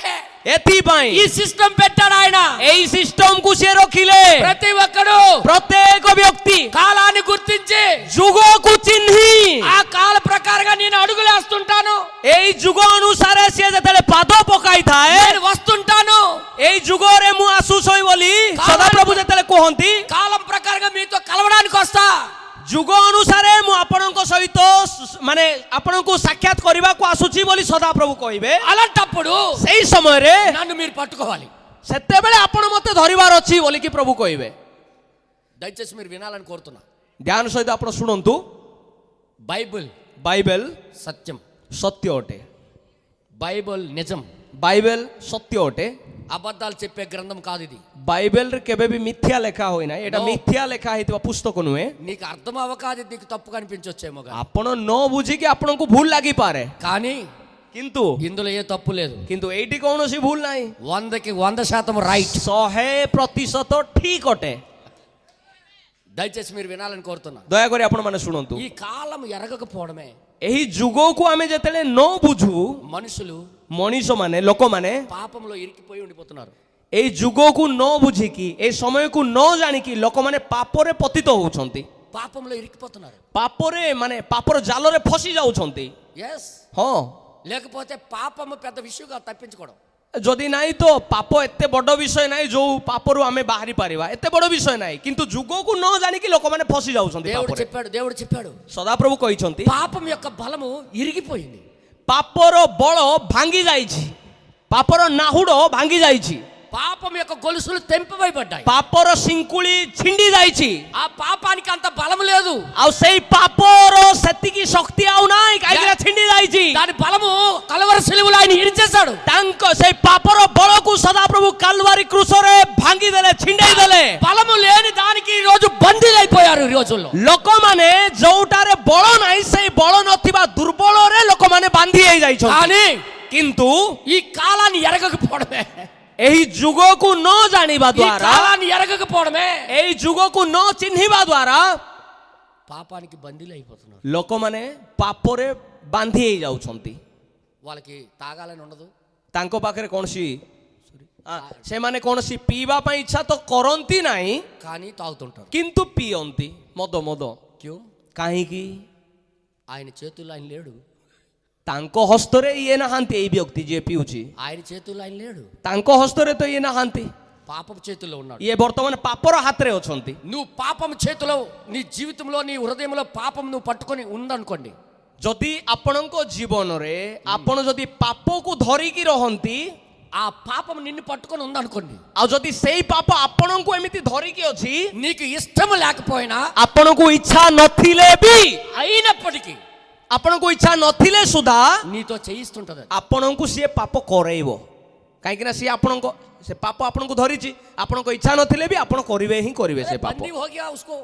ଏଥିପାଇଁ ఈ సిస్టమ్ పెట్టాడు ఆయన। ଏଇ ସିଷ୍ଟମ କୁ ସେ ରଖିଲେ ప్రతి ఒక్కడు, ପ୍ରତ୍ୟେକ ବ୍ୟକ୍ତି కాలాన్ని గుర్తించి ଯୁଗକୁ ଚିହ୍ନି ఆ కాల ప్రకారంగా నేను అడుగులేస్తుంటాను, ଏଇ ଯୁଗ ଅନୁସାରେ ସେ ଯେତେବେଳେ ପାଦ ପକାଇଥାଏ, నేను వస్తుంటాను, ଏଇ ଯୁଗରେ ମୁଁ ଆସୁଛି ବୋଲି ସଦାପ୍ରଭୁ ଯେତେବେଳେ କୁହନ୍ତି, కాలం ప్రకారంగా మీతో కలవడానికి వస్తా, ଯୁଗ ଅନୁସାରେ ମୁଁ ଆପଣଙ୍କ ସହିତ ମାନେ ଆପଣଙ୍କୁ ସାକ୍ଷାତ କରିବାକୁ ଆସୁଛି ବୋଲି ସଦାପ୍ରଭୁ କହିବେ। అలాంటప్పుడు ସେଇ ସମୟରେ నన్ను మీరు పట్టుకోవాలి, ସେତେବେଳେ ଆପଣ ମତେ ଧରିବାର ଅଛି ବୋଲିକି ପ୍ରଭୁ କହିବେ। దయచేసి మీరు వినాలని కోరుతున్నా। ଧ୍ୟାନ ସହିତ ଆପଣ ଶୁଣନ୍ତୁ, బైబిల్ ବାଇବେଲ సత్యం, ସତ୍ୟ ଅଟେ, బైబిల్ నిజం, ବାଇବେଲ ସତ୍ୟ ଅଟେ, అబద్ధాలు చెప్పే గ్రంథం కాదు ఇది। ବାଇବେଲରେ କେବେ ବି ମିଥ୍ୟା ଲେଖା ହୋଇନାହିଁ, ଏଇଟା ମିଥ୍ୟା ଲେଖା ହେଇଥିବା పుస్తକ ନୁହେଁ। నీకు అర్థం అవ్వకాది, నీకు తప్పు కనిపించొచ్చేమో, ଆପଣ ନ ବୁଝିକି ଆପଣଙ୍କୁ ଭୁଲ ଲାଗିପାରେ, కానీ କିନ୍ତୁ ఇందులో ఏ తప్పు లేదు, ଏଇଠି କୌଣସି ଭୁଲ ନାହିଁ, 100% రైట్। 100% ଠିକ ଅଟେ। దయచేసి మీరు వినాలని కోరుతున్నా. ଦୟାକରି ଆପଣମାନେ ଶୁଣନ୍ତୁ। ఈ కాలం ఎరగకపోవడమే ଏହି ଯୁଗକୁ ଆମେ ଯେତେବେଳେ ନ ବୁଝୁ మనుషులు ମଣିଷମାନେ ଲୋକମାନେ పాపంలో ఇరికిపోయి ఉండిపోతున్నారు. ଏଇ ଯୁଗକୁ ନ ବୁଝିକି ଏଇ ସମୟକୁ ନ ଜାଣିକି ଲୋକମାନେ ପାପରେ ପତିତ ହଉଛନ୍ତି। పాపంలో ఇరికిపోతున్నారు. ପାପରେ ମାନେ ପାପର ଜାଲରେ ଫସି ଯାଉଛନ୍ତି। ఎస్ ହଁ, లేకపోతే పాపము పెద్ద విషయంగా తప్పించుకోవడం. ଯଦି ନାହିଁ ତ ପାପ ଏତେ ବଡ଼ ବିଷୟ ନାହିଁ ଯୋଉ ପାପରୁ ଆମେ ବାହାରି ପାରିବା, ଏତେ ବଡ଼ ବିଷୟ ନାହିଁ। କିନ୍ତୁ ଯୁଗକୁ ନ ଜାଣିକି ଲୋକମାନେ ଫସି ଯାଉଛନ୍ତି ପାପରେ। దేవుడు చెప్పాడు ସଦାପ୍ରଭୁ କହିଛନ୍ତି పాపం యొక్క బలము ఇరిగిపోయింది. ପାପର ବଳ ଭାଙ୍ଗି ଯାଇଛି, ପାପର ନାହୁଡ଼ ଭାଙ୍ଗି ଯାଇଛି, పాపం యొక్క గొలుసులు తెంపబడ్డాయి. ପାପର ଶିଙ୍କୁଳି ଛିଣ୍ଡି ଯାଇଛି। ఆ పాపానికి అంత బలం లేదు. ଆଉ ସେଇ ପାପର ସେତିକି ଶକ୍ତି ଆଉ ନାହିଁ, କାହିଁକି ଛିଣ୍ଡି ଯାଇଛି। దాని బలము కలవరి సిలువలో ఆయన ఇరిచేశాడు. ତାଙ୍କ ସେଇ ପାପର ବଳକୁ ସଦାପ୍ରଭୁ କାଲବାରୀ କ୍ରୁଶରେ ଭାଙ୍ଗି ଦେଲେ, ଛିଣ୍ଡେଇ ଦେଲେ। బలము లేని దానికి ఈ రోజు బందీలైపోయారు. ఈ రోజుల్లో ଲୋକମାନେ ଯୋଉଟାରେ ବଳ ନାହିଁ ସେଇ ବଳ ନଥିବା ଦୁର୍ବଳରେ ଲୋକମାନେ ବାନ୍ଧି ହେଇଯାଇଛନ୍ତି। కానీ କିନ୍ତୁ ఈ కాలాన్ని ఎరగకపోవడమే, ଏହି ଯୁଗକୁ ନ ଜାଣିବା ఈ ଦ୍ୱାରା, కాలాన్ని ఎరగకపోవడమే ଏହି ଯୁଗକୁ ନ ଚିହ୍ନିବା ଦ୍ୱାରା పాపానికి బందీలైపోతున్నారు. ଲୋକମାନେ ପାପରେ ବାନ୍ଧି ହେଇଯାଉଛନ୍ତି। వాళ్ళకి తాగాలని ఉండదు. ତାଙ୍କ ପାଖରେ କୌଣସି ସେମାନେ କୌଣସି ପିଇବା ପାଇଁ ଇଚ୍ଛା ତ କରନ୍ତି ନାହିଁ, కానీ తాగుతుంటారు. କିନ୍ତୁ ପିଅନ୍ତି ମଦ। క్యూ? କାହିଁକି? ఆయన చేతుల్లో ఆయన లేడు. ତାଙ୍କ ହସ୍ତରେ ଇଏ ନାହାନ୍ତି। ଏଇ ବ୍ୟକ୍ତି ଯିଏ ପିଉଛି ఆయన చేతుల్లో ఆయన లేడు. ତାଙ୍କ ହସ୍ତରେ ତ ଇଏ ନାହାନ୍ତି। పాపం చేతుల్లో ఉన్నాడు. ଇଏ ବର୍ତ୍ତମାନ ପାପର ହାତରେ ଅଛନ୍ତି। నువ్వు పాపం చేతిలో నీ జీవితంలో నీ హృదయంలో పాపం నువ్వు పట్టుకొని ఉందనుకోండి, ଯଦି ଆପଣଙ୍କ ଜୀବନରେ ଆପଣ ଯଦି ପାପକୁ ଧରିକି ରହନ୍ତି, ఆ పాపం నిన్ను పట్టుకొని ఉందనుకోండి, ଆଉ ଯଦି ସେଇ ପାପ ଆପଣଙ୍କୁ ଏମିତି ଧରିକି ଅଛି, నీకు ఇష్టం లేకపోయినా ଆପଣଙ୍କୁ ଇଚ୍ଛା ନଥିଲେ ବି, అయినప్పటికీ ଆପଣଙ୍କୁ ଇଚ୍ଛା ନଥିଲେ ସୁଦ୍ଧା నీతో చేయిస్తుంటది. ଆପଣଙ୍କୁ ସିଏ ପାପ କରେଇବ। କାହିଁକି ନା ସିଏ ଆପଣଙ୍କ ସେ ପାପ ଆପଣଙ୍କୁ ଧରିଛି, ଆପଣଙ୍କ ଇଚ୍ଛା ନଥିଲେ ବି ଆପଣ କରିବେ ହିଁ କରିବେ ସେ ପାପ। బందీ हो गया उसको.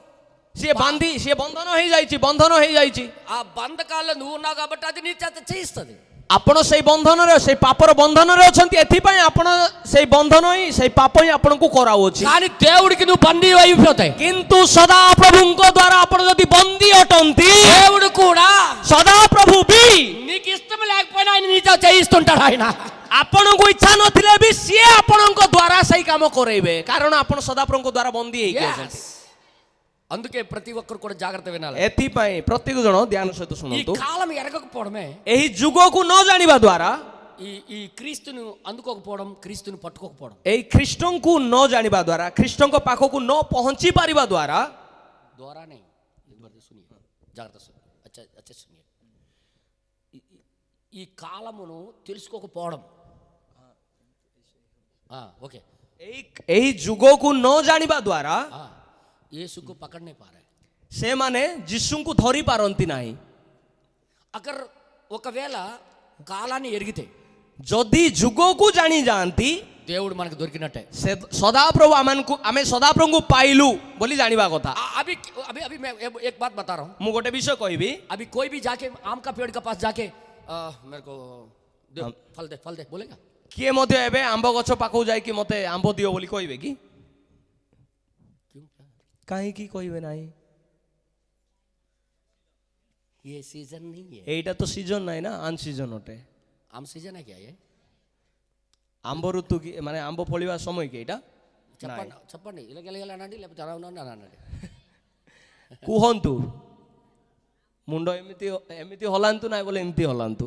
ସିଏ ବନ୍ଧନ ହେଇଯାଇଛି। ఆ బంధకాల్లో నువ్వు ఉన్నావు కాబట్టి అది నీ చేత చేయిస్తుంది. ଆପଣ ସେଇ ବନ୍ଧନରେ, ସେଇ ପାପର ବନ୍ଧନରେ ଅଛନ୍ତି, ଏଥିପାଇଁ ଆପଣ ସେଇ ବନ୍ଧନ ହିଁ, ସେଇ ପାପ ହିଁ ଆପଣଙ୍କୁ କରାଉଅଛି। కానీ దేవుడికి నువ్వు బందీ అయిపోతాయి. କିନ୍ତୁ ସଦାପ୍ରଭୁଙ୍କ ଦ୍ୱାରା ଆପଣ ଯଦି ବନ୍ଦୀ ଅଟନ୍ତି, దేవుడు కూడా ସଦାପ୍ରଭୁ ବି నీకు ఇష్టం లేకపోయినా ఆయన నీతో చేయిస్తుంటాడు. ఆయన ଆପଣଙ୍କୁ ଇଚ୍ଛା ନଥିଲେ ବି ସିଏ ଆପଣଙ୍କ ଦ୍ୱାରା ସେଇ କାମ କରେଇବେ, କାରଣ ଆପଣ ସଦାପ୍ରଭୁଙ୍କ ଦ୍ୱାରା ବନ୍ଦୀ ହେଇକି ଅଛନ୍ତି। అందుకే ప్రతి ఒక్కరు కూడా జాగ్రత్త వినాలి. ଏଥିପାଇଁ ପ୍ରତ୍ୟେକ ଜଣ ଧ୍ୟାନ ସହିତ ఈ ଶୁଣନ୍ତୁ। కాలం ఎరగకపోవడమే, ଏହି ଯୁଗକୁ ନ ଜାଣିବା ଦ୍ୱାରା, ఈ ఈ క్రీస్తును అందుకోకపోవడం, క్రీస్తుని పట్టుకోకపోవడం, ଏହି ଖ୍ରୀଷ୍ଟଙ୍କୁ ନ ଜାଣିବା ଦ୍ୱାରା, ଖ୍ରୀଷ୍ଟଙ୍କ ପାଖକୁ ନ ପହଞ୍ଚି ପାରିବା ଦ୍ୱାରା, द्वारा नहीं, एक बार सुनिए, జాగ్రత్త सुनिए, अच्छा सुनिए, ఈ కాలమును తెలుసుకోకపోవడం, ఓకే, ଏହି ଯୁଗକୁ ନ ଜାଣିବା ଦ୍ୱାରା యేసుకు పकड़ नहीं पा रहे, ସେମାନେ ଯୀଶୁଙ୍କୁ ଧରି ପାରନ୍ତି ନାହିଁ। అగర్ ఒకవేళ కాలాన్ని ఎరిగితే, ଯଦି ଯୁଗକୁ ଜାଣି ଯାଆନ୍ତି, దేవుడు మనకు దొరికినట్టే. ସଦାପ୍ରଭୁ ଆମେ ସଦାପ୍ରଭୁଙ୍କୁ ପାଇଲୁ ବୋଲି ଜାଣିବା କଥା। अभी अभी अभी मैं एक बात बता रहा हूँ. ମୁଁ ଗୋଟେ ବିଷୟ କହିବି। अभी कोई भी जाके आम का पेड़ के पास जाके मेरे को दे, फल दे बोलेगा? କିଏ ମଧ୍ୟ ଏବେ ଆମ୍ବ ଗଛ ପାଖକୁ ଯାଇକି ମତେ ଆମ୍ବ ଦିଅ ବୋଲି କହିବେ କି? କାହିଁକି କହିବେ ନାହିଁ? ये सीजन नहीं है. ଏଇଟା ତ ସିଜନ ନାହିଁ ନା, ଆନ୍ ସିଜନ ଅଟେ। आम सीजन है क्या ये? ଆମ୍ବ ଋତୁ କି ମାନେ ଆମ୍ବ ଫଳିବା ସମୟ କି ଏଇଟା? చెప్పండి ఇలా అనండి, లేకపోతే అలా ఉన్నాను అనండి. କୁହନ୍ତୁ, ମୁଣ୍ଡ ଏମିତି ହଲାନ୍ତୁ ନାହିଁ ବୋଲେ ଏମିତି ହଲାନ୍ତୁ।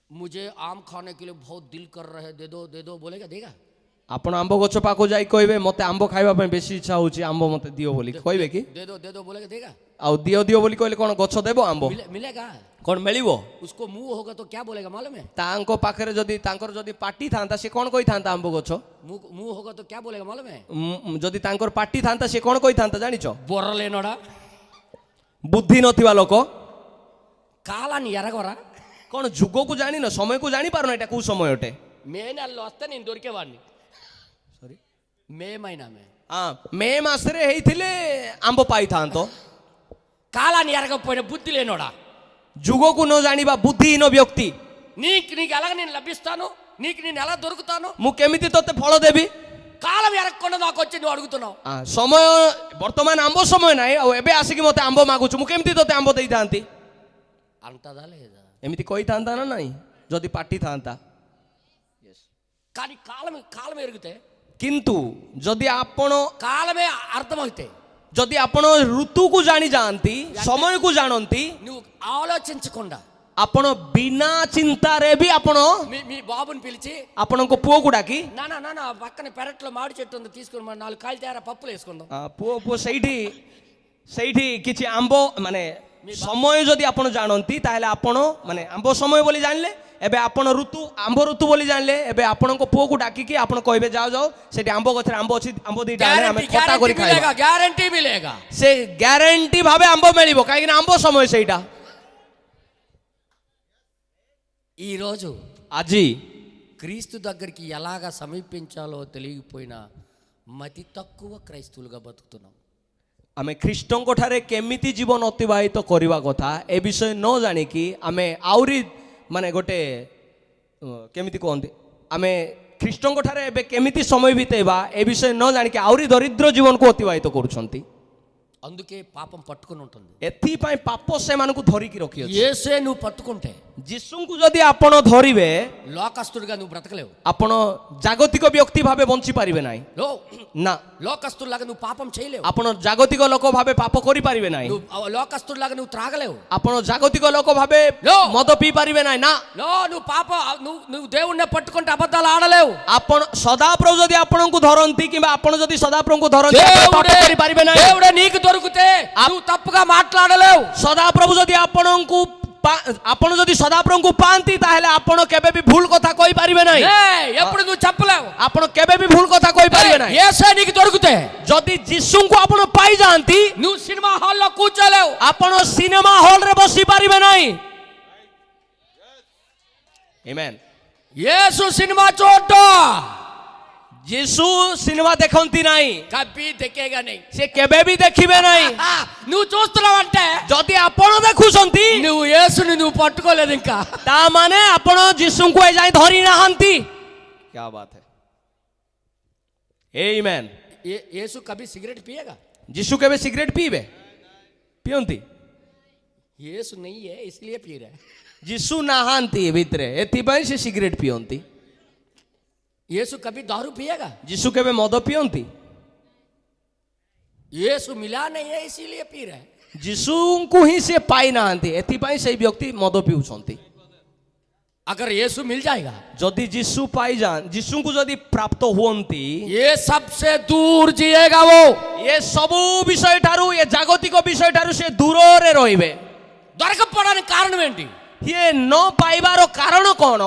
मुझे आम खाने के लिए बहुत दिल कर रहा है, दे दो बोलेगा? देगा? ଆପଣ ଆମ୍ବ ଗଛ ପାଖକୁ ଯାଇ କହିବେ ମତେ ଆମ୍ବ ଖାଇବା ପାଇଁ ବେଶୀ ଇଚ୍ଛା ହଉଛି, ଆମ୍ବ ମତେ ଦିଅ ବୋଲି କହିବେ କି? दे दो बोलेगा? देगा? ଆଉ ଦିଅ ବୋଲି କହିଲେ କଣ ଗଛ ଦେବ ଆମ୍ବ? मिलेगा? କଣ ମିଳିବ? उसको मुंह होगा तो क्या बोलेगा मालूम है? ତାଙ୍କ ପାଖରେ ଯଦି ତାଙ୍କର ଯଦି ପାଟି ଥାନ୍ତା ସେ କଣ କହିଥାନ୍ତା ଆମ୍ବ ଗଛ? मुंह होगा तो क्या बोलेगा मालूम है? ଯଦି ତାଙ୍କର ପାଟି ଥାନ୍ତା ସେ କଣ କହିଥାନ୍ତା ଜାଣିଛ? బుర్ర లేనోడా, ବୁଦ୍ଧି ନଥିବା ଲୋକ, కాలాన్ని ఎరగవరా? କଣ ଯୁଗକୁ ଜାଣିନ, ସମୟକୁ ଜାଣିପାରୁନ ଏଇଟା କୋଉ ସମୟ ଅଟେ? మే నెలలో వస్తే నేను దొరికేవాడిని. ସରି, మే మహినామే ମେ ମାସରେ ହେଇଥିଲେ ଆମ୍ବ ପାଇଥାନ୍ତ। కాలాన్ని ఎరగకపోయిన బుద్ధి లేనోడా, ଯୁଗକୁ ନ ଜାଣିବା ବୁଦ୍ଧିହୀନ ବ୍ୟକ୍ତି, నీకు ఎలాగ నేను లభిస్తాను, నీకు నేను ఎలా దొరుకుతాను, ମୁଁ କେମିତି ତତେ ଫଳ ଦେବି? కాలం కాలం ఎరగకుండా నాకు వచ్చి నువ్వు అడుగుతున్నావు. ସମୟ ବର୍ତ୍ତମାନ ଆମ୍ବ ସମୟ ନାହିଁ, ଆଉ ଏବେ ଆସିକି ମତେ ଆମ୍ବ ମାଗୁଛୁ, ମୁଁ କେମିତି ତତେ ଆମ୍ବ ଦେଇଥାନ୍ତି? అంటదా లేదా? ଏମିତି କହିଥାନ୍ତା ନା ନାହିଁ ଯଦି ପାଟି ଥାନ୍ତା? కానీ కాలం కాలం ఎరిగితే, କିନ୍ତୁ ଯଦି ଆପଣ కాలమే అర్థమైతే, ଯଦି ଆପଣ ଋତୁକୁ ଜାଣି ଯାଆନ୍ତି, ସମୟକୁ ଜାଣନ୍ତି, నువ్వు ఆలోచించకుండా ଆପଣ ବିନା ଚିନ୍ତାରେ ବି ଆପଣ మీ బాబుని పిలిచి ଆପଣଙ୍କ ପୁଅକୁ ଡାକି, నా పక్కన పెరట్లో మామిడి చెట్టు ఉంది, తీసుకుని మన 4 కాయలు తేరా పప్పులు వేసుకుందాం. ପୁଅ ସେଇଠି କିଛି ଆମ୍ବ, ମାନେ ସମୟ ଯଦି ଆପଣ ଜାଣନ୍ତି ତାହେଲେ ଆପଣ ମାନେ ଆମ୍ବ ସମୟ ବୋଲି ଜାଣିଲେ, ଏବେ ଆପଣ ଆମ୍ବ ଋତୁ ବୋଲି ଜାଣିଲେ, ଏବେ ଆପଣଙ୍କ ପୁଅକୁ ଡାକିକି ଆପଣ କହିବେ ଯାଅ ସେଠି ଆମ୍ବ ଗଛରେ ଆମ୍ବ ଅଛି, ଆମ୍ବ ଦିଟା ଆଣେ, ଆମେ ଖଟା କରି ଖାଇବା। ଗ୍ୟାରେଣ୍ଟି ମିଲେगा, ସେ ଗ୍ୟାରେଣ୍ଟି ଭାବେ ଆମ୍ବ ମିଳିବ, କାହିଁକି ନା ଆମ୍ବ ସମୟ ସେଇଟା। ఈ రోజు ଆଜି క్రీస్తు దగ్గరికి ఎలాగా సమీపించాలో తెలియకపోయినా మతి తక్కువ క్రైస్తవులుగా బతుకుతున్నాం. ଆମେ ଖ୍ରୀଷ୍ଟଙ୍କ ଠାରେ କେମିତି ଜୀବନ ଅତିବାହିତ କରିବା କଥା ଏ ବିଷୟ ନ ଜାଣିକି ଆମେ ଆହୁରି ମାନେ ଗୋଟେ କେମିତି କୁହନ୍ତି, ଆମେ ଖ୍ରୀଷ୍ଟଙ୍କ ଠାରେ ଏବେ କେମିତି ସମୟ ବିତେଇବା ଏ ବିଷୟ ନ ଜାଣିକି ଆହୁରି ଦରିଦ୍ର ଜୀବନକୁ ଅତିବାହିତ କରୁଛନ୍ତି। అందుకే పాపం పట్టుకుని ఉంటుంది। ଏଥିପାଇଁ ପାପ ସେମାନଙ୍କୁ ଧରିକି ରଖିଅଛି। యేసే నువ్వు పట్టుకుంటే, ଯୀଶୁଙ୍କୁ ଯଦି ଆପଣ ଧରିବେ, లోకస్తుడిగా నువ్వు బ్రతకలేవు, ଆପଣ ଜାଗତିକ ବ୍ୟକ୍ତି ଭାବେ ବଞ୍ଚି ପାରିବେ ନାହିଁ। ନା, లోకస్తుడిలాగా నువ్వు పాపం చేయలేవు, ଆପଣ ଜାଗତିକ ଲୋକ ଭାବେ ପାପ କରିପାରିବେ ନାହିଁ। లోకస్తుడిలాగా నువ్వు త్రాగలేవు, ଆପଣ ଜାଗତିକ ଲୋକ ଭାବେ ମଦ ପିଇ ପାରିବେ ନାହିଁ। ନା, నువ్వు పాప నువ్వు దేవుణ్ణి పట్టుకుంటే అబద్ధాలు ఆడలేవు। ଆପଣ ସଦାପ୍ରଭୁ ଯଦି ଆପଣଙ୍କୁ ଧରନ୍ତି କିମ୍ବା ଆପଣ ଯଦି ସଦାପ୍ରଭୁଙ୍କୁ ଧରନ୍ତି ପାପ କରିପାରିବେ ନାହିଁ। దేవుడే నీకు దొరికితే నువ్వు తప్పుగా మాట్లాడలేవు। ସଦାପ୍ରଭୁ ଯଦି ଆପଣ ଯଦି ସଦାପ୍ରଭୁଙ୍କୁ ପାଆନ୍ତି ତାହେଲେ ଆପଣ କେବେ ବି ଭୁଲ କଥା କହିପାରିବେ ନାହିଁ। ఎప్పుడు నువ్వు చెప్పలేవు, ଆପଣ କେବେ ବି ଭୁଲ କଥା କହିପାରିବେ ନାହିଁ। యేసే నీకు దొరికితే, ଯଦି ଯୀଶୁଙ୍କୁ ଆପଣ ପାଇଯାଆନ୍ତି, నువ్వు సినిమా హాల్లో కూర్చోలేవు, ଆପଣ ସିନେମା ହଲରେ ବସି ପାରିବେ ନାହିଁ। ଆମେନ୍। యేసు సినిమా చూడటం, ଯୀଶୁ ସିନେମା ଦେଖନ୍ତି ନାହିଁ, కబ్బి ଦେଖେగా नहीं, ସେ କେବେ ବି ଦେଖିବେ ନାହିଁ। నువ్వు చూస్తున్నావంటే ଯଦି ଆପଣ ଦେଖୁଛନ୍ତି, నువ్వు యేసుని నువ్వు పట్టుకోలేదు ఇంకా, ତା ମାନେ ଆପଣ ଯୀଶୁଙ୍କୁ ଏ ଯାଇ ଧରି ନାହାନ୍ତି। क्या बात है, आमेन। యేసు కभी సిగరెట్ पिएगा? ଯୀଶୁ କେବେ ସିଗାରେଟ ପିଇବେ? ପିଅନ୍ତି? యేసు नहीं है इसलिए पी रहा है। ଯୀଶୁ ନାହାନ୍ତି ଭିତରେ, ଏଥିପାଇଁ ସେ ସିଗାରେଟ ପିଅନ୍ତି। యేసు कभी दारू पिएगा? ଯୀଶୁ କେବେ ମଦ ପିଅନ୍ତି? యేసు मिला नहीं है इसीलिए पी रहा है। ଯୀଶୁଙ୍କୁ ହିଁ ସେ ପାଇନାହାନ୍ତି, ଏଥିପାଇଁ ସେଇ ବ୍ୟକ୍ତି ମଦ ପିଉଛନ୍ତି। अगर यीशु मिल जाएगा, ଯଦି ଯୀଶୁ ପାଇଯାଆନ୍ତି, ଯୀଶୁଙ୍କୁ ଯଦି ପ୍ରାପ୍ତ ହୁଅନ୍ତି, ये सबसे दूर जिएगा वो। ଏ ସବୁ ବିଷୟ ଠାରୁ, ଏ ଜାଗତିକ ବିଷୟ ଠାରୁ ସେ ଦୂରରେ ରହିବେ। దొరకపోవడానికి కారణం ఏంటి? ଇଏ ନ ପାଇବାର କାରଣ କ'ଣ?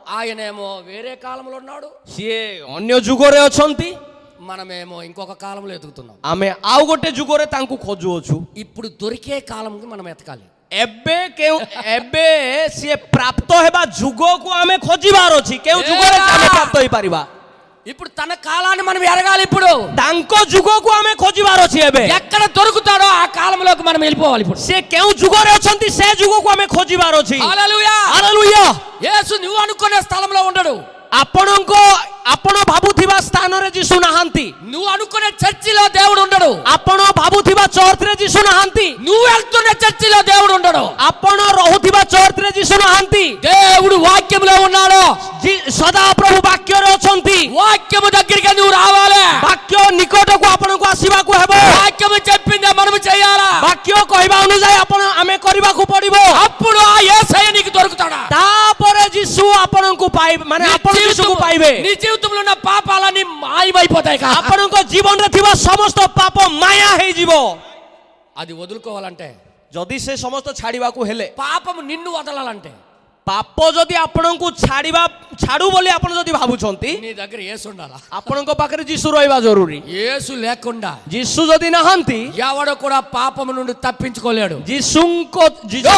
ఆయనేమో వేరే కాలంలో ఉన్నాడు, ସିଏ ଅନ୍ୟ ଯୁଗରେ ଅଛନ୍ତି, మనమేమో ఇంకొక కాలంలో ఎదుగుతున్నాం। ଆମେ ଆଉ ଗୋଟେ ଯୁଗରେ ତାଙ୍କୁ ଖୋଜୁଅଛୁ। ఇప్పుడు దొరికే కాలంకి మనం ఎతకాలి। ଏବେ ସିଏ ପ୍ରାପ୍ତ ହେବା ଯୁଗକୁ ଆମେ ଖୋଜିବାର ଅଛି। କେଉଁ ଯୁଗରେ ଆମେ ପ୍ରାପ୍ତ ହେଇପାରିବା? ఇప్పుడు తన కాలాన్ని మనం ఎరగాలి। ఇప్పుడు ତାଙ୍କ ଯୁଗକୁ ଆମେ ଖୋଜିବାର ଅଛି। ଏବେ ఎక్కడ దొరుకుతాడో ఆ కాలంలోకి మనం వెళ్ళిపోవాలి। ఇప్పుడు ସେ କେଉଁ ଯୁଗରେ ଅଛନ୍ତି ସେ ଯୁଗକୁ ଆମେ ଖୋଜିବାର ଅଛି। హల్లెలూయా, ହାଲେଲୁୟା। యేసు నువ్వు అనుకునే స్థలంలో ఉండడు। ଆପଣ ଭାବୁଥିବା ସ୍ଥାନରେ ଯୀଶୁ ନାହାନ୍ତି। నువ్వు అనుకునే చర్చిలో దేవుడు ఉండడు। ଆପଣ ଭାବୁଥିବା ଚର୍ଚ୍ଚରେ ଯୀଶୁ ନାହାନ୍ତି। నువ్వు వెళ్తున్న చర్చిలో దేవుడు ఉండడు। ଆପଣ ରହୁଥିବା ଚର୍ଚ୍ଚରେ ଯୀଶୁ ନାହାନ୍ତି। దేవుడు వాక్యంలో ఉన్నాడు। ସଦାପ୍ରଭୁ ବାକ୍ୟରେ ଅଛନ୍ତି। వాక్యము దగ్గరికి నువ్వు రావాలి। ବାକ୍ୟ ନିକଟକୁ ଆପଣଙ୍କୁ ଆସିବାକୁ ହେବ। వాక్యము చెప్పిందే మనం చేయాలా। ବାକ୍ୟ କହିବା ଅନୁଯାୟୀ ଆମେ କରିବାକୁ ପଡିବ। అప్పుడు ఆ యేసయ్య నీకు దొరుకుతాడా। ତାପରେ ଯୀଶୁ ଆପଣଙ୍କୁ ପାଇବେ, ମାନେ ଆପଣ ଯୀଶୁକୁ ପାଇବେ। నీ జీవితంలో ఉన్న పాపాలన్నీ మాయమైపోతాయి। ଆପଣଙ୍କ ଜୀବନରେ ଥିବା ସମସ୍ତ ପାପ ମାୟା ହେଇଯିବ। అది వదులుకోవాలంటే, ଯଦି ସେ ସମସ୍ତ ଛାଡ଼ିବାକୁ ହେଲେ, పాపము నిన్ను వదలాలంటే, ପାପ ଯଦି ଆପଣଙ୍କୁ ଛାଡୁ ବୋଲି ଆପଣ ଯଦି ଭାବୁଛନ୍ତି, నీ దగ్గర యేసు ఉండాలా। ଆପଣଙ୍କ ପାଖରେ ଯୀଶୁ ରହିବା ଜରୁରୀ। యేసు లేకుండా ଯୀଶୁ ଯଦି ନାହାନ୍ତି, ఎవడు కూడా పాపము నుండి తప్పించుకోలేడు। ଯୀଶୁ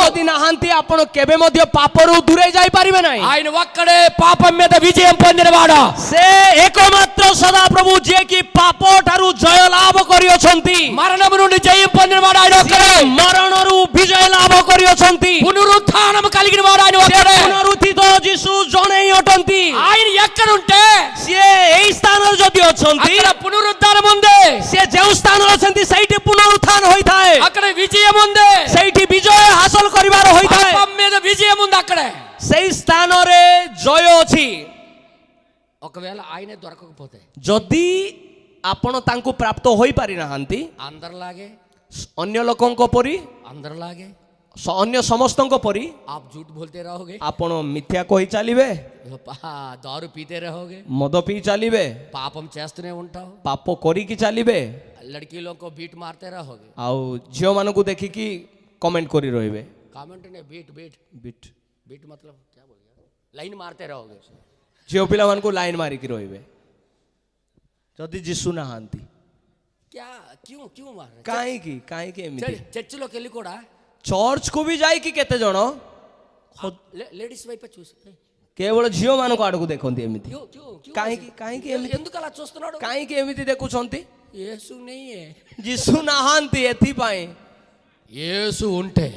ଯଦି ନାହାନ୍ତି, ଆପଣ କେବେ ମଧ୍ୟ ପାପରୁ ଦୂରେଇ ଯାଇପାରିବେ ନାହିଁ। ఆయన ఒక్కడే పాపం మీద విజయం పొందినవాడు। ସେ ଏକମାତ୍ର ସଦାପ୍ରଭୁ ଯିଏକି ପାପ ଠାରୁ ଜୟ ଲାଭ କରିଅଛନ୍ତି। మరణము నుండి జయం పొందినవాడు ఆయన ఒక్కడే। ମରଣରୁ ବିଜୟ ଲାଭ କରିଅଛନ୍ତି। పునరుత్థానము కలిగినవాడు ఆయన ఒక్కడే। పునరుత్థిత ଯୀଶୁ ଜଣେ ହିଁ ଅଟନ୍ତି। ఆయన ఎక్కడ ఉంటే ସିଏ ଏଇ ସ୍ଥାନରେ जदि अछंती అక్కడ పునరుద్ధానం ఉంది, से जेउ स्थान अछंती सैठी पुनरुत्थान होइथाए, అక్కడ విజయం ఉంది, सैठी विजय हासिल करिवार होइथाए, పాపం మీద విజయం ఉంది అక్కడే. सेई स्थान रे जय अछि. ఒకవేళ ఆయనే దొరకకపోతే जदि आपण तांकु प्राप्त होई पारि नाहांती అందరిలాగే अन्य लोकंको परी అందరిలాగే अन्य समस्तंको परी आप झूठ बोलते रहोगे, आपण मिथ्या कहि चालिबे, दारू पीते रहोगे, मद पी चालिबे, పాపం చేస్తూనే ఉంటావు, पाप करिकी चालिबे, लड़की लोग को बीट मारते रहोगे. आउ झियो मानकु देखिकी कमेंट करी रहिबे. कमेंट ने बीट बीट बिट बीट मतलब क्या बोल गया, लाइन मारते रहोगे. झियो पिला मानकु लाइन मारिकी रहिबे. जदि जीसु नाहांती क्या क्यों क्यों मार रहे? काहे एमिति చర్చిలోకి వెళ్ళి కూడా चर्च को भी जाई कि केते जण లేడీస్ వైపు చూసి केवल झियो मानकु आडकु देखंती एमिति. क्यों क्यों क्यों काहे एमिति ఎందుకు అలా చూస్తున్నాడు? काहे एमिति देखुछंती. యేసు नहीं है. जीसु नाहांती एथि पाए. యేసు ఉంటే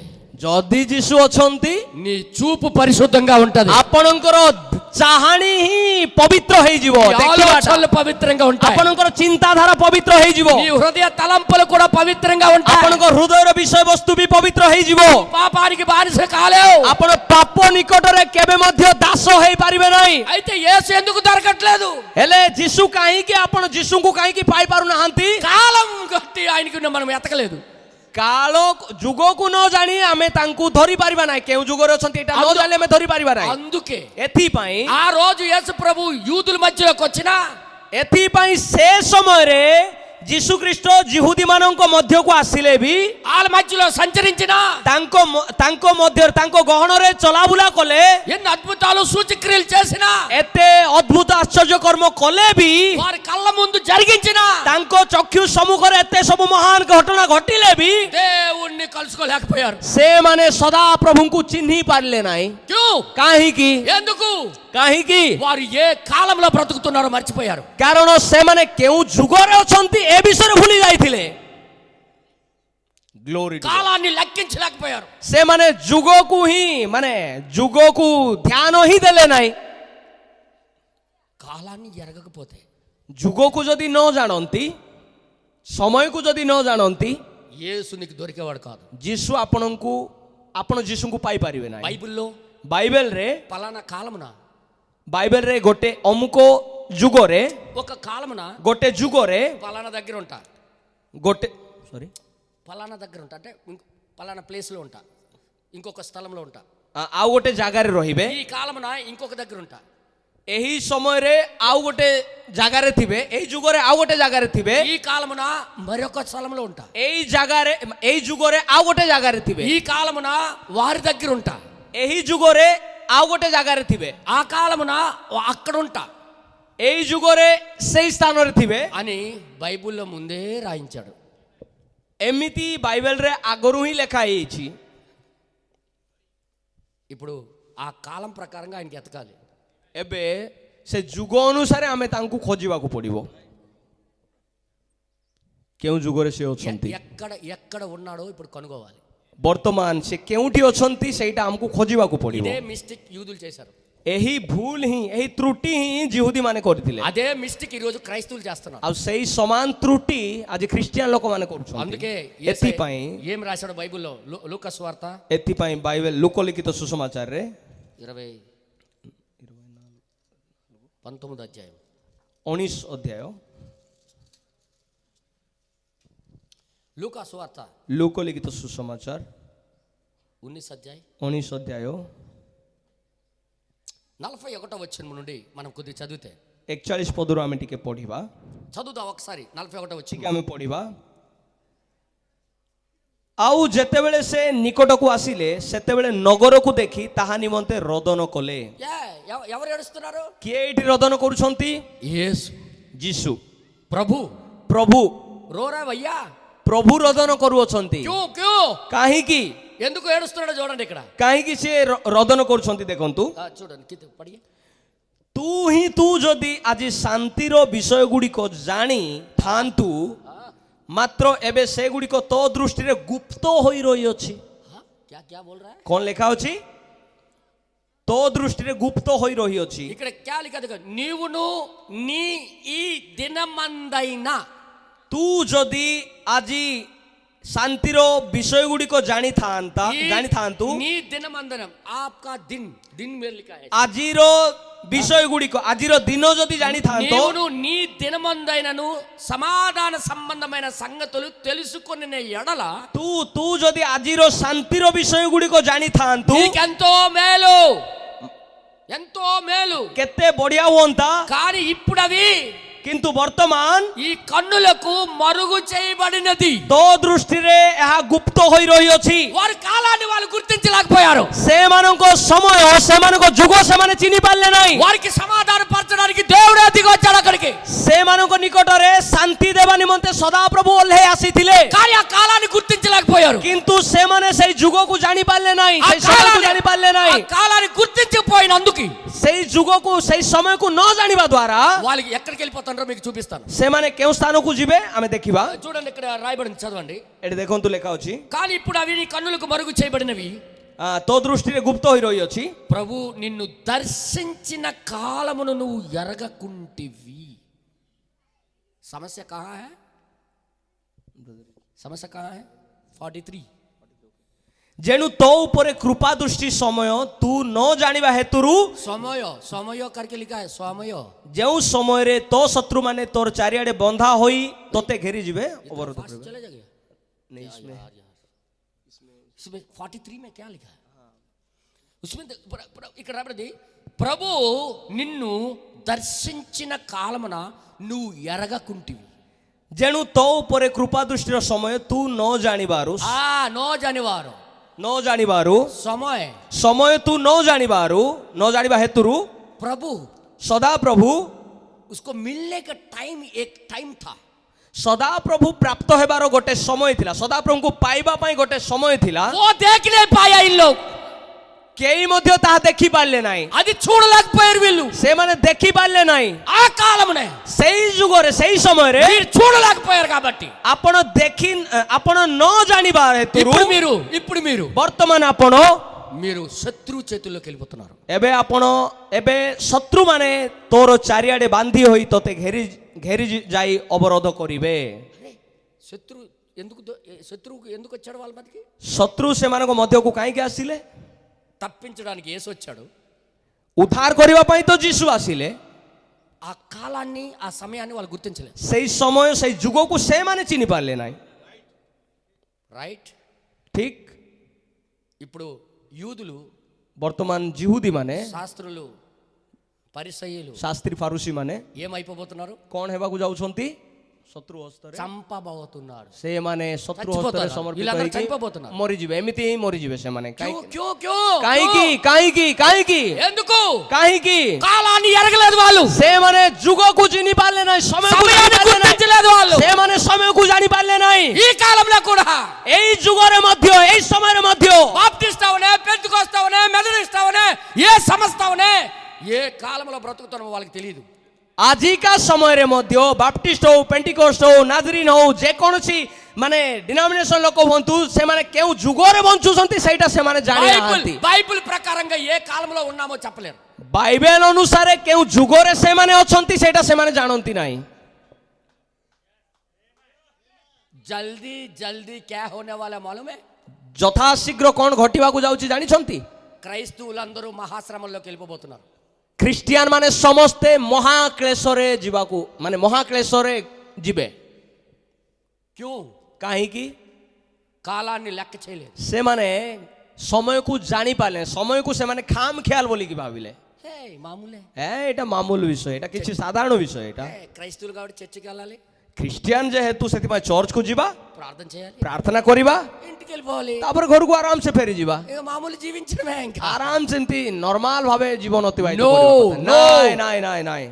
जदि जीसु अछंती నీ చూపు పరిశుద్ధంగా ఉంటది, आपणकर चाहाणी ही पवित्र होई जीवो. ఆలోచనలు పవిత్రంగా ఉంటాయి, आपणकर चिंताधारा पवित्र होई जीवो. నీ హృదయ తలంపులు కూడా పవిత్రంగా ఉంటాయి. आपणकर हृदयर विषय वस्तु भी पवित्र होई जीवो. పాపానికి బానిస కాలేవు. आपण पाप निकटरे केबे मध्य दास होई पारिबे नाही. అయితే యేసు ఎందుకు దొరకట్లేదు? हेले जीसु काहे कि आपण जीसु को काहे कि पाई पारु नाहांती. కాలం గట్టి ఆయనకి మనం ఎతకలేదు. काल जुग को न जानी आमे तांकु धरि पारिबा नाही. केउ जुगरे अछंती एटा न जानि आमे धरि पारिबा नाही. అందుకే एथि पाई ఆ రోజు యేసు ప్రభు యూదుల మధ్యలోకి వచ్చినా एथि पाई से समय रे जीसु ख्रीष्ट जिहुदी मानक मध्य को आसिले भी వాళ్ళ మధ్యలో సంచరించినా तांको मध्य तांको गहन रे चलाबुला कले, ఎన్ని అద్భుతాలు సూచక్రియలు చేసినా, एते अद्भुत आश्चर्य कर्म कले भी వారి కళ్ళ ముందు జరిగించినా, तांको चक्षु सम्मुख रे एते सब महान घटना घटिले भी దేవుణ్ణి కలుసుకోలేకపోయారు. से माने सदा प्रभु को चिन्ही पारले नाही. क्यों? काहे की ఎందుకు? वाరు ఏ కాలంలో బ్రతుకుతున్నారో మర్చిపోయారు. कारण से माने केउ जुगरे अछंती ए विषय भूली जाइथिले. ग्लोरी కాలాన్ని లెక్కించలేకపోయారు. से माने जुगो को ही माने जुगो को ध्यान ही देले नाही. కాలాన్ని ఎరగకపోతే, जुगो को जदि न जानंती, समय को जदि न जानंती, యేసు నీకు దొరికేవాడు కాదు. जीसु आपणंकु आपण जीसु को पाई पारिबे नाही. బైబిల్లో बाइबल रे పలానా కాలమున, बाइबल रे गोटे अमुको जुगरे ఒక కాలమున गोटे जुगरे పలానా దగ్గర ఉంటా, गोटे सॉरी పలానా దగ్గర ఉంటా అంటే పలానా ప్లేస్ లో ఉంటా, ఇంకొక స్థలంలో ఉంటా. आउ गोटे जगार रहिबे. ఈ కాలమున ఇంకొక దగ్గర ఉంటా. एही समय रे आउ गोटे जगार थिबे. एही जुगरे आउ गोटे जगार थिबे. ఈ కాలమున మరొక స్థలంలో ఉంటా. एही जगारे एही जुगरे आउ गोटे जगार थिबे. ఈ కాలమున వారి దగ్గర ఉంటా. एही जुगरे आउ गोटे जगार थिबे. ఆ కాలమున అక్కడ ఉంటా एही जुगरे सेही स्थान रे थिबे అని బైబిల్లో ముందే రాయించాడు. एमिति बाइबल रे आगरु ही लेखा हेछि. ఇప్పుడు ఆ కాలం ప్రకారంగా ఆయనకి ఎతకాలి. एबे से जुग अनुसार आमे तांकु खोजिबाकू पड़िबो. केउ जुगरे से अछंती, ఎక్కడ ఎక్కడ ఉన్నాడో ఇప్పుడు కనుగోవాలి. वर्तमान से केउठी अछंती सेटा हमकु खोजिबाकू पड़िबो. ఇదే మిస్టేక్ యూదులు చేశారు. एही भूल ही एही त्रुटि ही जिहुदी माने करथिले. అదే మిస్టేక్ ఈ రోజు క్రైస్తవులు చేస్తున్నారు. आ सेही समान त्रुटि आज क्रिश्चियन लोक माने करछन. అందుకే एथि पई ఏం రాశాడు బైబిల్లో? లూకా సువార్త एथि पई बाइबल लूक लिखित सुसमाचार रे 19 అధ్యాయం 19 अध्याय లూకా సువార్త लूक लिखित सुसमाचार 19 అధ్యాయం 19 अध्याय 41వ వచనం నుండి మనం కొద్దిగా చదివితే 41 पदरु आमे टिके पढिबा. చదువుదాం ఒకసారి. 41వ వచనం ठीक आमे पढिबा. आउ जेतेबेले से निकट को आसिले सेतेबेले नगर को देखि ताहा निमंते रोदन कले. ఎవరు ఏడుస్తున్నారు? किए एठी रोदन करूछंती? యేసు. जीसु ప్రభు. प्रभु రోరా భయ్యా. प्रभु रोदन करूछंती. క్యూ క్యూ काहे की ఎందుకు ఏడుస్తున్నాడో చూడండి ఇక్కడ. काहे की से रोदन करूछंती देखंतु. చూడండి కింద పడి. तू जदि आज शांतिर विषय गुड़िक जानी थांतु मात्र एबे से गुड़िक तो दृष्टि रे गुप्त होई रही अछि. क्या क्या बोल रहा है? कौन लिखा अछि? तो दृष्टि रे गुप्त होई रही अछि ఇక్కడ క్యాలి కదా నీవును నీ ఈ దినమందైనా तू जदि आजी शांतिर विषय गुड़िक जानी थांतु నీ దినమందనం आपका दिन दिन में लिखा है आजिर विषय गुड़िक आजिर दिन जदि जानी थांतो నీవును నీ దినమందైనను సమాధాన సంబంధమైన సంగతులు తెలుసుకొనిన ఎడల तू जदि आजिर शांतिर विषय गुड़िक जानी थांतु నీకెంతో మేలు केते बढ़िया हुंता కానీ ఇప్పుడు అవి किंतु वर्तमान ఈ కన్నులకు మరుగు చేయబడినది तो दृष्टि रे यह गुप्त होई रही अछि వారి కాలాన్ని వాళ్ళు గుర్తించలేకపోయారు से मानको समय से मानको जुग से माने चिनी पाले नहीं వారికి సమాధాన పరచడానికి దేవుడే దిగి వచ్చాడు అక్కడికి से मानको निकट रे शांति देवा निमंते सदा प्रभु ओल्हे आसीथिले కానీ ఆ కాలాన్ని గుర్తించలేకపోయారు किंतु से माने से जुग को जानी पाले नहीं से समय को जानी पाले ఆ नहीं కాలాన్ని గుర్తించకపోయినందుకు से जुग को से समय को न जानिबा द्वारा వాళ్ళకి ఎక్కడికి వెళ్ళిపోతారో మీకు చూపిస్తాను से माने केउ स्थान को जिबे आमे देखिबा చూడండి ఇక్కడ రాయబడింది చదవండి एटे देखंतु लेखा अछि కానీ ఇప్పుడు అవి నీ కన్నులకు మరుగు చేయబడినవి तो दृष्टि रे गुप्त होई रही अछि ప్రభు నిన్ను దర్శించిన కాలమును నువ్వు ఎరగకుంటివి సమస్య కహా హై సమస్య కహా హై 43 जेनु तो ऊपर कृपा दृष्टि समय तू न जानिबा हेतुरु ସମୟ करके लिखा है ସମୟ जेउ समय रे तो शत्रु माने तोर चारियाडे बंधा होई तोते घेरी जिबे अवरोध करबे चले जाएगा नहीं इसमें इसमें 43 में क्या लिखा है उसमें ఇక్కడ రాబడింది ప్రభు నిన్ను దర్శించిన కాలమున నువ్వు ఎరగకుంటివి जेनु तो ऊपर कृपा दृष्टि रो समय तू न जानिबारु నో జనివారు न जानिबारु समय समय तू न जानिबा हेतुरु प्रभु सदा प्रभु उसको मिलने का एक टाइम था सदा प्रभु प्राप्त हेबार गोटे समय थिला सदा प्रभु को पाइबा पई गोटे समय थिला वो देख नहीं पाया इन लोग केई मध्य ता देखि पारले नाही అది చూడలేకపోయారు వీళ్ళు से माने देखि पारले नाही ఆ కాలమునే सेई जुगरे सेई समय रे మీరు చూడలేకపోయారు కాబట్టి आपण देखि आपण न जानिबा हेतुरु ఇప్పుడు మీరు वर्तमान आपण మీరు శత్రు చేతుల్లోకి వెళ్ళిపోతున్నారు एबे आपण एबे शत्रु माने तोर चारियाडे बांधी होई तोते घेरी जाई अवरोध करिवे శత్రువుకు ఎందుకు వచ్చాడు వాళ్ళ మధ్యకి शत्रु से मानको मध्य को काहे के आसिले తప్పించడానికి యేసు వచ్చాడు उद्धार करिवा पई तो जीसु आसिले ఆ కాలాన్ని ఆ సమయాన్ని వాళ్ళు గుర్తించలేదు सेई समय सेई जुगो को से माने चिनि पारले नाही రైట్ ठीक ఇప్పుడు యూదులు वर्तमान जिहुदी माने శాస్త్రులు పరిసయ్యులు शास्त्री फारूसी माने ఏమైపోబోతున్నారు कौन हेबाकु जाउछंती शत्रु हस्तरे చంపబోతున్నారు से माने शत्रु हस्तरे చచ్చిపోతారు. समर्पित వీళ్ళందరూ होई చనిపోబోతున్నారు. मरि जिवे एमिति ही मरि जिवे से माने క్యూ काई की ఎందుకు काई की కాలాన్ని ఎరగలేదు వాళ్ళు से माने जुगो को चिनि पारले नाही समय को సమయాన్ని जानि पारले గుర్తించలేదు వాళ్ళు से माने समय को जानि पारले नाही ఈ కాలంలో కూడా एई जुगरे मध्य एई समय मध्य బాప్టిస్ట్ అవనే పెంతెకోస్తు అవనే మెథడిస్ట్ అవనే ఏ సంస్థ అవనే ఏ కాలంలో బ్రతుకుతారో వాళ్ళకి తెలియదు आजिका समय रे मध्य बाप्टिस्ट हो पेंटिकोस्ट हो नाजरीन हो जे कोनसी माने डिनोमिनेशन लोक होंतु से माने केउ जुगोरे बंचुसंती सेटा से माने जानि नाहंती బైబిల్ ప్రకారంగా ఏ కాలంలో ఉన్నామో చెప్పలేరు बाइबल अनुसार केउ जुगोरे से माने अछंती सेटा से माने जानंती नाही जल्दी जल्दी क्या होने वाला मालूम है यथा शीघ्र कोन घटिबा को जाउची जानिछंती క్రైస్తవులందరూ మహాశ్రమంలోకి వెళ్ళిపోబోతున్నారు ख्रिस्टियन माने समस्ते महाक्लेशरे जीवाकू माने महाक्लेशरे जीवे क्यों काहे की కాలాన్ని లెక్క చేయలేదు से माने समय को जानी पाले समय को से माने खाम ख्याल बोली की भाविले హే మామూలే एटा मामूल विषय एटा किछि साधारण विषय एटा క్రైస్తవులు కాబట్టి చర్చికి వెళ్ళాలి ख्रिस्टियन जे हेतु सेति चर्च को जीवा ప్రార్థన చేయాలి प्रार्थना करिबा ఇంటికి వెళ్ళిపోవాలి तापर घर को आराम से फेरी जीवा ఇక మామూలు జీవించడమే ఇంకా आराम से नॉर्मल भावे जीवन अतिबाहित No, करिबा no. नाइ नाइ नाइ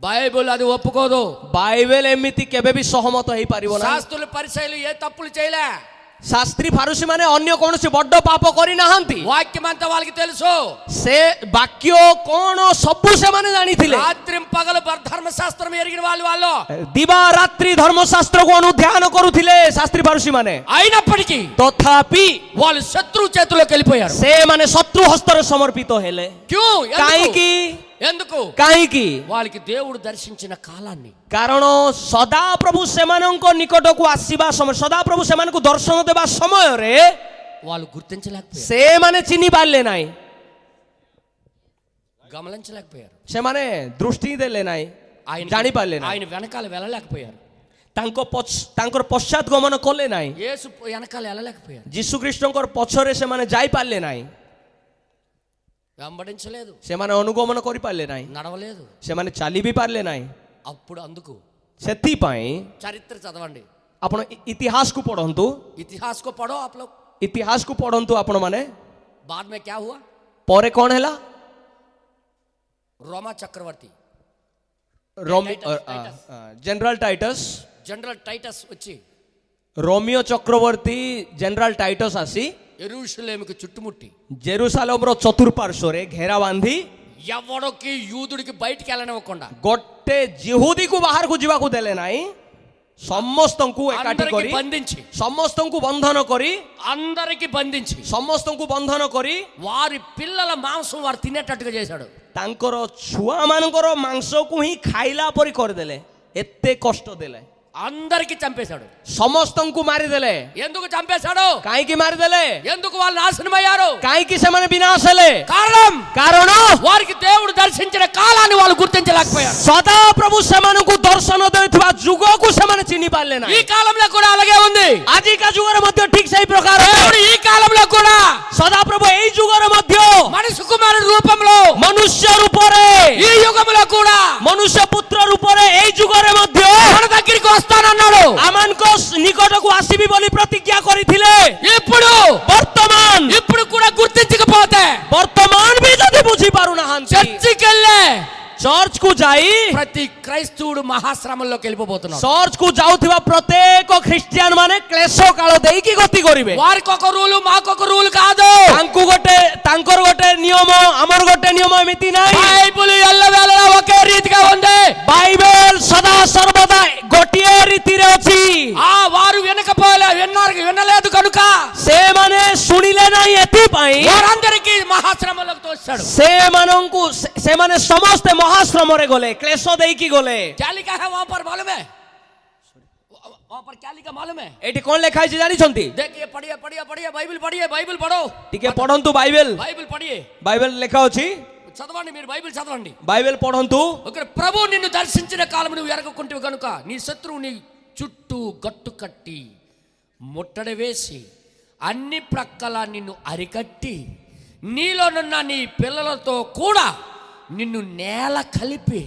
బైబిల్ అది ఒప్పుకోదు बाइबल एमिति केबे भी सहमत होई पारिबो ना శాస్త్రులు పరిసయ్యులు ఏ తప్పులు చేయలే शास्त्री फारुसी माने अन्य कौन से बड्ड पाप करी नाहंती వాక్యం అంతా వాళ్ళకి తెలుసు से वाक्य कौन सब से माने जानी थिले రాత్రి పగలు ధర్మశాస్త్రం ఎరిగిన వాళ్ళు दिवा रात्रि धर्मशास्त्र को अनुध्यान करुथिले शास्त्री फारुसी माने అయినప్పటికీ तथापि వాళ్ళు శత్రు చేతిలోకి వెళ్ళిపోయారు से माने शत्रु हस्तर समर्पित हेले క్యూ काहेकि ఎందుకు काहेकि వాళ్ళకి దేవుడు దర్శించిన కాలాన్ని कारण सदा प्रभु सेमानंको निकट को आसीबा समय सदा प्रभु सेमानकु दर्शन देबा समय रे వాళ్ళు గుర్తించలేకపోయారు से माने चिनी पारले नाही గమనించలేకపోయారు से माने दृष्टि देले नाही ఆయన जानी पारले नाही ఆయన వెనకాల వెళ్ళలేకపోయారు तांकर पश्चात गमन कले नाही యేసు వెనకాల వెళ్ళలేకపోయారు जीशु कृष्णकर पछरे से माने जाई पारले नाही వెంబడించలేదు से माने अनुगमन करि पारले नाही నడవలేదు से माने चाली भी पारले नाही అప్పుడు అందుకు सेथि पई చరిత్ర చదవండి आपण इतिहास को पढ़ंतु इतिहास को पढ़ो आप लोग इतिहास को पढ़ंतु आपण माने बाद में क्या हुआ परे कौन हैला रोमा चक्रवर्ती जनरल टाइटस जनरल टाइटस వచ్చి रोमियो चक्रवर्ती जनरल टाइटस आसी యెరూషలేముకి చుట్టుముట్టి जेरूसालेम रो चतुर्पार्श्व रे घेरा बांधी ఎవడోకి యూదుడికి బయటికి వెళ్ళనివ్వకుండా गोटे जिहुदी को बाहर को जीवा को देले नाही समस्तंकु एकाठी అందరికి करी బంధించి समस्तंकु बंधन करी అందరికి బంధించి समस्तंकु बंधन करी వారి పిల్లల మాంసం వారు తినేటట్టుగా చేశాడు तांकर छुआ मानकर मांस को ही खाइला परी कर देले एते कष्ट देले అందరికి చంపేశాడు समस्तंकु मारी देले ఎందుకు చంపేశాడు काहे की मारी देले ఎందుకు వాళ్ళు నాశనం అయ్యారు काहे की से माने विनाश हेले కారణం कारण వారికి దేవుడు దర్శించిన కాలాన్ని వాళ్ళు గుర్తించలేకపోయారు सदा प्रभु सेमानकु दर्शन देउथबा जुग को सेमाने चिनि पारले ना ఈ కాలంలో కూడా అలాగే ఉంది आजि का जुगर मध्य ठीक सही प्रकार దేవుడు ఈ కాలంలో కూడా सदा प्रभु एई जुगर मध्य మనిషి కుమారుడి రూపంలో मनुष्य रूप रे ఈ యుగంలో కూడా मनुष्य पुत्र रूप रे एई जुगर मध्य మన దగ్గరికి వస్తానన్నాడు आमानको निकट को आसीबी बोली प्रतिज्ञा करिथिले ఇప్పుడు वर्तमान కూడా గుర్తించకపోతే वर्तमान भी जदि बुझी पारु नाहंती చర్చికి వెళ్ళే चर्च को जाई ప్రతి క్రైస్తవుడు మహాశ్రమంలోకి వెళ్ళిపోతున్నాడు चर्च को जाउथिबा प्रत्येक ख्रिस्टियन माने क्लेश काल देई की गति करिवे వారికి ఒక రూలు మాకు ఒక రూల్ కాదు तांकर गोटे नियम हमर गोटे नियम एमिति नाही బైబిల్ ఎల్లవేళలా ఒకే రీతిగా ఉంది बाइबल सदा सर्वदा गोटिए रीति रे अछि వారు వినలేదు కనుక से माने सुनिले नाही एति पई వారందరికీ మహాశ్రమంలోకి తోస్తాడు से माने समस्त महाश्रम रे गले क्लेश देई की गले क्या लिखा है वहां पर मालूम है वहां पर क्या लिखा मालूम है एटी कोन लेखाई छै जानि छंती देखिए पढ़िए बाइबल पढ़ो टिके पढंतु बाइबल पढ़िए बाइबल लेखा अछि చదవండి మీరు బైబిల్ చదవండి बाइबल पढंतु ఒకరు ప్రభు నిన్ను దర్శించిన కాలం నువ్వు ఎరగకుంటివి కనుక నీ శత్రువు నీ చుట్టూ గట్టు కట్టి ముట్టడి వేసి అన్ని ప్రక్కల నిన్ను అరికట్టి నీలోనున్న నీ పిల్లలతో కూడా నిన్ను నేల కలిపి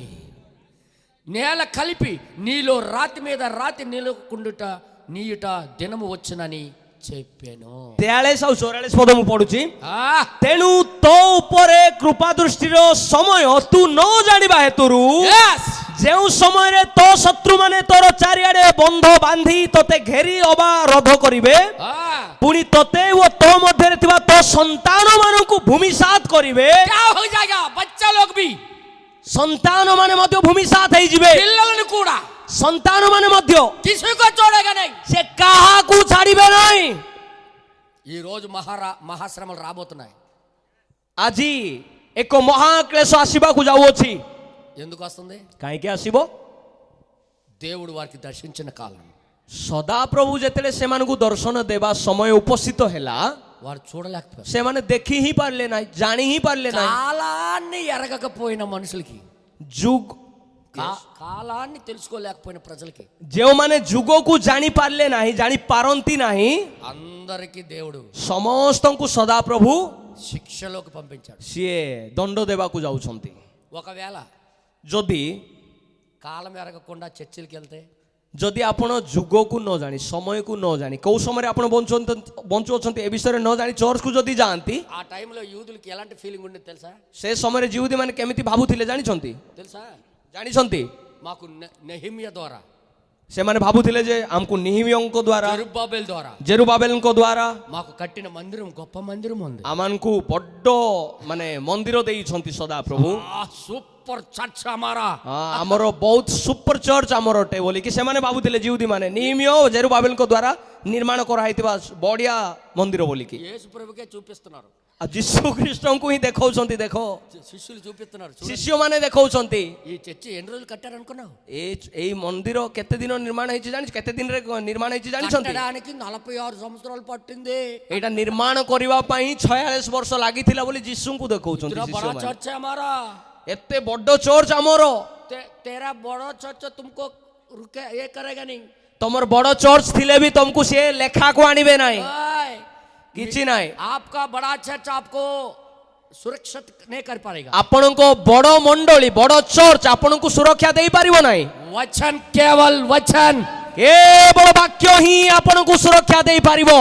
నీలో రాతి మీద రాతి నిలకుండుట నీయుట దినము వచ్చునని చెప్పాను 43 ଆଉ 44 ପଦ ମୁଁ ପଢୁଛି ఆ ତେଣୁ ତୋ ଉପରେ କୃପା ଦୃଷ୍ଟିର ସମୟ ତୁ ନ ଜାଣିବା ହେତୁରୁ yes ଯେଉଁ ସମୟରେ ତୋ ଶତ୍ରୁମାନେ ତୋର ଚାରିଆଡେ ବନ୍ଧ ବାନ୍ଧି ତତେ ଘେରି ଅବରୋଧ କରିବେ ପୁଣି ତତେ ଓ ତୋ ମଧ୍ୟରେ ଥିବା ତୋ ସନ୍ତାନମାନଙ୍କୁ ଭୂମିସାତ କରିବେ क्या हो जाएगा बच्चा लोग भी ସନ୍ତାନ ମାନେ ମଧ୍ୟ ଭୂମିସାତ ହେଇଯିବେ పిల్లలను కూడా ସନ୍ତାନ ମାନେ ମଧ୍ୟ किसी को छोड़ेगा नहीं ସେ କାହାକୁ ଛାଡ଼ିବେ ନାହିଁ ఈ రోజు మహాశ్రమలు రాబోతున్నాయి ଆଜି ଏକ ମହାକ୍ଲେଶ ଆସିବାକୁ ଯାଉଅଛି ఎందుకు వస్తుంది କାହିଁକି ଆସିବ దేవుడు వారికి దర్శించిన కాలం ସଦାପ୍ରଭୁ ଯେତେବେଳେ ସେମାନଙ୍କୁ ଦର୍ଶନ ଦେବା ସମୟ ଉପସ୍ଥିତ ହେଲା వారు చూడలేకపోయారు ସେମାନେ ଦେଖି ହିଁ ପାରିଲେ ନାହିଁ ଜାଣି ହିଁ ପାରିଲେ ନାହିଁ కాలాన్ని ఎరగకపోయిన మనుషులకి కాలాన్ని తెలుసుకోలేకపోయిన ప్రజలకి ଯେଉଁମାନେ ଯୁଗକୁ ଜାଣି ପାରିଲେ ନାହିଁ ଜାଣି ପାରନ୍ତି ନାହିଁ అందరికీ దేవుడు ସମସ୍ତଙ୍କୁ ସଦାପ୍ରଭୁ శిక్షలోకి పంపించాడు ସିଏ ଦଣ୍ଡ ଦେବାକୁ ଯାଉଛନ୍ତି ఒకవేళ ଯଦି కాలం ఎరగకుండా చర్చిలకి వెళ్తే ଯଦି ଆପଣ ଯୁଗକୁ ନ ଜାଣି ସମୟକୁ ନ ଜାଣି କୋଉ ସମୟରେ ଆପଣ ବଞ୍ଚୁଅଛନ୍ତି ଏ ବିଷୟରେ ନ ଜାଣି ଚର୍ଚ୍ଚକୁ ଯଦି ଯାଆନ୍ତି ఆ టైంలో యూదులకి ఎలాంటి ఫీలింగ్ ఉండేది తెలుసా ସେ ସମୟରେ ଜିହୁଦୀ ମାନେ କେମିତି ଭାବୁଥିଲେ ଜାଣିଛନ୍ତି తెలుసా ଜାଣିଛନ୍ତି మాకు నెహెమియా ద్వారా ସେମାନେ ଭାବୁଥିଲେ ଯେ ଆମକୁ ନିହିମିୟଙ୍କ ଦ୍ୱାରା జెరుబ్బాబెల్ ద్వారా ଜେରୁବାବେଲଙ୍କ ଦ୍ୱାରା మాకు కట్టిన మందిరం గొప్ప మందిరం ఉంది. ଆମମାନଙ୍କୁ ବଡ ମାନେ ମନ୍ଦିର ଦେଇଛନ୍ତି ସଦାପ୍ରଭୁ। సూపర్ చర్చ్ హమారా. ଆମର ବହୁତ ସୁପର ଚର୍ଚ୍ଚ ଆମର ଅଟେ ବୋଲିକି ସେମାନେ ଭାବୁଥିଲେ ଜିହୁଦୀ ମାନେ ନିହିମିୟ ଜେରୁବାବେଲଙ୍କ ଦ୍ୱାରା ନିର୍ମାଣ କରାହେଇଥିବା ବଢିଆ ମନ୍ଦିର ବୋଲିକି। యేసు ప్రభుకే చూపిస్తున్నారు, ଆଉ ଯୀଶୁ ଖ୍ରୀଷ୍ଟଙ୍କୁ ହିଁ ଦେଖାଉଛନ୍ତି। ଦେଖ శిష్యులు చూపిస్తున్నారు. ଶିଷ୍ୟମାନେ ଦେଖାଉଛନ୍ତି। ఈ చర్చి ఎన్ని రోజులు కట్టారు అనుకున్నావు? ଏଇ ମନ୍ଦିର କେତେ ଦିନ ନିର୍ମାଣ ହେଇଛି ଜାଣିଛ? କେତେ ଦିନରେ ନିର୍ମାଣ ହେଇଛି ଜାଣିଛନ୍ତି? కట్టడానికి 46 సంవత్సరాలు పట్టింది. ଏଇଟା ନିର୍ମାଣ କରିବା ପାଇଁ 46 ବର୍ଷ ଲାଗିଥିଲା ବୋଲି ଯୀଶୁଙ୍କୁ ଦେଖାଉଛନ୍ତି इतना बड़ा ଶିଷ୍ୟମାନେ। चर्च है हमारा, ଏତେ ବଡ ଚର୍ଚ୍ଚ ଆମର। तेरा बड़ा चर्च तुमको रुके ये करेगा नहीं। ତମର ବଡ ଚର୍ଚ୍ଚ ଥିଲେ ବି ତମକୁ ସେ ଲେଖାକୁ ଆଣିବେ ନାହିଁ, ओए, କିଛି ନାହିଁ। आपका बड़ा चर्च आपको सुरक्षित नहीं कर पाएगा। ଆପଣଙ୍କ ବଡ ମଣ୍ଡଳୀ ବଡ ଚର୍ଚ୍ଚ ଆପଣଙ୍କୁ ସୁରକ୍ଷା ଦେଇପାରିବ ନାହିଁ। वचन, केवल वचन, କେବଳ ବାକ୍ୟ ହିଁ ଆପଣଙ୍କୁ ସୁରକ୍ଷା ଦେଇପାରିବ।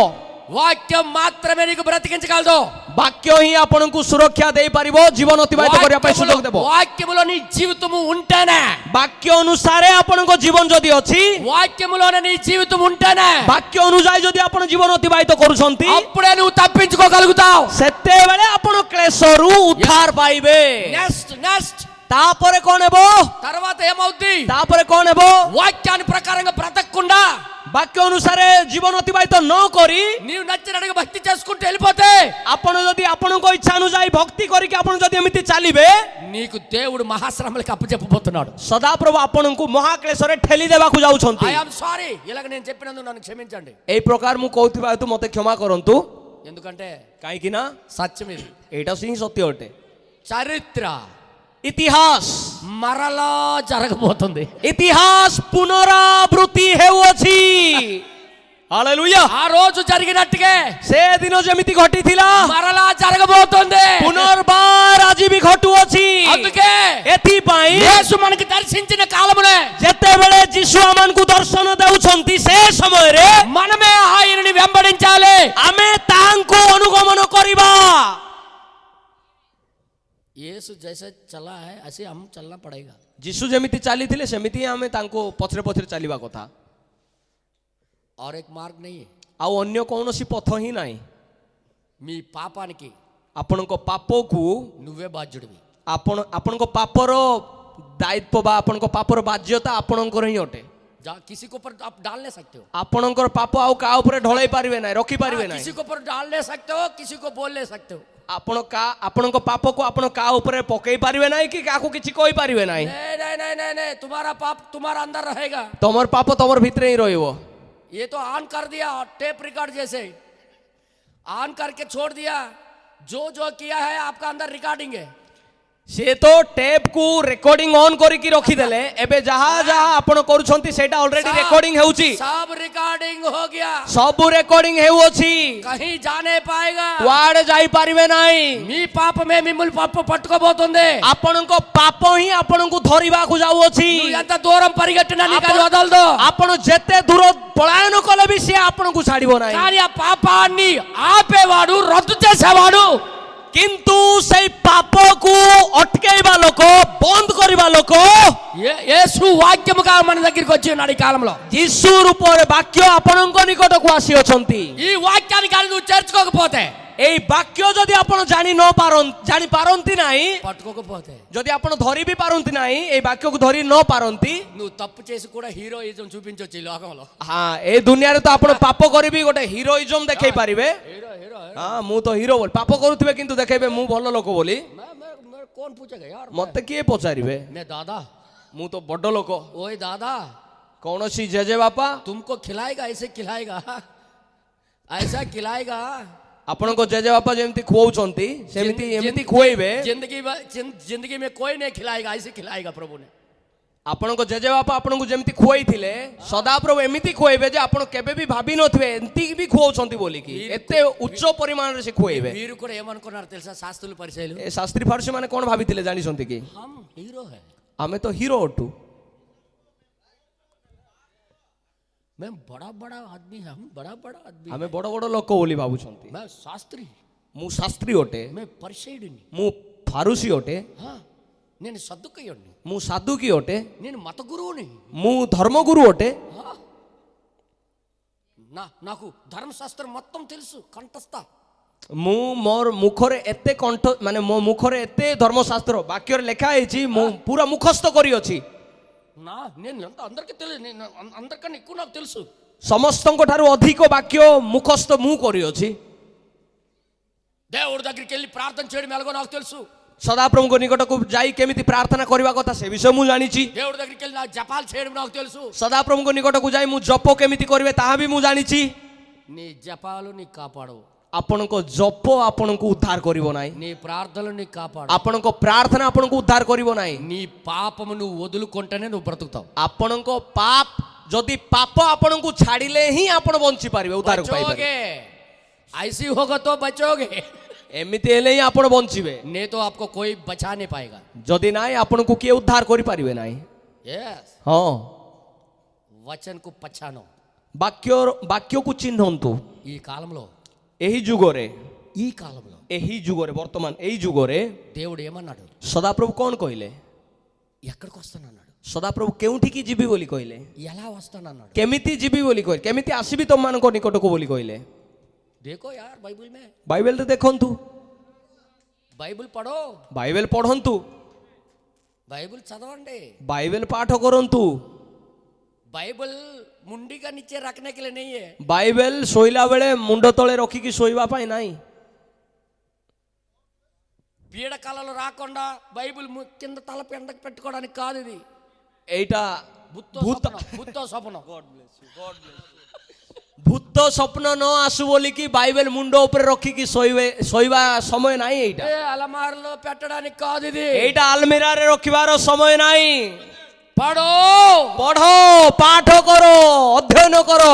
వాక్యం మాత్రమే నీకు బ్రతికించగలదు. ବାକ୍ୟ ହିଁ ଆପଣଙ୍କୁ ସୁରକ୍ଷା ଦେଇପାରିବ, ଜୀବନ ଅତିବାହିତ କରିବା ପାଇଁ ସୁଯୋଗ ଦେବ। వాక్యములో నీ జీవితము ఉంటేనే, ବାକ୍ୟ ଅନୁସାରେ ଆପଣଙ୍କ ଜୀବନ ଯଦି ଅଛି, వాక్యములోనే నీ జీవితం ఉంటేనే ବାକ୍ୟ ଅନୁଯାୟୀ ଯଦି ଆପଣ ଜୀବନ ଅତିବାହିତ କରୁଛନ୍ତି, అప్పుడే నువ్వు తప్పించుకోగలుగుతావు. ସେତେବେଳେ ଆପଣ କ୍ଲେଶରୁ ଉଦ୍ଧାର ପାଇବେ। నెక్స్ట్ ତାପରେ କଣ ହେବ? తర్వాత ఏమవుద్ది? ତାପରେ କଣ ହେବ? వాక్యాన్ని ప్రకారంగా బ్రతకకుండా ବାକ୍ୟ ଅନୁସାରେ ଜୀବନ ଅତିବାହିତ ନ କରି నీవు నచ్చినట్టుగా భక్తి చేసుకుంటూ వెళ్ళిపోతే, ଆପଣ ଯଦି ଆପଣଙ୍କ ఇଚ୍ଛା ଅନୁଯାୟୀ ଭକ୍ତି କରିକି ଆପଣ ଯଦି ଏମିତି ଚାଲିବେ, నీకు దేవుడు మహాశ్రమలకు అప్పచెప్పబోతున్నాడు. ସଦାପ୍ରଭୁ ଆପଣଙ୍କୁ ମହାକ୍ଲେଶରେ ଠେଲି ଦେବାକୁ ଯାଉଛନ୍ତି। ఐ యామ్ సారీ, ఇలాగ నేను చెప్పినందుకు నన్ను క్షమించండి. ଏଇ ପ୍ରକାର ମୁଁ କହୁଥିବା ହେତୁ ମୋତେ କ୍ଷମା କରନ୍ତୁ, ఎందుకంటే କାହିଁକି ନା సత్యం ఇది. ଏଇଟା ହିଁ ସତ୍ୟ ଅଟେ। చరిత్ర ଇତିହାସ మరలా జరగబోతుంది. ଇତିହାସ ପୁନରାବୃତ୍ତି ହେଉଅଛି। ହାଲେଲୁୟା। ఆ రోజు జరిగినట్టుగా ସେ ଦିନ ଯେମିତି ଘଟିଥିଲା మరలా జరగబోతుంది. ପୁନର୍ବାର ଆଜି ବି ଘଟୁଅଛି। అందుకే ଏଥିପାଇଁ యేసు మనకి దర్శించిన కాలమునే ଯେତେବେଳେ ଯୀଶୁ ଆମମାନଙ୍କୁ ଦର୍ଶନ ଦେଉଛନ୍ତି, ସେ ସମୟରେ మనమే ఆయనని వెంబడించాలి. ଆମେ ତାହାଙ୍କୁ ଅନୁଗମନ କରିବା। యేసు जैसे चला है ऐसे हम चलना पड़ेगा. ଯୀଶୁ ଯେମିତି ଚାଲିଥିଲେ ସେମିତି ହିଁ ଆମେ ତାଙ୍କୁ ପଛରେ ପଛରେ ଚାଲିବା କଥା। और एक मार्ग नहीं है. ଆଉ ଅନ୍ୟ କୌଣସି ପଥ ହିଁ ନାହିଁ। మీ పాపానికి ଆପଣଙ୍କ ପାପକୁ నువ్వే బాధ్యుడివి. ଆପଣଙ୍କ ପାପର ଦାୟିତ୍ୱ ବା ଆପଣଙ୍କ ପାପର ବାଧ୍ୟତା ଆପଣଙ୍କର ହିଁ ଅଟେ। किसी को ऊपर आप डाल नहीं सकते हो. ଆପଣଙ୍କର ପାପ ଆଉ କାହା ଉପରେ ଢଳେଇ ପାରିବେ ନାହିଁ, ରଖି ପାରିବେ ନାହିଁ। किसी को ऊपर डाल नहीं सकते हो, किसी को बोल नहीं सकते हो. ଆପଣଙ୍କ ପାପକୁ ଆପଣ କାହା ଉପରେ ପକେଇ ପାରିବେ ନାହିଁ କି କାହାକୁ କିଛି କହିପାରିବେ ନାହିଁ। नहीं नहीं नहीं नहीं नहीं, तुम्हारा पाप तुम्हारा अंदर रहेगा. ତମର ପାପ ତମର ଭିତରେ ହିଁ ରହିବ। ये तो ऑन कर दिया टेप रिकॉर्ड जैसे, ऑन करके छोड़ दिया. जो जो किया है आपका अंदर रिकॉर्डिंग है. ସେ ତ ଟେପକୁ ରେକର୍ଡିଂ ଅନ୍ କରିକି ରଖିଦେଲେ, ଏବେ ଯାହା ଯାହା ଆପଣ କରୁଛନ୍ତି ସେଇଟା ଅଲରେଡି ରେକର୍ଡିଂ ହେଉଛି। सब रिकॉर्डिंग हो गया, ସବୁ ରେକର୍ଡିଂ ହେଉଅଛି, कहीं जाने पाएगा. କୁଆଡେ ଯାଇପାରିବେ ନାହିଁ। మీ పాపమే మిమ్మల్ని పాప పట్టుకోబోతుంది. ଆପଣଙ୍କ పాప ହିଁ ଆପଣଙ୍କୁ ଧରିବାକୁ ଯାଉଅଛି। నువ్వు ఎంత దూరం పరిగెట్టినా నీకు అది వదలదు. ଆପଣ ଯେତେ ଦୂର ପଳାୟନ କଲେ ବି ସେ ଆପଣଙ୍କୁ ଛାଡିବ ନାହିଁ। కానీ ఆ పాపాన్ని ఆపేవాడు, రద్దు చేసేవాడు, କିନ୍ତୁ ସେଇ ପାପକୁ ଅଟକେଇବା ଲୋକ, ବନ୍ଦ କରିବା ଲୋକ యేసు వాక్యముగా మన దగ్గరికి వచ్చి ఉన్నాడు ఈ కాలంలో. ଯୀଶୁ ରୂପରେ ବାକ୍ୟ ଆପଣଙ୍କ ନିକଟକୁ ଆସିଅଛନ୍ତି। ఈ వాక్యాన్ని కానీ నువ్వు చేర్చుకోకపోతే, ଏଇ ବାକ୍ୟ ଯଦି ଆପଣ ଜାଣି ପାରନ୍ତି ନାହିଁ, పట్టుకోకపోతే, ଯଦି ଆପଣ ଧରି ବି ପାରନ୍ତି ନାହିଁ, ଏଇ ବାକ୍ୟକୁ ଧରି ନ ପାରନ୍ତି, నువ్వు తప్పు చేసి కూడా హీరోయిజం చూపించొచ్చు ఈ లోకంలో. ହଁ ଏ ଦୁନିଆରେ ତ ଆପଣ ପାପ କରିବି ଗୋଟେ ହିରୋଇଜମ ଦେଖେଇ ପାରିବେ। హీరో హీరో ହଁ ମୁଁ ତ ହିରୋ ବୋଲି ପାପ କରୁଥିବେ କିନ୍ତୁ ଦେଖେଇବେ ମୁଁ ଭଲ ଲୋକ ବୋଲି। मैं कौन पूछेगा यार? ମତେ କିଏ ପଚାରିବେ? मैं दादा, ମୁଁ ତ ବଡ ଲୋକ। ओए दादा, କୌଣସି ଜେଜେ ବାପା तुमको खिलाएगा, ऐसे खिलाएगा, ऐसा खिलाएगा. ଆପଣଙ୍କ ଜେଜେ ବାପା ଯେମିତି ଖୁଆଉଛନ୍ତି ସେମିତି ଏମିତି ଖୁଆଇବେ। जिंदगी में कोई नहीं खिलाएगा, ऐसे खिलाएगा प्रभु ने. ଆପଣଙ୍କ ଜେଜେ ବାପା ଆପଣଙ୍କୁ ଯେମିତି ଖୁଆଇଥିଲେ ସଦାପ୍ରଭୁ ଏମିତି ଖୁଆଇବେ ଯେ ଆପଣ କେବେ ବି ଭାବି ନଥିବେ ଏମିତି ବି ଖୁଆଉଛନ୍ତି ବୋଲିକି। ଏତେ ଉଚ୍ଚ ପରିମାଣରେ ସେ ଖୁଆଇବେ। వీరు కూడా ఏమనుకున్నారు తెలుసా? శాస్త్రులు పరిచయాలు, ଏ ଶାସ୍ତ୍ରୀ ଫାରସୀ ମାନେ କଣ ଭାବିଥିଲେ ଜାଣିଛନ୍ତି କି? हम हीरो है, ଆମେ ତ ହିରୋ ଅଟୁ, मैं बड़ा बड़ा आदमी है, हम बड़ा बड़ा आदमी, ଆମେ ବଡ ବଡ ଲୋକ ବୋଲି ଭାବୁଛନ୍ତି। मैं शास्त्री, ମୁଁ ଶାସ୍ତ୍ରୀ ଅଟେ, मैं परिचय नहीं. ମୁଁ ଫାରୁସୀ ଅଟେ। हाँ, నేను సద్దుకయ్యుణ్ణి, ମୁଁ ସାଧୁକି ଅଟେ, నేను మత గురువుని, ମୁଁ ଧର୍ମଗୁରୁ ଅଟେ, నాకు ధర్మశాస్త్రం మొత్తం తెలుసు కంఠస్థ. ମୁଁ ମୋର ମୁଖରେ ଏତେ କଣ୍ଠ ମାନେ ମୋ ମୁଖରେ ଏତେ ଧର୍ମଶାସ୍ତ୍ର ବାକ୍ୟରେ ଲେଖା ହେଇଛି, ମୁଁ ପୁରା ମୁଖସ୍ଥ କରିଅଛି. నేను ఎంత అందరికీ తెలియదు, నేను అందరికన్నా ఎక్కువ నాకు తెలుసు. ସମସ୍ତଙ୍କ ଠାରୁ ଅଧିକ ବାକ୍ୟ ମୁଖସ୍ଥ ମୁଁ କରିଅଛି. దేవుడి దగ్గరికి వెళ్ళి ప్రార్థన చేయడం ఎలాగో నాకు తెలుసు. ସଦାପ୍ରଭୁଙ୍କ ନିକଟକୁ ଯାଇ କେମିତି ପ୍ରାର୍ଥନା କରିବା କଥା ସେ ବିଷୟ ମୁଁ ଜାଣିଛି. దేవుడి దగ్గరికి వెళ్ళి నాకు జపాలు చేయడం నాకు తెలుసు. ସଦାପ୍ରଭୁଙ୍କ ନିକଟକୁ ଯାଇ ମୁଁ ଜପ କେମିତି କରିବେ ତାହା ବି ମୁଁ ଜାଣିଛି. నీ జపాలు నీ కాపాడవు, ଆପଣଙ୍କ ଜପ ଆପଣଙ୍କୁ ଉଦ୍ଧାର କରିବ ନାହିଁ. నీ ప్రార్థనలు నీ కాపాడు, ଆପଣଙ୍କ ପ୍ରାର୍ଥନା ଆପଣଙ୍କୁ ଉଦ୍ଧାର କରିବ ନାହିଁ. నీ పాపము నువ్వు వదులుకుంటేనే నువ్వు బ్రతుకుతావు. ଆପଣଙ୍କ ପାପ ଯଦି ପାପ ଆପଣଙ୍କୁ ଛାଡ଼ିଲେ ହିଁ ଆପଣ ବଞ୍ଚି ପାରିବେ, ଉଦ୍ଧାର ପାଇପାରିବେ. ऐसी होगा तो बचोगे, ଏମିତି ହେଲେ ହିଁ ଆପଣ ବଞ୍ଚିବେ. नहीं तो आपको कोई बचा नहीं पाएगा. ଯଦି ନାହିଁ ଆପଣଙ୍କୁ କିଏ ଉଦ୍ଧାର କରିପାରିବେ ନାହିଁ. यस, ହଁ, వచన్ కు పచ్చాను. ବାକ୍ୟକୁ ଚିହ୍ନନ୍ତୁ. ఈ కాలంలో, ଏହି ଯୁଗରେ, ఈ కాలంలో ଏହି ଯୁଗରେ, ବର୍ତ୍ତମାନ ଏଇ ଯୁଗରେ దేవుడు ఏమన్నాడు? ସଦାପ୍ରଭୁ କ'ଣ କହିଲେ? ఎక్కడికి వస్తానన్నాడు? ସଦାପ୍ରଭୁ କେଉଁଠିକି ଯିବି ବୋଲି କହିଲେ? ఎలా వస్తానన్నాడు? କେମିତି ଯିବି ବୋଲି କହିଲେ? କେମିତି ଆସିବି ତମମାନଙ୍କ ନିକଟକୁ ବୋଲି କହିଲେ? देखो यार बाइबल में, ବାଇବେଲରେ ଦେଖନ୍ତୁ, बाइबल पढ़ो, ବାଇବେଲ ପଢନ୍ତୁ, बाइबल చదవండి. ବାଇବେଲ ପାଠ କରନ୍ତୁ. बाइबल मुंडी का नीचे रखने के लिए नहीं है. ବାଇବେଲ ଶୋଇଲା ବେଳେ ମୁଣ୍ଡ ତଳେ ରଖିକି ଶୋଇବା ପାଇଁ ନାହିଁ. పీడకాలలో రాకుండా బైబిల్ కింద తల పెండకు పెట్టుకోవడానికి కాదు ఇది. ଏଇଟା భూత స్వప్నం. ଭୂତ ସ୍ୱପ୍ନ ନ ଆସୁ ବୋଲିକି ବାଇବେଲ ମୁଣ୍ଡ ଉପରେ ରଖିକି ଶୋଇବା ସମୟ ନାହିଁ. ଏଇଟା అలమారలో పెట్టడానికి కాదు ఇది. ଏଇଟା ଆଲମିରାରେ ରଖିବାର ସମୟ ନାହିଁ. పడో, ପଢ, ପାଠ କର, ଅଧ୍ୟୟନ କର.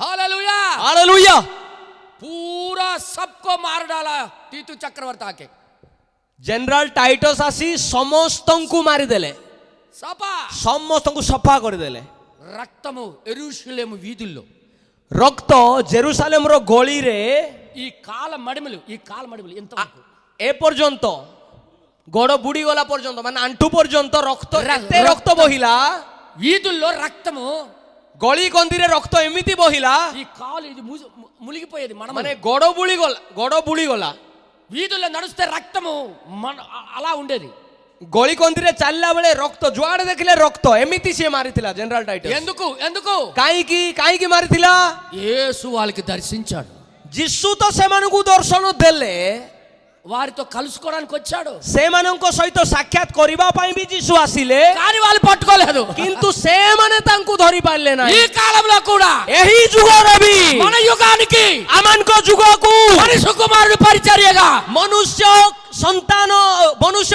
Hallelujah, hallelujah. पूरा सबको मार डाला तीतु चक्रवर्ती आके. ଜେନେରାଲ ଟାଇଟସ୍ ଆସି ସମସ୍ତଙ୍କୁ ମାରିଦେଲେ, సపా ସମସ୍ତଙ୍କୁ ସଫା କରିଦେଲେ. రక్తము యెరూషలేము వీధుల్లో, ରକ୍ତ ଜେରୁସାଲେମର ଗଳିରେ ఈ కాల మడిమలు ఎంత ଏ ପର୍ଯ୍ୟନ୍ତ ଗୋଡ ବୁଡିଗଲା ପର୍ଯ୍ୟନ୍ତ, ମାନେ ଆଣ୍ଠୁ ପର୍ଯ୍ୟନ୍ତ ରକ୍ତ, ଏତେ ରକ୍ତ ବୋହିଲା. వీధుల్లో రక్తము, ଗଳି କନ୍ଦିରେ ରକ୍ତ ଏମିତି ବୋହିଲା, ఈ కాలు ఇది ములిగిపోయేది. ମାନେ ଗୋଡ ବୁଳିଗଲା. వీధుల్లో నడుస్తే రక్తము అలా ఉండేది. ଗଳି କନ୍ଦିରେ ଚାଲିଲା ବେଳେ ରକ୍ତ, ଯୁଆଡେ ଦେଖିଲେ ରକ୍ତ. ଏମିତି ସିଏ ମାରିଥିଲା ଜେନେରାଲ ଟାଇଟସ୍. ఎందుకు କାହିଁକି ମାରିଥିଲା? యేసు వాళ్ళకి దర్శించాడు. ଯୀଶୁ ତ ସେମାନଙ୍କୁ ଦର୍ଶନ ଦେଲେ, వారితో కలుసుకోవడానికి వచ్చాడు. ସେମାନଙ୍କ ସହିତ ସାକ୍ଷାତ କରିବା ପାଇଁ ବି ଯୀଶୁ ଆସିଲେ, కానీ వాళ్ళు పట్టుకోలేదు. କିନ୍ତୁ ସେମାନେ ତାଙ୍କୁ ଧରି ପାରିଲେ ନାହିଁ. ఈ కాలంలో కూడా, ଏହି ଯୁଗରେ ବି, మన యుగానికి, ଆମମାନଙ୍କ ଯୁଗକୁ మనుష్య కుమారుడు పరిచర్యగా, ମନୁଷ୍ୟ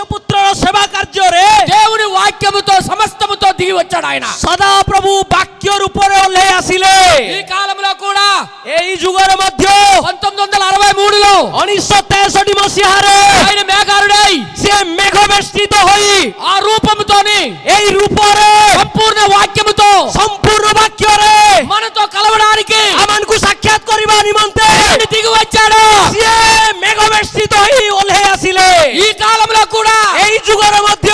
ପୁତ୍ରର ସେବା କାର୍ଯ୍ୟରେ దేవుని వాక్యముతో సమస్తముతో దిగి వచ్చాడు ఆయన. ସଦାପ୍ରଭୁ ବାକ୍ୟ ରୂପରେ ଓହ୍ଲେଇ ଆସିଲେ. ఈ కాలంలో కూడా, ଏହି ଯୁଗରେ ମଧ୍ୟ 1963లో 1963 ମସିହାରେ ఆయన మేఘారుడై, ସେ ମେଘ ବେଷ୍ଟିତ ହୋଇ, ఆ రూపముతోని, ଏହି రూపରେ, సంపూర్ణ వాక్యముతో, ସମ୍ପୂର୍ଣ୍ଣ ବାକ୍ୟରେ మనతో కలవడానికి, ଆମମାନଙ୍କୁ ସାକ୍ଷାତ କରିବା ନିମନ୍ତେ ఆయన దిగి వచ్చాడు. ସିଏ ମେଘ ବେଷ୍ଟିତ ହୋଇ ଓହ୍ଲେଇ ଆସିଲେ. ఈ కాలంలో కూడా ଏହି ଯୁଗରେ ମଧ୍ୟ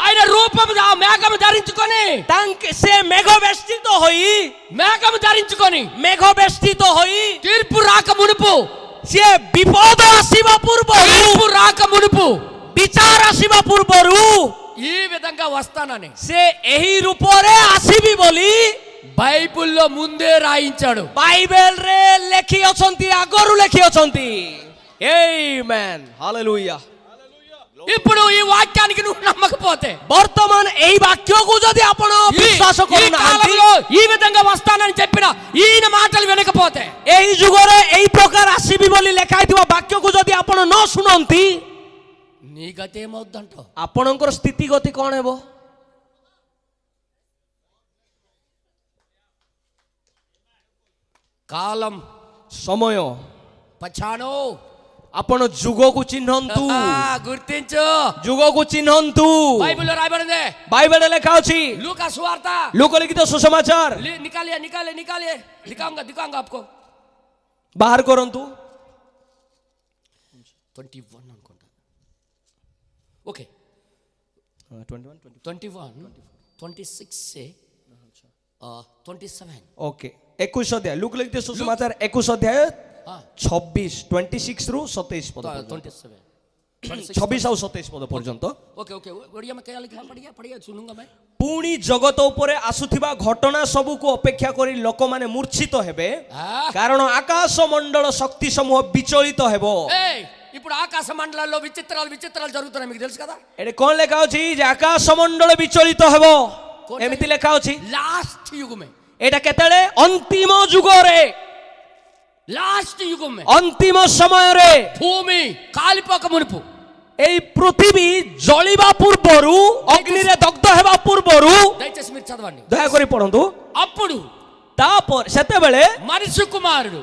ఆయన రూపము మేఘము ధరించుకొని, ସେ ମେଘ ବେଷ୍ଟିତ ହୋଇ, మేఘము ధరించుకొని, ମେଘ ବେଷ୍ଟିତ ହୋଇ, తీర్పు రాక మునుపు, ସିଏ ବିପଦ ଆସିବା ପୂର୍ବରୁ, తీర్పు రాక మునుపు, ବିଚାର ଆସିବା ପୂର୍ବରୁ ఈ విధంగా వస్తానని ସେ ଏହି ରୂପରେ ଆସିବି ବୋଲି బైబిల్లో ముందే రాయించాడు. ବାଇବେଲରେ ଲେଖି ଅଛନ୍ତି, ଆଗରୁ ଲେଖି ଅଛନ୍ତି. ଆମେନ୍, ହାଲେଲୁୟା. ఇప్పుడు ఈ వాక్యానికి నువ్వు నమ్మకపోతే, ବର୍ତ୍ତମାନ ଏହି ବାକ୍ୟକୁ ଯଦି ଆପଣ ବିଶ୍ୱାସ କରୁନାହାନ୍ତି, ఈ విధంగా వస్తానని చెప్పిన ఈయన మాటలు వినకపోతే, ଏହି ଯୁଗରେ ଏହି ପ୍ରକାର ଆସିବି ବୋଲି ଲେଖା ହେଇଥିବା ବାକ୍ୟକୁ ଯଦି ଆପଣ ନ ଶୁଣନ୍ତି, నీ గతి ఏమవుద్దంట? ଆପଣଙ୍କର ସ୍ଥିତି ଗତି କ'ଣ ହେବ? కాలం, ସମୟ, పచానో, ଆପଣ ଯୁଗକୁ ଚିହ୍ନନ୍ତୁ, గుర్తించు. ଯୁଗକୁ ଚିହ୍ନନ୍ତୁ. బైబిల్లో రాయబడింది, ବାଇବେଲରେ ଲେଖା ଅଛି. లూకా సువార్త, ଲୋକଲିଖିତ ସୁସମାଚାର दिखाऊंगा आपको. ବାହାର କରନ୍ତୁ. 21 అనుకుంటా. ఓకే 21 21 26 27. ओके 21 अध्याय लूक लिखते सुसमाचार 21 अध्याय 26 26 रु 27 पद 27. 26 ଆଉ 27 ପଦ ପର୍ଯ୍ୟନ୍ତ ओके ओके ओडिया में क्या लिखा पढ़िए पढ़िए सुनूंगा मैं. ପୁଣି ଜଗତ ଉପରେ ଆସୁଥିବା ଘଟଣା ସବୁକୁ ଅପେକ୍ଷା କରି ଲୋକମାନେ ମୂର୍ଚ୍ଛିତ ହେବେ କାରଣ ଆକାଶ ମଣ୍ଡଳ ଶକ୍ତି ସମୂହ ବିଚଳିତ ହେବ. ఏయ్ ఇప్పుడు ఆకాశ మండలాల్లో విచిత్రాలు జరుగుతున్నాయి మీకు తెలుసు కదా. ଏଠି କଣ ଲେଖା ଅଛି ଯେ ଆକାଶ ମଣ୍ଡଳ ବିଚଳିତ ହେବ ଏମିତି ଲେଖା ଅଛି. लास्ट युग में ଏଟା କେତେବେଳେ ଅନ୍ତିମ ଯୁଗରେ लास्ट युग में ଅନ୍ତିମ ସମୟରେ భూమి కాలిపోక మునుపు এই পৃথিবী ଜଳିବା ପୂର୍ବରୁ ଅଗ୍ନିରେ ଦଗ୍ଧ ହେବା ପୂର୍ବରୁ దయచేసి మీరు చదవండి ଦୟାକରି ପଢନ୍ତୁ. అప్పుడు ତାପରେ ସେତେବେଳେ మనిషి కుమారుడు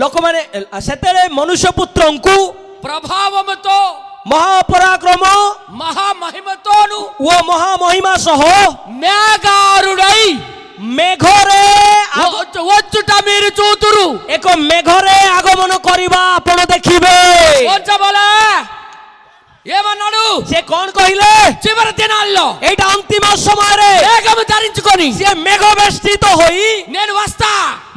ଲୋକମାନେ ସେତେବେଳେ ମନୁଷ୍ୟ ପୁତ୍ରଙ୍କୁ ప్రభావముతో ମହାପରାକ୍ରମ మహామహిమతోను ଓ ମହାମହିମା ସହ మేఘారుడై ମେଘରେ వచ్చుట మీరు చూతురు. ଏକ ମେଘରେ ଆଗମନ କରିବା ଆପଣ ଦେଖିବେ. కొంచెమలా ఏమన్నాడు ସେ କଣ କହିଲେ చివరి దినాల్లో ଏଇଟା ଅନ୍ତିମ ସମୟରେ మేఘము ధరించుకొని ସେ ମେଘ ବେଷ୍ଟିତ ହୋଇ నేను వస్తా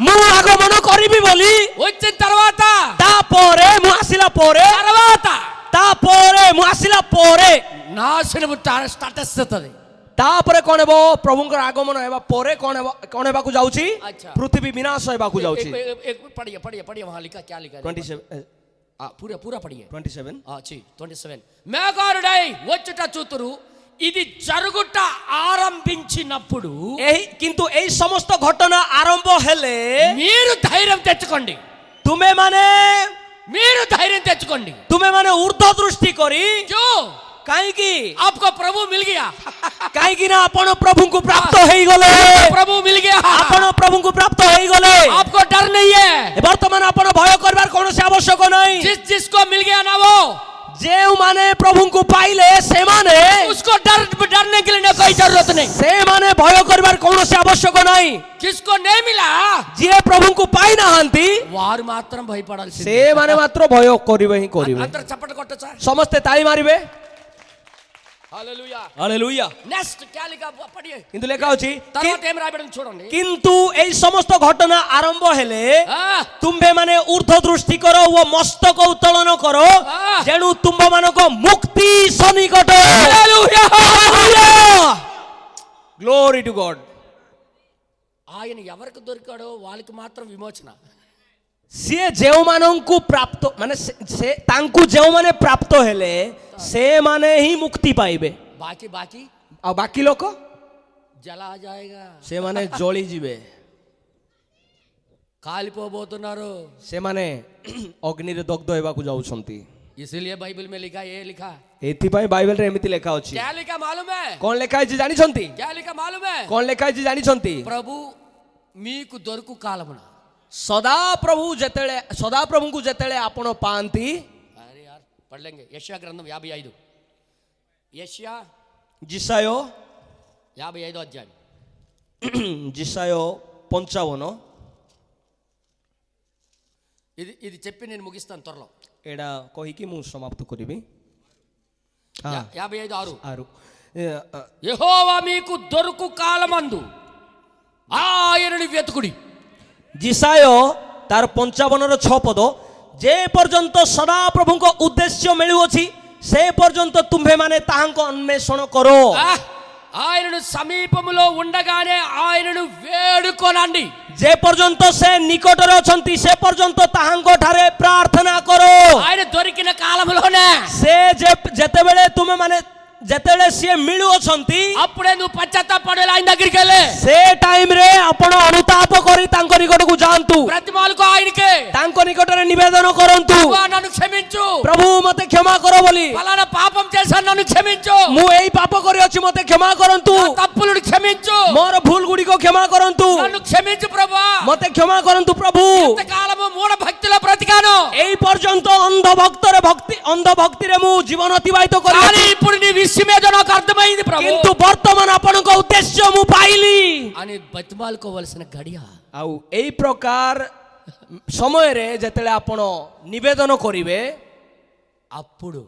ମୁଁ ଆଗମନ କରିବି ବୋଲି వచ్చిన తర్వాత ତାପରେ ମୁଁ ଆସିଲା ପରେ ତାପରେ ମୁଁ ଆସିଲା ପରେ నాశనము తటస్థితది. ତାପରେ କଣ ହେବ ପ୍ରଭୁଙ୍କର ଆଗମନ ହେବା ପରେ କଣ ହେବାକୁ ଯାଉଛି ଆଚ୍ଛା. ପୃଥିବୀ ବିନାଶ ହେବାକୁ ଯାଉଛି. पढ़िए पढ़िए पढ़िए वहां लिखा क्या लिखा है? 27 पूरा पूरा पढ़िए 27 27 మేఘారుడై వచ్చుట చూతురు. ఇది జరుగుట ఆరంభించినప్పుడు କିନ୍ତୁ ଏଇ ସମସ୍ତ ଘଟଣା ଆରମ୍ଭ ହେଲେ మీరు ధైర్యం తెచ్చుకోండి. మీరు ధైర్యం తెచ్చుకోండి. ତୁମେ ମାନେ ଉର୍ଦ୍ଧ୍ୱ ଦୃଷ୍ଟି କରି क्यों କାହିଁକି आपको प्रभु मिल गया. କାହିଁକି ନା ଆପଣ ପ୍ରଭୁଙ୍କୁ ପ୍ରାପ୍ତ ହେଇଗଲେ. प्रभु मिल गया. ଆପଣ ପ୍ରଭୁଙ୍କୁ ପ୍ରାପ୍ତ ହେଇଗଲେ. आपको डर नहीं है. ବର୍ତ୍ତମାନ ଆପଣ ଭୟ କରିବାର କୌଣସି ଆବଶ୍ୟକ ନାହିଁ. जिसको मिल गया ना वो ଯେଉଁମାନେ ପ୍ରଭୁଙ୍କୁ ପାଇଲେ ସେମାନେ उसको डरने के लिए कोई जरूरत नहीं. ସେମାନେ ଭୟ କରିବାର କୌଣସି ଆବଶ୍ୟକ ନାହିଁ. किसको नहीं मिला ଯିଏ ପ୍ରଭୁଙ୍କୁ ପାଇନାହାନ୍ତି వారు మాత్రం భయపడాల్సిందే. ସେମାନେ ମାତ୍ର ଭୟ କରିବେ ହିଁ କରିବେ. అందరూ చప్పట్లు కొట్టొచ్చా? ସମସ୍ତେ ତାଳି ମାରିବେ. హల్లెలూయా. ହାଲେଲୁୟା. నెక్స్ట్ क्या लिखा पढ़िए. କିନ୍ତୁ ଲେଖା ଅଛି తర్వాత ఏం రాయబడింది చూడండి. କିନ୍ତୁ ଏଇ ସମସ୍ତ ଘଟଣା ଆରମ୍ଭ ହେଲେ ఆ, ତୁମ୍ଭେ ମାନେ ଉର୍ଦ୍ଧ୍ୱ ଦୃଷ୍ଟି କର ଓ ମସ୍ତକ ଉତ୍ତୋଳନ କର ଯେଣୁ ତୁମ୍ଭ ମାନଙ୍କ ମୁକ୍ତି ସନ୍ନିକଟ. ଗ୍ଲୋରି ଟୁ ଗଡ୍. ఆయన ఎవరికి దొరికాడో వాళ్ళకి మాత్రం విమోచన. ସିଏ ଯେଉଁମାନଙ୍କୁ ପ୍ରାପ୍ତ ମାନେ ସେ ତାଙ୍କୁ ଯେଉଁମାନେ ପ୍ରାପ୍ତ ହେଲେ ସେମାନେ ହିଁ ମୁକ୍ତି ପାଇବେ. బాకీ బాకీ ଆଉ ବାକି ଲୋକ జలా జాయేగా. ସେମାନେ ଜଳିଯିବେ. కాలిపోబోతున్నారు. ସେମାନେ ଅଗ୍ନିରେ ଦଗ୍ଧ ହେବାକୁ ଯାଉଛନ୍ତି. इसीलिए बाइबल में लिखा ये लिखा. ଏଥିପାଇଁ ବାଇବେଲରେ ଏମିତି ଲେଖା ଅଛି. क्या लिखा मालूम है? କଣ ଲେଖା ହେଇଛି ଜାଣିଛନ୍ତି? क्या लिखा मालूम है? କଣ ଲେଖା ହେଇଛି ଜାଣିଛନ୍ତି? ప్రభు మీకు దొరుకు కాలమున ସଦାପ୍ରଭୁଙ୍କୁ ଯେତେବେଳେ ଆପଣ ପାଆନ୍ତି. अरे यार पढ़ लेंगे. यशाया గ్రంథం 55. యెషయా ଜିସାୟ 55 అధ్యాయం. ଜିସାୟ 55 ఇది ఇది చెప్పి నేను ముగిస్తాను త్వరలో. ଏଇଟା କହିକି ମୁଁ ସମାପ୍ତ କରିବି. 55:6 6 యెహోవా మీకు దొరుకు కాలమందు ఆయనను వెతుకుడి. ଜିସାୟ ତାର 55ର 6 ପଦ ଯେ ପର୍ଯ୍ୟନ୍ତ ସଦାପ୍ରଭୁଙ୍କ ଉଦ୍ଦେଶ୍ୟ ମିଳୁଅଛି ସେ ପର୍ଯ୍ୟନ୍ତ ତୁମ୍ଭେ ମାନେ ତାହାଙ୍କ ଅନ୍ୱେଷଣ କର. ఆయనను సమీపములో ఉండగానే ఆయనను వేడుకొనండి. ଯେ ପର୍ଯ୍ୟନ୍ତ ସେ ନିକଟରେ ଅଛନ୍ତି ସେ ପର୍ଯ୍ୟନ୍ତ ତାହାଙ୍କ ଠାରେ ପ୍ରାର୍ଥନା କର. ఆయన దొరికిన కాలంలోనే ସେ ଯେତେବେଳେ ତୁମେ ମାନେ ଯେତେବେଳେ ସିଏ ମିଳୁଅଛନ୍ତି అప్పుడే నువ్వు పశ్చాత్తాపడాలి. ఆయన దగ్గరికి వెళ్ళి ସେ ଟାଇମରେ ଆପଣ ଅନୁତାପ କରି ତାଙ୍କ ନିକଟକୁ ଯାଆନ୍ତୁ. బ్రతిమాలుకో ఆయనకే. ତାଙ୍କ ନିକଟରେ ନିବେଦନ କରନ୍ତୁ. నన్ను క్షమించు. ପ୍ରଭୁ ମତେ କ୍ଷମା କର ବୋଲି. ఫలానా పాపం చేశాను నన్ను క్షమించు. ମୁଁ ଏଇ ପାପ କରିଅଛି ମତେ କ୍ଷମା କରନ୍ତୁ. తప్పులను క్షమించు. ମୋର ଭୁଲ ଗୁଡ଼ିକ କ୍ଷମା କରନ୍ତୁ. నన్ను క్షమించు ప్రభువా. ମତେ କ୍ଷମା କରନ୍ତୁ ପ୍ରଭୁ. ఎంతకాలము మూఢ భక్తిలో బ్రతికాను. ଏଇ పର୍ଯ୍ୟନ୍ତ ଅନ୍ଧ ଭକ୍ତିରେ ମୁଁ ଜୀବନ ଅତିବାହିତ కానీ କରିଛି. ఇప్పుడు నీ విషయం ఏదో నాకు అర్థమైంది ప్రభు. କିନ୍ତୁ ବର୍ତ୍ତମାନ ଆପଣଙ୍କ ଉଦ୍ଦେଶ୍ୟ ମୁଁ ପାଇଲି. అని బతిమాలుకోవలసిన గడియ. ଆଉ ଏଇ ପ୍ରକାର ସମୟରେ ଯେତେବେଳେ ଆପଣ ନିବେଦନ କରିବେ అప్పుడు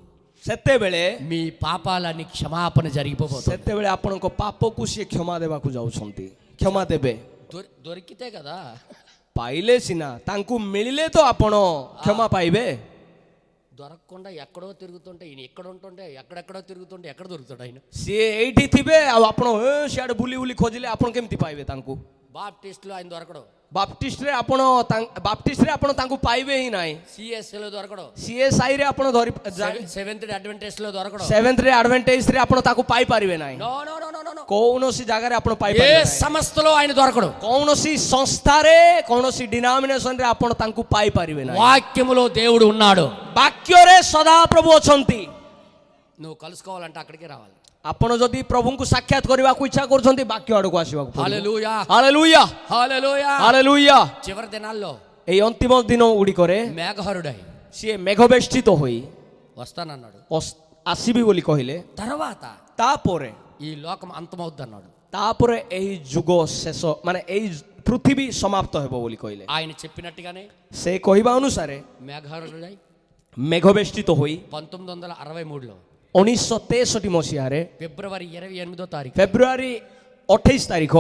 ସେତେବେଳେ మీ పాపాలని క్షమాపణ జరిగిపోతుంది. ସେତେବେଳେ ଆପଣଙ୍କ ପାପକୁ ସିଏ କ୍ଷମା ଦେବାକୁ ଯାଉଛନ୍ତି, କ୍ଷମା ଦେବେ। దొరికితే కదా, ପାଇଲେ ସିନା, ତାଙ୍କୁ ମିଳିଲେ ତ ଆପଣ କ୍ଷମା ପାଇବେ। దొరకకుండా ఎక్కడో తిరుగుతుంటే ఈయన ఎక్కడ ఉంటుంటే ఎక్కడెక్కడో తిరుగుతుంటే ఎక్కడ దొరుకుతాడు ఆయన? ସିଏ ଏଇଠି ଥିବେ ଆଉ ଆପଣ ସିଆଡ଼େ ବୁଲି ବୁଲି ଖୋଜିଲେ ଆପଣ କେମିତି ପାଇବେ ତାଙ୍କୁ? బాప్టిస్టులో ఆయన దొరకడు, ବାପ୍ଟିଷ୍ଟରେ ଆପଣ ତାଙ୍କୁ ପାଇବେ ହିଁ ନାହିଁ। సిఎస్లో దొరకడు, ସିଏସ୍ଆଇରେ ଆପଣ ଧରି సెవెంత్ అడ్వెంటేజ్లో దొరకడు, ସେଭେନ୍ଥରେ ଆଡଭେଣ୍ଟେଜରେ ଆପଣ ତାକୁ ପାଇପାରିବେ ନାହିଁ। No no no no no, କୌଣସି ଜାଗାରେ ଆପଣ ఏ ପାଇପାରିବେ ନାହିଁ। సంస్థలో ఆయన దొరకడు, କୌଣସି ସଂସ୍ଥାରେ କୌଣସି ଡିନୋମିନେସନରେ ଆପଣ ତାଙ୍କୁ ପାଇପାରିବେ ନାହିଁ। వాక్యములో దేవుడు ఉన్నాడు, ବାକ୍ୟରେ ସଦାପ୍ରଭୁ ଅଛନ୍ତି। నువ్వు కలుసుకోవాలంటే అక్కడికే రావాలి। ଆପଣ ଯଦି ପ୍ରଭୁଙ୍କୁ ସାକ୍ଷାତ କରିବାକୁ ଇଚ୍ଛା କରୁଛନ୍ତି ବାକ୍ୟ ଆଡକୁ ଆସିବାକୁ ପଡ଼ିବ। హల్లెలూయా ହାଲେଲୁୟା హల్లెలూయా ହାଲେଲୁୟା। చివరి దినాల్లో ଏଇ ଅନ୍ତିମ ଦିନ ଗୁଡ଼ିକରେ మేఘహరుడై ସିଏ ମେଘବେଷ୍ଟିତ ହୋଇ వస్తానన్నాడు, ଆସିବି ବୋଲି କହିଲେ। తర్వాత ତାପରେ ఈ లోకం అంతమవుద్ది అన్నాడు। ତାପରେ ଏହି ଯୁଗ ଶେଷ, ମାନେ ଏହି ପୃଥିବୀ ସମାପ୍ତ ହେବ ବୋଲି କହିଲେ। ఆయన చెప్పినట్టుగానే ସେ କହିବା ଅନୁସାରେ మేఘహరుడై ମେଘବେଷ୍ଟିତ ହୋଇ 1963లో 1963 ମସିହାରେ ఫిబ్రవరి 28వ తారీఖు ଫେବୃଆରୀ 28 ତାରିଖ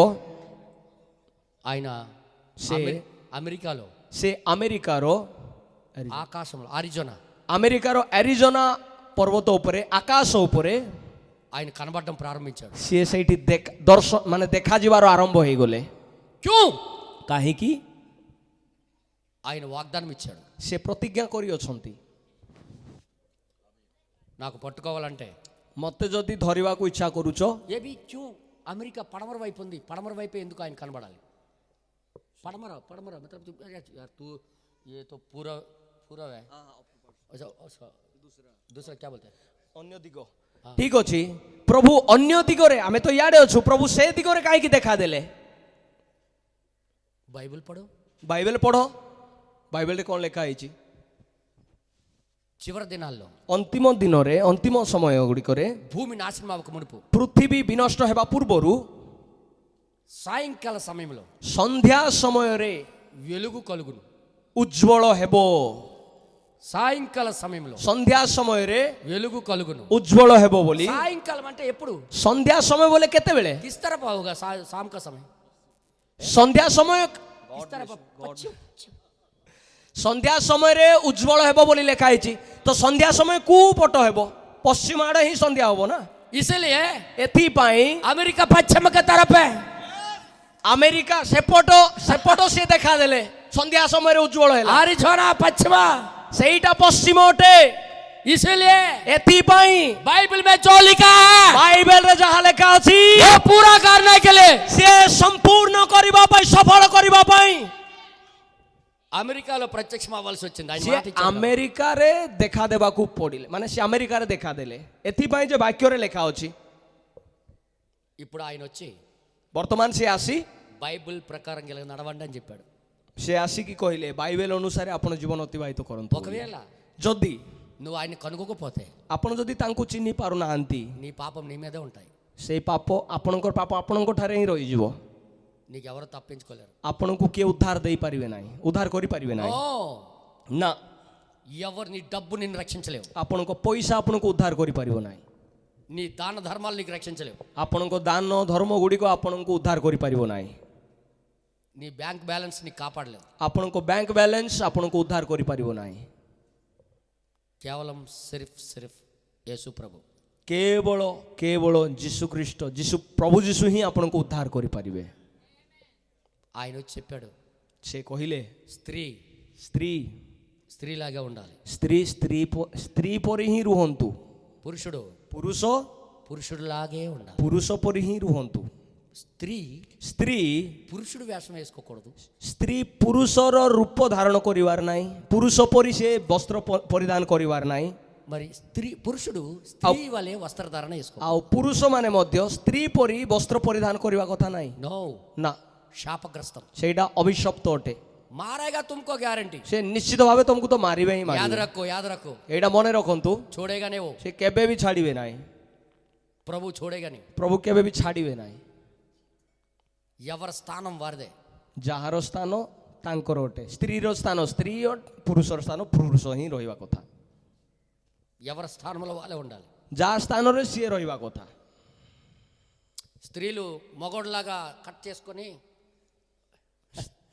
ఆయన ସେ అమెరికాలో ସେ ଆମେରିକାର ఆకాశంలో ଆରିଜୋନା ପର୍ବତ ଉପରେ, ଆକାଶ ଉପରେ ఆయన కనబడడం ప్రారంభించాడు। ସିଏ ସେଇଠି ମାନେ ଦେଖାଯିବାର ଆରମ୍ଭ ହେଇଗଲେ। క్యూ କାହିଁକି? ఆయన వాగ్దానం ఇచ్చాడు, ସେ ପ୍ରତିଜ୍ଞା କରିଅଛନ୍ତି, నాకు పట్టుకోవాలంటే ମତେ ଯଦି ଧରିବାକୁ ఇଚ୍ଛା କରୁଛ, ఏబి క్యూ అమెరికా పడమర వైపు ఉంది, పడమర వైపే ఎందుకు ఆయన కనబడాలి? పడమర పడమర मतलब यार तू ये तो पूरा पूरा है, अच्छा दूसरा क्या बोलते हैं? ଅନ୍ୟ ଦିଗ। ଠିକ ଅଛି, ପ୍ରଭୁ ଅନ୍ୟ ଦିଗରେ, ଆମେ ତ ଇଆଡେ ଅଛୁ, ପ୍ରଭୁ ସେ ଦିଗରେ କାହିଁକି ଦେଖାଦେଲେ? బైబిల్ పడు, ବାଇବେଲ ପଢ, ବାଇବେଲରେ କ'ଣ ଲେଖା ହେଇଛି? చివరి దినాల్లో ଅନ୍ତିମ ଦିନରେ, ଅନ୍ତିମ ସମୟ ଗୁଡ଼ିକରେ భూమి నాశనం అవ్వక మునుపు ପୃଥିବୀ ବିନଷ୍ଟ ହେବା ପୂର୍ବରୁ సాయంకాల సమయంలో ସନ୍ଧ୍ୟା ସମୟରେ వెలుగు కలుగును। ଉଜ୍ଜଳ ହେବ। సాయంకాల సమయంలో ସନ୍ଧ୍ୟା ସମୟରେ వెలుగు కలుగును। ଉଜ୍ଜଳ ହେବ ବୋଲି। సాయంకాలం అంటే ఎప్పుడు? ସନ୍ଧ୍ୟା ସମୟ ବୋଲେ କେତେବେଳେ? కిస్తర పావుగా శామ్ కా సమయం, ସନ୍ଧ୍ୟା ସମୟ, కిస్తర ସନ୍ଧ୍ୟା ସମୟରେ ଉଜ୍ଜଳ ହେବ ବୋଲି ଲେଖା ହେଇଛି। ତ ସନ୍ଧ୍ୟା ସମୟ କୋଉ ପଟ ହେବ? ପଶ୍ଚିମ ଆଡେ ହିଁ ସନ୍ଧ୍ୟା ହବ ନା। ఇసిలియే ଏଥିପାଇଁ అమెరికా పశ్చిమ కా తరఫ है, ଆମେରିକା ସେପଟ ସିଏ ଦେଖାଦେଲେ, ସନ୍ଧ୍ୟା ସମୟରେ ଉଜ୍ଜଳ ହେଲା। ଆରିଜୋନା పశ్చిమ, ସେଇଟା ପଶ୍ଚିମ ଅଟେ। इसीलिए ଏଥିପାଇଁ बाइबल में जो लिखा है, ବାଇବେଲରେ ଯାହା ଲେଖା ଅଛି वो पूरा करने के लिए ସିଏ ସମ୍ପୂର୍ଣ୍ଣ କରିବା ପାଇଁ, ସଫଳ କରିବା ପାଇଁ అమెరికాలో ప్రత్యక్షం అవ్వాల్సి వచ్చింది। ఆయన ସିଏ మాట ఇచ్చాడు కదా। ଆମେରିକାରେ ଦେଖା ଦେବାକୁ ପଡ଼ିଲେ, ମାନେ ସେ ଆମେରିକାରେ ଦେଖାଦେଲେ। ଏଥିପାଇଁ ଯେ ବାକ୍ୟରେ ଲେଖା ଅଛି, ఇప్పుడు ఆయన వచ్చి ବର୍ତ୍ତମାନ ସେ ଆସି బైబిల్ ప్రకారం ఇలా నడవండి అని చెప్పాడు। ସେ ଆସିକି କହିଲେ ବାଇବେଲ ଅନୁସାରେ ଆପଣ ଜୀବନ ଅତିବାହିତ କରନ୍ତୁ। ఒకవేళ ଯଦି నువ్వు ఆయన కనుగొకపోతే ଆପଣ ଯଦି ତାଙ୍କୁ ଚିହ୍ନି ପାରୁନାହାନ୍ତି, నీ పాపం నీ మీదే ఉంటాయి, ସେଇ ପାପ, ଆପଣଙ୍କର ପାପ ଆପଣଙ୍କ ଠାରେ ହିଁ ରହିଯିବ। నీకు ఎవరు తప్పించుకోలేరు। ଆପଣଙ୍କୁ କିଏ ଉଦ୍ଧାର ଦେଇପାରିବେ ନାହିଁ, ଉଦ୍ଧାର କରିପାରିବେ ନାହିଁ ନା। ఎవరు నీ డబ్బు నిన్ను రక్షించలేవు, ଆପଣଙ୍କ ପଇସା ଆପଣଙ୍କୁ ଉଦ୍ଧାର କରିପାରିବ ନାହିଁ, నీ దాన ధర్మాలు నీకు రక్షించలేవు, ଆପଣଙ୍କ ଦାନ ଧର୍ମ ଗୁଡ଼ିକ ଆପଣଙ୍କୁ ଉଦ୍ଧାର କରିପାରିବ ନାହିଁ, నీ బ్యాంక్ బ్యాలెన్స్ నీకు కాపాడలేవు, ଆପଣଙ୍କ ବ୍ୟାଙ୍କ ବାଲାନ୍ସ ଆପଣଙ୍କୁ ଉଦ୍ଧାର କରିପାରିବ ନାହିଁ। కేవలం సిర్ఫ్ యేసు ప్రభు, କେବଳ କେବଳ ଯୀଶୁ ଖ୍ରୀଷ୍ଟ, ପ୍ରଭୁ ଯୀଶୁ ହିଁ ଆପଣଙ୍କୁ ଉଦ୍ଧାର କରିପାରିବେ। ఆయన వచ్చి చెప్పాడు, ସେ କହିଲେ స్త్రీ స్త్రీలాగా ఉండాలి, ସ୍ତ୍ରୀ ପରି ହିଁ ରୁହନ୍ତୁ, పురుషుడు ପୁରୁଷలాగే ఉండాలి, ପୁରୁଷ ପରି ହିଁ ରୁହନ୍ତୁ। ସ୍ତ୍ରୀ పురుషుడు వేషం వేసుకోకూడదు, ସ୍ତ୍ରୀ ପୁରୁଷର ରୂପ ଧାରଣ କରିବାର ନାହିଁ, ପୁରୁଷ ପରି ସେ ବସ୍ତ୍ର ପରିଧାନ କରିବାର ନାହିଁ। మరి పురుషుడు స్త్రీ వలె వస్త్రధారణ చేసుకో, ଆଉ ପୁରୁଷମାନେ ମଧ୍ୟ ସ୍ତ୍ରୀ ପରି ବସ୍ତ୍ର ପରିଧାନ କରିବା କଥା ନାହିଁ। ନା, శాపగ్రస్తం, ସେଇଟା ଅଭିଶପ୍ତ ଅଟେ। ମାରେଗା ତୁମକୁ ଗ୍ୟାରେଣ୍ଟି, ସେ ନିଶ୍ଚିତ ଭାବେ ତମକୁ ତ ମାରିବେ ହିଁ ମାରିବେ। యాద రఖో ଏଇଟା ମନେ ରଖନ୍ତୁ, छोड़ेगा नहीं वो, ସେ କେବେ ବି ଛାଡ଼ିବେ ନାହିଁ, ప్రభు छोड़ेगा नहीं। ପ୍ରଭୁ କେବେ ବି ଛାଡ଼ିବେ ନାହିଁ। ఎవరి స్థానం వారిదే, ଯାହାର ସ୍ଥାନ ତାଙ୍କର ଅଟେ। ସ୍ତ୍ରୀର ସ୍ଥାନ ସ୍ତ୍ରୀ, ପୁରୁଷର ସ୍ଥାନ ପୁରୁଷ ହିଁ ରହିବା କଥା। ఎవరి స్థానంలో వాళ్ళే ఉండాలి. ଯାହା ସ୍ଥାନରେ ସିଏ ରହିବା କଥା. స్త్రీలు మగోడ్లాగా కట్ చేసుకొని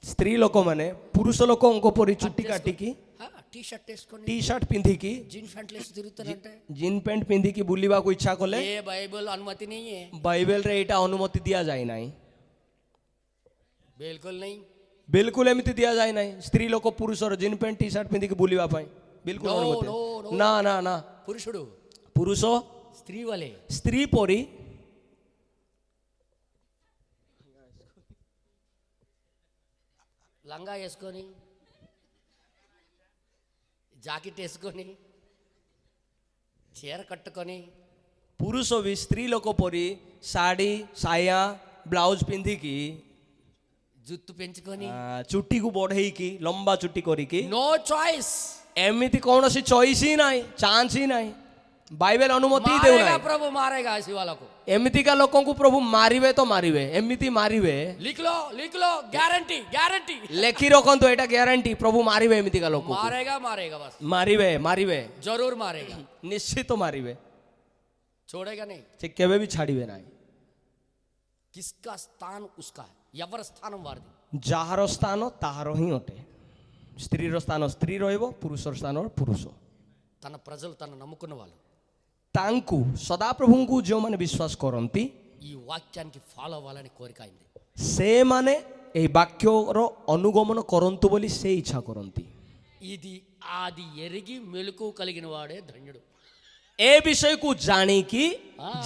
ସ୍ତ୍ରୀ ଲୋକମାନେ ପୁରୁଷ ଲୋକଙ୍କ ପରି ଚୁଟି କାଟିକି టీ షర్ట్ వేసుకొని ଟି ସାର୍ଟ ପିନ୍ଧିକି జీన్ ప్యాంట్లు వేసి తిరుగుతారంటే ଜିନ୍ ପ୍ୟାଣ୍ଟ ପିନ୍ଧିକି ବୁଲିବାକୁ ଇଚ୍ଛା କଲେ ఏ బైబిల్ అనుమతి नहीं है, ବାଇବେଲରେ ଏଇଟା ଅନୁମତି ଦିଆଯାଇ ନାହିଁ. बिल्कुल नहीं. ବିଲକୁଲ ଏମିତି ଦିଆଯାଇ ନାହିଁ. ସ୍ତ୍ରୀ ଲୋକ ପୁରୁଷର ଜିନ୍ ପ୍ୟାଣ୍ଟ ଟି ସାର୍ଟ ପିନ୍ଧିକି ବୁଲିବା ପାଇଁ ବିଲକୁଲ No, ଅନୁମତି no, no. ନା ନା ନା. పురుషుడు ପୁରୁଷ స్త్రీ వలె ସ୍ତ୍ରୀ ପରି లంగా వేసుకొని జాకెట్ వేసుకొని చీర కట్టుకొని ପୁରୁଷ ବି ସ୍ତ୍ରୀ ଲୋକ ପରି ଶାଢ଼ୀ ସାୟା ବ୍ଲାଉଜ ପିନ୍ଧିକି జుత్తు పెంచుకొని ଚୁଟିକୁ ବଢେଇକି ଲମ୍ବା ଚୁଟି କରିକି నో చాయిస్. ଏମିତି କୌଣସି ଚଏସ୍ ହିଁ ନାହିଁ, ଚାନ୍ସ ହିଁ ନାହିଁ. ବାଇବେଲ ଅନୁମତି ହିଁ మారేగా ଦେଉନାହିଁ. ప్రభు మారేగా శివాలకు. ଏମିତିକା ଲୋକଙ୍କୁ ପ୍ରଭୁ ମାରିବେ ତ ମାରିବେ, ଏମିତି ମାରିବେ. లిఖలో గ్యారంటీ గ్యారంటీ. ଲେଖି ରଖନ୍ତୁ, ଏଇଟା ଗ୍ୟାରେଣ୍ଟି. ପ୍ରଭୁ ମାରିବେ ଏମିତିକା ଲୋକ, మారేగా మారేగా బస్ ମାରିବେ ମାରିବେ, జరూర్ మారేగా. ନିଶ୍ଚିତ ମାରିବେ. छोड़ेगा नहीं. ସେ କେବେ ବି ଛାଡ଼ିବେ ନାହିଁ. किसका स्थान उसका है, ఎవరి స్థానం వారిది. ଯାହାର ସ୍ଥାନ ତାହାର ହିଁ ଅଟେ. ସ୍ତ୍ରୀର ସ୍ଥାନ ସ୍ତ୍ରୀ ରହିବ, ପୁରୁଷର ସ୍ଥାନ ପୁରୁଷ. తన ప్రజలు తన నమ్ముకున్న వాళ్ళు ତାଙ୍କୁ ସଦାପ୍ରଭୁଙ୍କୁ ଯେଉଁମାନେ ବିଶ୍ୱାସ କରନ୍ତି ఈ వాక్యానికి ఫాలో అవ్వాలని కోరిక అయింది. ସେମାନେ ଏହି ବାକ୍ୟର ଅନୁଗମନ କରନ୍ତୁ ବୋଲି ସେ ଇଚ୍ଛା କରନ୍ତି. ఇది ఆది ఎరిగి మెలకు కలిగిన వాడే ధన్యుడు. ଏ ବିଷୟକୁ ଜାଣିକି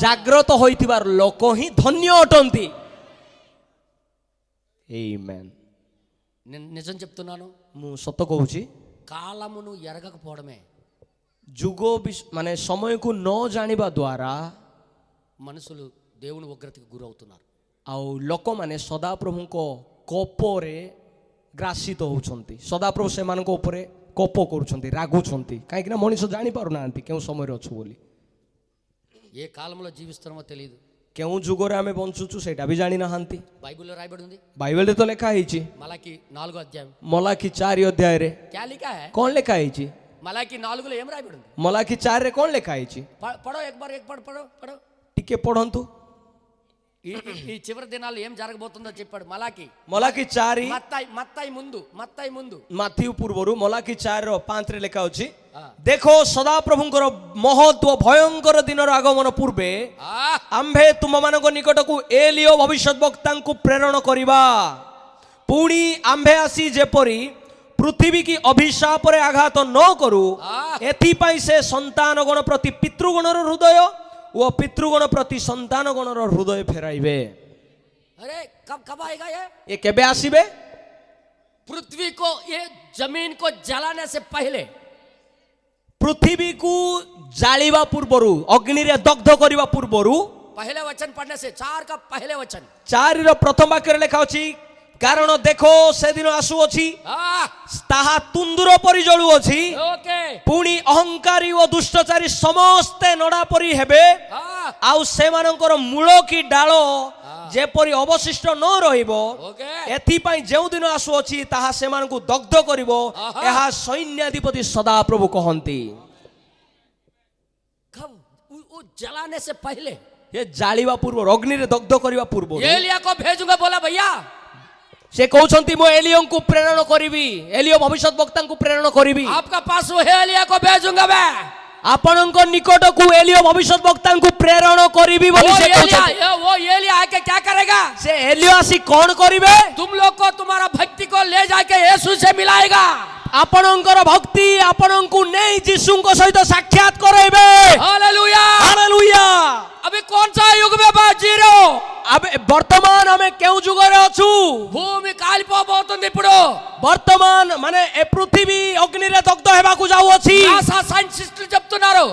ଜାଗ୍ରତ ହୋଇଥିବାର ଲୋକ ହିଁ ଧନ୍ୟ ଅଟନ୍ତି. ଆମେନ୍. నేను నిజం చెప్తున్నాను, ମୁଁ ସତ କହୁଛି, కాలమును ఎరగకపోవడమే ଯୁଗ ମାନେ ସମୟକୁ ନ ଜାଣିବା ଦ୍ୱାରା మనుషులు దేవుని ఉగ్రతకు గురవుతున్నారు. ଆଉ ଲୋକମାନେ ସଦାପ୍ରଭୁଙ୍କ କୋପରେ ଗ୍ରାସିତ ହେଉଛନ୍ତି. ସଦାପ୍ରଭୁ ସେମାନଙ୍କ ଉପରେ କୋପ କରୁଛନ୍ତି, ରାଗୁଛନ୍ତି. କାହିଁକିନା ମଣିଷ ଜାଣିପାରୁନାହାନ୍ତି କେଉଁ ସମୟରେ ଅଛୁ ବୋଲି. ఏ కాలంలో జీవిస్తున్నామో తెలియదు. କେଉଁ ଯୁଗରେ ଆମେ ବଞ୍ଚୁଛୁ ସେଇଟା ବି ଜାଣିନାହାନ୍ତି. బైబిల్లో రాయబడి ఉంది. ବାଇବେଲରେ ତ ଲେଖା ହେଇଛି. మలాకి 4వ అధ్యాయం. ମଲାକି 4 ଅଧ୍ୟାୟରେ क्या लिखा है? କ'ଣ ଲେଖା ହେଇଛି? మలాకి 4లో ఏం రాయబడి ఉంది? ମଲାକି 4ରେ କ'ଣ ଲେଖା ହେଇଛି? పడో एक बार పడో. ଟିକେ ପଢନ୍ତୁ. ఈ చివరి దినాల్లో ఏం జరగబోతుందో చెప్పాడు మలాకి. ମଲାକି 4 మత్తాయి ముందు ମାଥିଉ ପୂର୍ବରୁ ମଲାକି 4:5ରେ ଲେଖା ଅଛି, ଦେଖ ସଦାପ୍ରଭୁଙ୍କର ମହତ୍ ଓ ଭୟଙ୍କର ଦିନର ଆଗମନ ପୂର୍ବେ ଆମ୍ଭେ ତୁମମାନଙ୍କ ନିକଟକୁ ଏଲିଓ ଭବିଷ୍ୟତ ବକ୍ତାଙ୍କୁ ପ୍ରେରଣ କରିବା, ପୁଣି ଆମ୍ଭେ ଆସି ଯେପରି ପୃଥିବୀ କି ଅଭିଶାପରେ ଆଘାତ ନ କରୁ ଏଥିପାଇଁ ସେ ସନ୍ତାନ ଗଣ ପ୍ରତି ପିତୃଗଣର ହୃଦୟ ଓ ପିତୃଗଣ ପ୍ରତି ସନ୍ତାନ ଗଣର ହୃଦୟ ଫେରାଇବେ. अरे कब आएगा ये କେବେ ଆସିବେ? पृथ्वी को, ये जमीन को जलाने से पहले, ପୃଥିବୀକୁ ଜାଳିବା ପୂର୍ବରୁ, ଅଗ୍ନିରେ ଦଗ୍ଧ କରିବା ପୂର୍ବରୁ. पहले वचन पढ़ने से 4 का पहले वचन 4ର ପ୍ରଥମ ବାକ୍ୟରେ ଲେଖା ଅଛି, କାରଣ ଦେଖ ସେଦିନ ଆସୁଅଛି ତାହା ତୁନ୍ଦୁର ପରି ଜଳୁଅଛି, ओके ପୁଣି ଅହଙ୍କାରୀ ଓ ଦୁଷ୍ଟଚାରୀ ସମସ୍ତେ ନଡ଼ା ପରି ହେବେ, ଆଉ ସେମାନଙ୍କର ମୂଳ କି ଡାଳ ଯେପରି ଅବଶିଷ୍ଟ ନ ରହିବ, ओके ଏଥିପାଇଁ ଯେଉଁ ଦିନ ଆସୁଅଛି ତାହା ସେମାନଙ୍କୁ ଦଗ୍ଧ କରିବ, ଏହା ସୈନ୍ୟାଧିପତି ସଦାପ୍ରଭୁ କହନ୍ତି. कब? वो जलाने से पहले ଏ ଜାଳିବା ପୂର୍ବରୁ, ଅଗ୍ନିରେ ଦଗ୍ଧ କରିବା ପୂର୍ବରୁ एलिया को भेजूंगा बोला भैया. ସେ କହୁଛନ୍ତି ମୁଁ ଏଲିଓଙ୍କୁ ପ୍ରେରଣ କରିବି, ଏଲିଓ ଭବିଷ୍ୟତ ବକ୍ତାଙ୍କୁ ପ୍ରେରଣ କରିବି. आपका पास वो है, एलिया को भेजूंगा मैं. ଆପଣଙ୍କ ନିକଟକୁ ଏଲିଓ ଭବିଷ୍ୟତ ବକ୍ତାଙ୍କୁ ପ୍ରେରଣ କରିବି ବୋଲି ସେ କହୁଛନ୍ତି. वो एलिया आके क्या करेगा? ସେ ଏଲିଓ ଆସି କ'ଣ କରିବେ? तुम लोग को, तुम्हारा भक्ति को ले जाके यीशु से मिलाएगा. ଆପଣଙ୍କର ଭକ୍ତି ଆପଣଙ୍କୁ ନେଇ ଯୀଶୁଙ୍କ ସହିତ ସାକ୍ଷାତ କରାଇବେ. हालेलुया. ହାଲେଲୁୟା. अभी कौन सा युग में जी रहे हो? ବର୍ତ୍ତମାନ ଆମେ କେଉଁ ଯୁଗରେ ଅଛୁ? భూమి కాలిపోబోతుంది ఇప్పుడు. ବର୍ତ୍ତମାନ ମାନେ ଏ ପୃଥିବୀ ଅଗ୍ନିରେ ଦଗ୍ଧ ହେବାକୁ ଯାଉଅଛି. నాసా సైంటిస్టులు చెప్తున్నారు,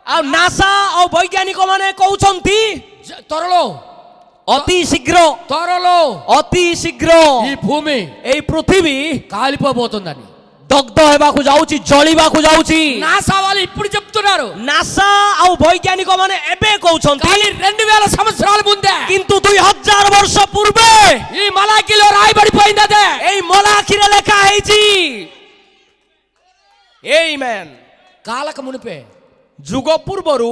ଆଉ ନାସା ଆଉ ବୈଜ୍ଞାନିକ ମାନେ କହୁଛନ୍ତି త్వరలో ଅତି ଶୀଘ୍ର ఈ భూమి ଏଇ పృథివీ కాలిపోబోతుందని, ଦଗ୍ଧ ହେବାକୁ ଯାଉଛି, ଜଳିବାକୁ ଯାଉଛି. నాసా వాళ్ళు ఇప్పుడు చెప్తున్నారు. ନାସା ଆଉ ବୈଜ୍ଞାନିକ ମାନେ ଏବେ କହୁଛନ୍ତି, కానీ 2000 సంవత్సరాల ముందే, କିନ୍ତୁ 2000 ବର୍ଷ ପୂର୍ବେ ఈ మలాకీలో రాయబడిపోయింది అదే. ଏଇ ମଲାଖିରେ ଲେଖା ହେଇଛି. ଆମେନ୍. కాలక మునిపే ଯୁଗ ପୂର୍ବରୁ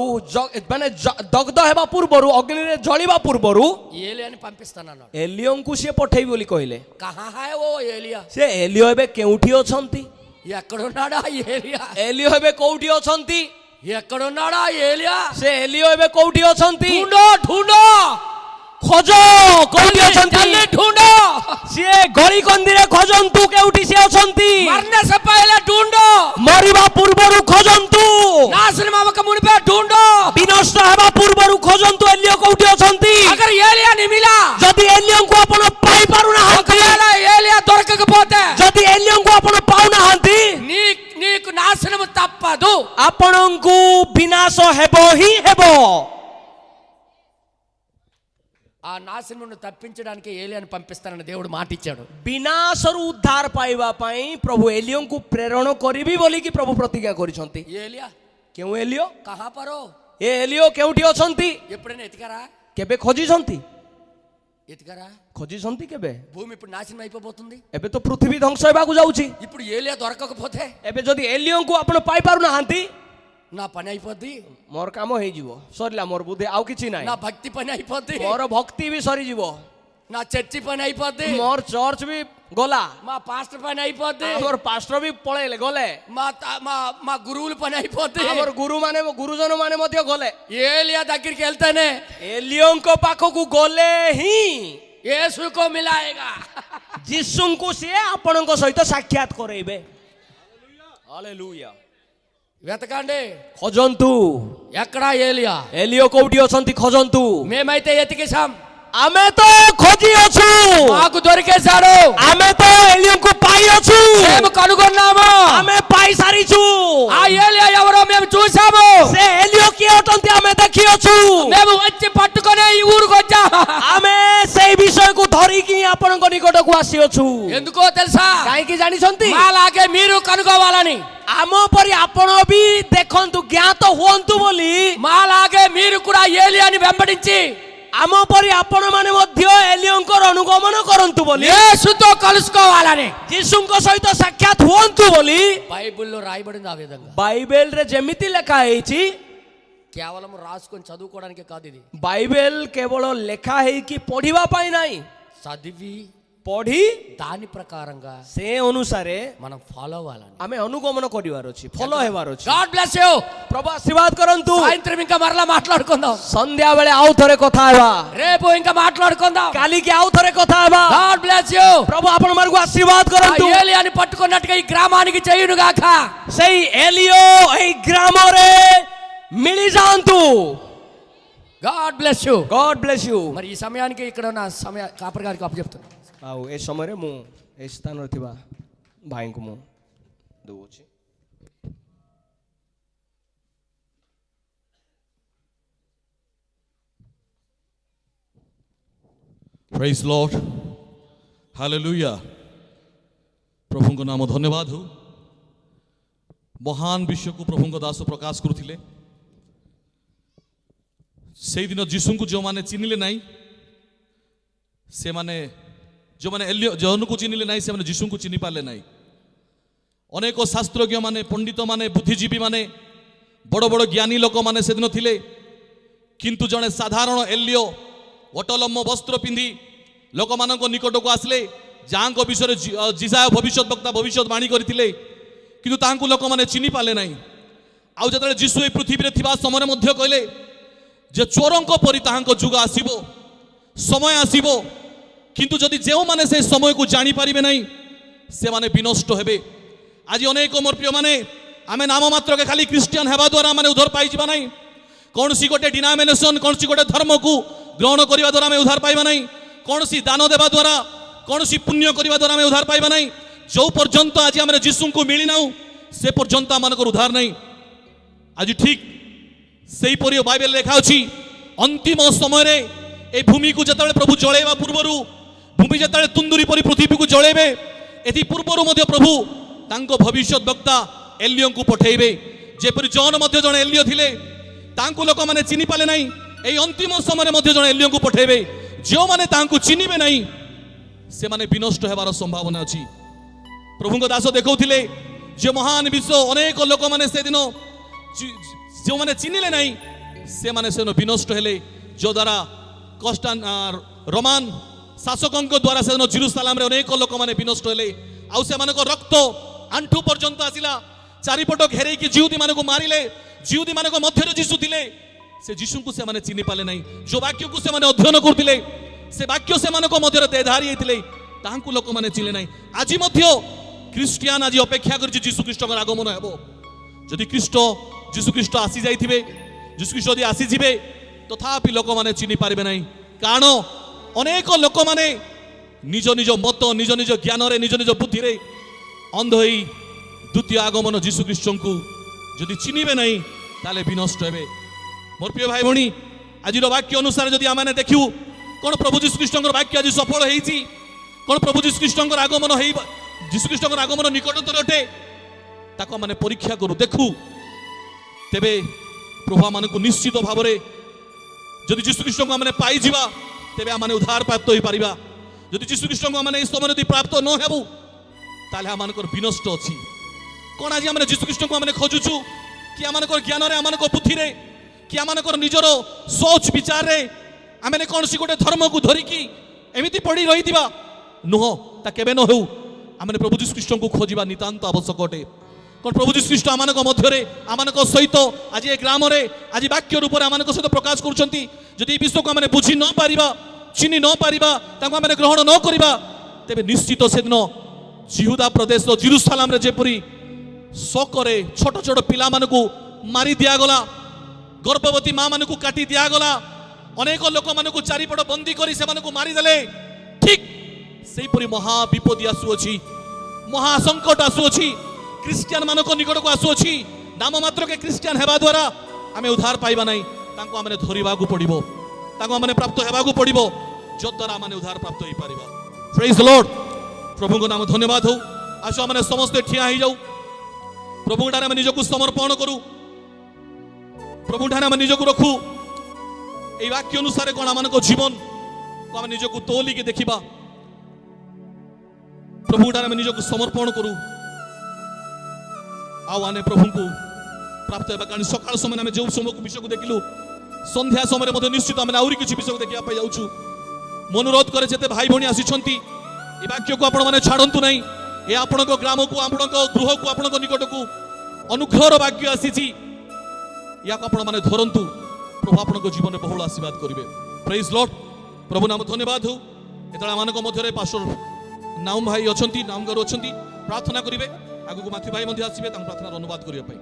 ମାନେ ଦଗ୍ଧ ହେବା ପୂର୍ବରୁ ଅଗ୍ନିରେ ଜଳିବା ପୂର୍ବରୁ ఏలియాని పంపిస్తానన్నాడు. ଏଲିଓଙ୍କୁ ସିଏ ପଠେଇବି ବୋଲି କହିଲେ। కహా హై ఓ ఏలియా? ସେ ଏଲିଓ ଏବେ କେଉଁଠି ଅଛନ୍ତି? ఎక్కడున్నాడా ఏలియా? ଏଲିଓ ଏବେ କୋଉଠି ଅଛନ୍ତି? ఎక్కడున్నాడా ఏలియా? ସେ ଏଲିଓ ଏବେ କୋଉଠି ଅଛନ୍ତି? ढूंढो ढूंढो ଖୋଜ କୋଉଠି ଅଛନ୍ତି? जल्दी ढूंढो, ସିଏ ଗଳି କନ୍ଦିରେ ଖୋଜନ୍ତୁ କେଉଁଠି ସିଏ ଅଛନ୍ତି। मरने से पहले ढूंढो, ମରିବା ପୂର୍ବରୁ ଖୋଜନ୍ତୁ, नाशनम अवक मुनिपे ढूंढो। ବିନଷ୍ଟ ହେବା ପୂର୍ବରୁ ଖୋଜନ୍ତୁ ଏଲିଓ କୋଉଠି ଅଛନ୍ତି। अगर ఏలియా नहीं मिला, ଯଦି ଏଲିଓଙ୍କୁ ଆପଣ ପାଇ ପାରୁନାହାନ୍ତି, ఒకవేళ ఏలియా దొరకకపోతే ଯଦି ଏଲିଓଙ୍କୁ ଆପଣ ପାଉନାହାନ୍ତି, నీకు నాశనం తప్పదు। ଆପଣଙ୍କୁ ବିନାଶ ହେବ ହିଁ ହେବ। ఆ నాశనం నుండి తప్పించడానికి ఏలియాని పంపిస్తానని దేవుడు మాట ఇచ్చాడు। ବିନାଶରୁ ଉଦ୍ଧାର ପାଇବା ପାଇଁ ପ୍ରଭୁ ଏଲିଓଙ୍କୁ ପ୍ରେରଣ କରିବି ବୋଲିକି ପ୍ରଭୁ ପ୍ରତିଜ୍ଞା କରିଛନ୍ତି। ఏలియా କେଉଁ ଏଲିଓ? కహా పరో? ଏ ଏଲିଓ କେଉଁଠି ଅଛନ୍ତି? ఎప్పుడైనా ఎతికారా? କେବେ ଖୋଜିଛନ୍ତି? ఎతికారా? ଖୋଜିଛନ୍ତି କେବେ? భూమి ఇప్పుడు నాశనం అయిపోతుంది। ଏବେ ତ ପୃଥିବୀ ଧ୍ୱଂସ ହେବାକୁ ଯାଉଛି। ఇప్పుడు ఏలియా దొరకకపోతే ଏବେ ଯଦି ଏଲିଓଙ୍କୁ ଆପଣ ପାଇପାରୁନାହାନ୍ତି, నా పని అయిపోద్ది, ମୋର କାମ ହେଇଯିବ, ସରିଲା ମୋର ବୁଦ୍ଧି, ଆଉ କିଛି ନାହିଁ। నా భక్తి పని అయిపోద్ది, ମୋର ଭକ୍ତି ବି ସରିଯିବ, నా చర్చి పని అయిపోద్ది, ମୋର ଚର୍ଚ୍ଚ ବି ଗଲା, మా పాస్టర్ పని అయిపోద్ది, ଆମର ପାଷ୍ଟର ବି ପଳେଇଲେ ଗଲେ, మా గురువుల పని అయిపోద్ది। ଆମର ଗୁରୁଜନ ମାନେ ମଧ୍ୟ ଗଲେ। ఏలియా దగ్గరికి వెళ్తేనే ଏଲିଓଙ୍କ ପାଖକୁ ଗଲେ ହିଁ యేసుకు మిలాయేగా। ଯୀଶୁଙ୍କୁ ସିଏ ଆପଣଙ୍କ ସହିତ ସାକ୍ଷାତ କରେଇବେ। ହାଲେଲୁୟା। వెతకండి, ଖୋଜନ୍ତୁ, ఎక్కడా ఏలియా? ଏଲିଓ କୋଉଠି ଅଛନ୍ତି ଖୋଜନ୍ତୁ। మేమైతే ఎతికేశాం, ଆମେ ତ ଖୋଜି ଅଛୁ, మాకు దొరికేశాడు, ଆମେ ତ ଏଲିଓଙ୍କୁ ପାଇଅଛୁ, మేము కనుగొన్నాము, ଆମେ ପାଇସାରିଛୁ। ఆ ఏలియా ఎవరో మేము చూసాము, ସେ ଏଲିଓ କିଏ ଅଟନ୍ତି ଆମେ ଦେଖିଅଛୁ। మేము వచ్చి పట్టుకొని ఈ ఊరికి వచ్చాం। ଆମେ ସେଇ ବିଷୟକୁ ଧରିକି ଆପଣଙ୍କ ନିକଟକୁ ଆସିଅଛୁ। ఎందుకో తెలుసా? କାହିଁକି ଜାଣିଛନ୍ତି? మాలాగే మీరు కనుగోవాలని, ଆମ ପରି ଆପଣ ବି ଦେଖନ୍ତୁ, ଜ୍ଞାତ ହୁଅନ୍ତୁ ବୋଲି, మాలాగే మీరు కూడా ఏలియాని వెంబడించి ଆମ ପରି ଆପଣ ମାନେ ମଧ୍ୟ ଏଲିଓଙ୍କର ଅନୁଗମନ କରନ୍ତୁ ବୋଲି, యేసుతో కలుసుకోవాలని ଯୀଶୁଙ୍କ ସହିତ ସାକ୍ଷାତ ହୁଅନ୍ତୁ ବୋଲି బైబిల్లో రాయబడింది। ఆ విధంగా ବାଇବେଲରେ ଯେମିତି ଲେଖା ହେଇଛି, కేవలం రాసుకొని చదువుకోవడానికి కాదు, ఇది ବାଇବେଲ କେବଳ ଲେଖା ହେଇକି ପଢିବା ପାଇଁ ନାହିଁ, చదివి ପଢି దాని ప్రకారంగా ସେ ଅନୁସାରେ మనం ఫాలో అవ్వాలని। ଆମେ ଅନୁଗମନ କରିବାର ଅଛି, ଫଲୋ ହେବାର ଅଛି। God bless you. ପ୍ରଭୁ ଆଶୀର୍ବାଦ କରନ୍ତୁ। సాయంత్రం ఇంకా మరలా మాట్లాడుకుందాం, ସନ୍ଧ୍ୟା ବେଳେ ଆଉ ଥରେ କଥା ହେବା, రేపు ఇంకా మాట్లాడుకుందాం। କାଲିକି ଆଉ ଥରେ କଥା ହେବା। God bless you. ପ୍ରଭୁ ଆପଣମାନଙ୍କୁ ଆଶୀର୍ବାଦ କରନ୍ତୁ। ఏలియాని పట్టుకున్నట్టుగా ఈ గ్రామానికి చేయును గాక। ସେଇ ଏଲିଓ ଏହି ଗ୍ରାମରେ ମିଳିଯାଆନ୍ତୁ। God bless you. God bless you. మరి ఈ సమయానికి ఇక్కడ ఉన్న కాపరి గారికి అప్పచెప్తాను। ଆଉ ଏ ସମୟରେ ମୁଁ ଏ ସ୍ଥାନରେ ଥିବା ଭାଇଙ୍କୁ ମୁଁ ଦେଉଛି। ପ୍ରେଜ୍ ଲର୍ଡ, ହାଲେଲୁୟା। ପ୍ରଭୁଙ୍କ ନାମ ଧନ୍ୟବାଦ ହଉ। ମହାନ ବିଷୟକୁ ପ୍ରଭୁଙ୍କ ଦାସ ପ୍ରକାଶ କରୁଥିଲେ। ସେଇଦିନ ଯୀଶୁଙ୍କୁ ଯେଉଁମାନେ ଚିହ୍ନିଲେ ନାହିଁ, ସେମାନେ ଯେଉଁମାନେ ଜହନକୁ ଚିହ୍ନିଲେ ନାହିଁ, ସେମାନେ ଯୀଶୁଙ୍କୁ ଚିହ୍ନି ପାରିଲେ ନାହିଁ। ଅନେକ ଶାସ୍ତ୍ରଜ୍ଞ ମାନେ, ପଣ୍ଡିତ ମାନେ, ବୁଦ୍ଧିଜୀବୀ ମାନେ, ବଡ଼ ବଡ଼ ଜ୍ଞାନୀ ଲୋକମାନେ ସେଦିନ ଥିଲେ, କିନ୍ତୁ ଜଣେ ସାଧାରଣ ଏଲିଓ ଓଟଲମ୍ମ ବସ୍ତ୍ର ପିନ୍ଧି ଲୋକମାନଙ୍କ ନିକଟକୁ ଆସିଲେ, ଯାହାଙ୍କ ବିଷୟରେ ଜିସାୟ ଭବିଷ୍ୟତ ବକ୍ତା ଭବିଷ୍ୟତବାଣୀ କରିଥିଲେ, କିନ୍ତୁ ତାହାଙ୍କୁ ଲୋକମାନେ ଚିହ୍ନି ପାରିଲେ ନାହିଁ। ଆଉ ଯେତେବେଳେ ଯୀଶୁ ଏ ପୃଥିବୀରେ ଥିବା ସମୟରେ ମଧ୍ୟ କହିଲେ ଯେ ଚୋରଙ୍କ ପରି ତାହାଙ୍କ ଯୁଗ ଆସିବ, ସମୟ ଆସିବ, କିନ୍ତୁ ଯଦି ଯେଉଁମାନେ ସେ ସମୟକୁ ଜାଣିପାରିବେ ନାହିଁ, ସେମାନେ ବିନଷ୍ଟ ହେବେ। ଆଜି ଅନେକ ମୋର ପ୍ରିୟମାନେ, ଆମେ ନାମ ମାତ୍ରକେ ଖାଲି ଖ୍ରୀଷ୍ଟିଆନ ହେବା ଦ୍ୱାରା ଆମେ ଉଦ୍ଧାର ପାଇଯିବା ନାହିଁ। କୌଣସି ଗୋଟେ ଡିନାମିନେସନ୍, କୌଣସି ଗୋଟେ ଧର୍ମକୁ ଗ୍ରହଣ କରିବା ଦ୍ୱାରା ଆମେ ଉଦ୍ଧାର ପାଇବା ନାହିଁ। କୌଣସି ଦାନ ଦେବା ଦ୍ୱାରା, କୌଣସି ପୁଣ୍ୟ କରିବା ଦ୍ୱାରା ଆମେ ଉଦ୍ଧାର ପାଇବା ନାହିଁ। ଯେଉଁ ପର୍ଯ୍ୟନ୍ତ ଆଜି ଆମେ ଯୀଶୁଙ୍କୁ ମିଳିନାହୁଁ, ସେ ପର୍ଯ୍ୟନ୍ତ ଆମମାନଙ୍କର ଉଦ୍ଧାର ନାହିଁ। ଆଜି ଠିକ୍ ସେହିପରି ବାଇବେଲ ଲେଖା ଅଛି, ଅନ୍ତିମ ସମୟରେ ଏ ଭୂମିକୁ ଯେତେବେଳେ ପ୍ରଭୁ ଜଳେଇବା ପୂର୍ବରୁ, ଭୂମି ଯେତେବେଳେ ତୁନ୍ଦୁରି ପରି ପୃଥିବୀକୁ ଜଳେଇବେ, ଏଥି ପୂର୍ବରୁ ମଧ୍ୟ ପ୍ରଭୁ ତାଙ୍କ ଭବିଷ୍ୟତ ବକ୍ତା ଏଲିଓଙ୍କୁ ପଠେଇବେ। ଯେପରି ଜହନ ମଧ୍ୟ ଜଣେ ଏଲିଓ ଥିଲେ, ତାଙ୍କୁ ଲୋକମାନେ ଚିହ୍ନି ପାରିଲେ ନାହିଁ, ଏହି ଅନ୍ତିମ ସମୟରେ ମଧ୍ୟ ଜଣେ ଏଲିଓଙ୍କୁ ପଠେଇବେ। ଯେଉଁମାନେ ତାଙ୍କୁ ଚିହ୍ନିବେ ନାହିଁ, ସେମାନେ ବିନଷ୍ଟ ହେବାର ସମ୍ଭାବନା ଅଛି। ପ୍ରଭୁଙ୍କ ଦାସ ଦେଖାଉଥିଲେ ଯେ ମହାନ ବିଶ୍ୱ ଅନେକ ଲୋକମାନେ ସେଦିନ ଯେଉଁମାନେ ଚିହ୍ନିଲେ ନାହିଁ ସେମାନେ ସେନ ବିନଷ୍ଟ ହେଲେ, ଯଦ୍ୱାରା ରୋମାନ ଶାସକଙ୍କ ଦ୍ୱାରା ସେଦିନ ଜେରୁସାଲାମରେ ଅନେକ ଲୋକମାନେ ବିନଷ୍ଟ ହେଲେ। ଆଉ ସେମାନଙ୍କ ରକ୍ତ ଆଣ୍ଠୁ ପର୍ଯ୍ୟନ୍ତ ଆସିଲା। ଚାରିପଟ ଘେରେଇକି ଜିହୁଦୀ ମାନଙ୍କୁ ମାରିଲେ। ଜିହୁଦୀ ମାନଙ୍କ ମଧ୍ୟରେ ଯୀଶୁ ଥିଲେ, ସେ ଯୀଶୁଙ୍କୁ ସେମାନେ ଚିହ୍ନି ପାରିଲେ ନାହିଁ। ଯୋଉ ବାକ୍ୟକୁ ସେମାନେ ଅଧ୍ୟୟନ କରୁଥିଲେ ସେ ବାକ୍ୟ ସେମାନଙ୍କ ମଧ୍ୟରେ ଦେହଧାରୀ ହେଇଥିଲେ, ତାହାଙ୍କୁ ଲୋକମାନେ ଚିହ୍ନିଲେ ନାହିଁ। ଆଜି ମଧ୍ୟ ଖ୍ରୀଷ୍ଟିଆନ ଆଜି ଅପେକ୍ଷା କରିଛି ଯୀଶୁଖ୍ରୀଷ୍ଟଙ୍କର ଆଗମନ ହେବ। ଯଦି ଯୀଶୁଖ୍ରୀଷ୍ଟ ଆସି ଯାଇଥିବେ, ଯୀଶୁଖ୍ରୀଷ୍ଟ ଯଦି ଆସିଯିବେ, ତଥାପି ଲୋକମାନେ ଚିହ୍ନି ପାରିବେ ନାହିଁ। କାରଣ ଅନେକ ଲୋକମାନେ ନିଜ ନିଜ ମତ, ନିଜ ନିଜ ଜ୍ଞାନରେ, ନିଜ ନିଜ ବୁଦ୍ଧିରେ ଅନ୍ଧ ହୋଇ ଦ୍ୱିତୀୟ ଆଗମନ ଯୀଶୁଖ୍ରୀଷ୍ଟଙ୍କୁ ଯଦି ଚିହ୍ନିବେ ନାହିଁ ତାହେଲେ ବିନଷ୍ଟ ହେବେ। ମୋର ପ୍ରିୟ ଭାଇ ଭଉଣୀ, ଆଜିର ବାକ୍ୟ ଅନୁସାରେ ଯଦି ଆମେ ଦେଖିବୁ କ'ଣ ପ୍ରଭୁ ଯୀଶୁଖ୍ରୀଷ୍ଟଙ୍କର ବାକ୍ୟ ଆଜି ସଫଳ ହେଇଛି, କ'ଣ ପ୍ରଭୁ ଯୀଶୁଖ୍ରୀଷ୍ଟଙ୍କର ଆଗମନ ଯୀଶୁଖ୍ରୀଷ୍ଟଙ୍କର ଆଗମନ ନିକଟତର ଅଟେ, ତାକୁ ଆମେ ପରୀକ୍ଷା କରୁ, ଦେଖୁ, ତେବେ ପ୍ରଭୁ ଆମମାନଙ୍କୁ ନିଶ୍ଚିତ ଭାବରେ ଯଦି ଯୀଶୁଖ୍ରୀଷ୍ଟଙ୍କୁ ଆମେ ପାଇଯିବା ତେବେ ଆମେ ଉଦ୍ଧାର ପ୍ରାପ୍ତ ହୋଇପାରିବା। ଯଦି ଯୀଶୁଖ୍ରୀଷ୍ଟଙ୍କୁ ଆମେ ଏହି ସମୟରେ ଯଦି ପ୍ରାପ୍ତ ନ ହେବୁ ତାହେଲେ ଆମମାନଙ୍କର ବିନଷ୍ଟ ଅଛି। କ'ଣ ଆଜି ଆମେ ଯୀଶୁଖ୍ରୀଷ୍ଟଙ୍କୁ ଆମେ ଖୋଜୁଛୁ କି ଆମମାନଙ୍କର ଜ୍ଞାନରେ, ଆମମାନଙ୍କ ବୁଦ୍ଧିରେ, କି ଆମମାନଙ୍କର ନିଜର ସୋଚ ବିଚାରରେ ଆମେ କୌଣସି ଗୋଟେ ଧର୍ମକୁ ଧରିକି ଏମିତି ପଡ଼ି ରହିଥିବା? ନୁହଁ, ତା କେବେ ନ ହେଉ। ଆମେ ପ୍ରଭୁ ଯୀଶୁଖ୍ରୀଷ୍ଟଙ୍କୁ ଖୋଜିବା ନିତାନ୍ତ ଆବଶ୍ୟକ ଅଟେ। କ'ଣ ପ୍ରଭୁ ଯୀଶୁଖ୍ରୀଷ୍ଟ ଆମମାନଙ୍କ ମଧ୍ୟରେ, ଆମମାନଙ୍କ ସହିତ ଆଜି ଏ ଗ୍ରାମରେ ଆଜି ବାକ୍ୟ ରୂପରେ ଆମମାନଙ୍କ ସହିତ ପ୍ରକାଶ କରୁଛନ୍ତି? ଯଦି ଏ ବିଷୟକୁ ଆମେ ବୁଝି ନ ପାରିବା, ଚିହ୍ନି ନ ପାରିବା, ତାଙ୍କୁ ଆମେ ଗ୍ରହଣ ନ କରିବା, ତେବେ ନିଶ୍ଚିତ ସେଦିନ ଜିହୁଦା ପ୍ରଦେଶ ଜେରୁସାଲାମରେ ଯେପରି ଶୋକରେ ଛୋଟ ଛୋଟ ପିଲାମାନଙ୍କୁ ମାରି ଦିଆଗଲା, ଗର୍ଭବତୀ ମା ମାନଙ୍କୁ କାଟି ଦିଆଗଲା, ଅନେକ ଲୋକମାନଙ୍କୁ ଚାରିପଟ ବନ୍ଦୀ କରି ସେମାନଙ୍କୁ ମାରିଦେଲେ, ଠିକ ସେହିପରି ମହା ବିପଦ ଆସୁଅଛି, ମହା ସଙ୍କଟ ଆସୁଅଛି, ଖ୍ରୀଷ୍ଟିଆନ ମାନଙ୍କ ନିକଟକୁ ଆସୁଅଛି। ନାମ ମାତ୍ରକେ ଖ୍ରୀଷ୍ଟିଆନ ହେବା ଦ୍ୱାରା ଆମେ ଉଦ୍ଧାର ପାଇବା ନାହିଁ, ତାଙ୍କୁ ଆମେ ଧରିବାକୁ ପଡ଼ିବ, ତାଙ୍କୁ ଆମେ ପ୍ରାପ୍ତ ହେବାକୁ ପଡ଼ିବ, ଯଦ୍ୱାରା ଆମେ ଉଦ୍ଧାର ପ୍ରାପ୍ତ ହେଇପାରିବା। ପ୍ରେଜ୍ ଦ ଲର୍ଡ। ପ୍ରଭୁଙ୍କ ନାମ ଧନ୍ୟବାଦ ହଉ। ଆସ ଆମେ ସମସ୍ତେ ଠିଆ ହେଇଯାଉ, ପ୍ରଭୁଙ୍କ ଠାରେ ଆମେ ନିଜକୁ ସମର୍ପଣ କରୁ, ପ୍ରଭୁଙ୍କ ଠାରେ ଆମେ ନିଜକୁ ରଖୁ। এই বাক্য অনুসারে কোন আমানক জীবন আমি নিজକୁ ତୋଲିକି ଦେଖିବା, ପ୍ରଭୁଙ୍କ ଠାରେ ଆମେ ନିଜକୁ ସମର୍ପଣ କରୁ। ଆଉ ଆମେ ପ୍ରଭୁଙ୍କୁ ପ୍ରାପ୍ତ ହେବା। କାରଣ ସକାଳ ସମୟରେ ଆମେ ଯେଉଁ ସମୟକୁ ବିଷୟକୁ ଦେଖିଲୁ, ସନ୍ଧ୍ୟା ସମୟରେ ମଧ୍ୟ ନିଶ୍ଚିତ ଆମେ ଆହୁରି କିଛି ବିଷୟକୁ ଦେଖିବା ପାଇଁ ଯାଉଛୁ। ମୁଁ ଅନୁରୋଧ କରେ ଯେତେ ଭାଇ ଭଉଣୀ ଆସିଛନ୍ତି ଏ ବାକ୍ୟକୁ ଆପଣମାନେ ଛାଡ଼ନ୍ତୁ ନାହିଁ। ଏ ଆପଣଙ୍କ ଗ୍ରାମକୁ, ଆପଣଙ୍କ ଗୃହକୁ, ଆପଣଙ୍କ ନିକଟକୁ ଅନୁଗ୍ରହର ବାକ୍ୟ ଆସିଛି, ୟାକୁ ଆପଣମାନେ ଧରନ୍ତୁ। ପ୍ରଭୁ ଆପଣଙ୍କ ଜୀବନରେ ବହୁଳ ଆଶୀର୍ବାଦ କରିବେ। ପ୍ରେଜ୍ ଲର୍ଡ। ପ୍ରଭୁ ନାମ ଧନ୍ୟବାଦ ହଉ। ଏତେବେଳେ ଆମମାନଙ୍କ ମଧ୍ୟରେ ପାଷ୍ଟର ନାମ ଭାଇ ଅଛନ୍ତି, ନାମଗାରୁ ଅଛନ୍ତି, ପ୍ରାର୍ଥନା କରିବେ। ଆଗକୁ ମାଥି ଭାଇ ମଧ୍ୟ ଆସିବେ ତାଙ୍କ ପ୍ରାର୍ଥନାର ଅନୁବାଦ କରିବା ପାଇଁ।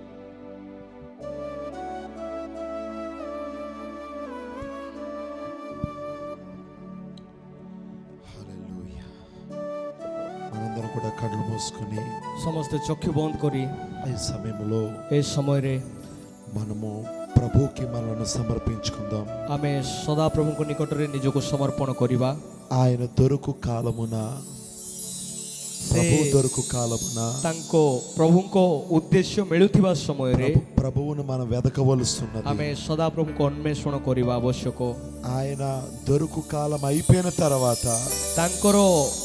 మనందరం కూడా కళ్ళు మూసుకొని ସମସ୍ତେ ଚକ୍ଷୁ ବନ୍ଦ କରି ఈ సమయంలో ଏ ସମୟରେ మనము ప్రభుకి మనల్ని సమర్పించుకుందాం. ଆମେ ସଦାପ୍ରଭୁଙ୍କ ନିକଟରେ ନିଜକୁ ସମର୍ପଣ କରିବା। ఆయన దొరుకు కాలమున, ప్రభు దొరుకు కాలమున ତାଙ୍କ ପ୍ରଭୁଙ୍କ ଉଦ୍ଦେଶ୍ୟ ମିଳୁଥିବା ସମୟରେ ప్రభువును మనం వెదకవలసిన్నది. ଆମେ ସଦାପ୍ରଭୁଙ୍କ ଅନ୍ୱେଷଣ କରିବା ଆବଶ୍ୟକ। ఆయన దొరుకు కాలం అయిపోయిన తర్వాత ତାଙ୍କର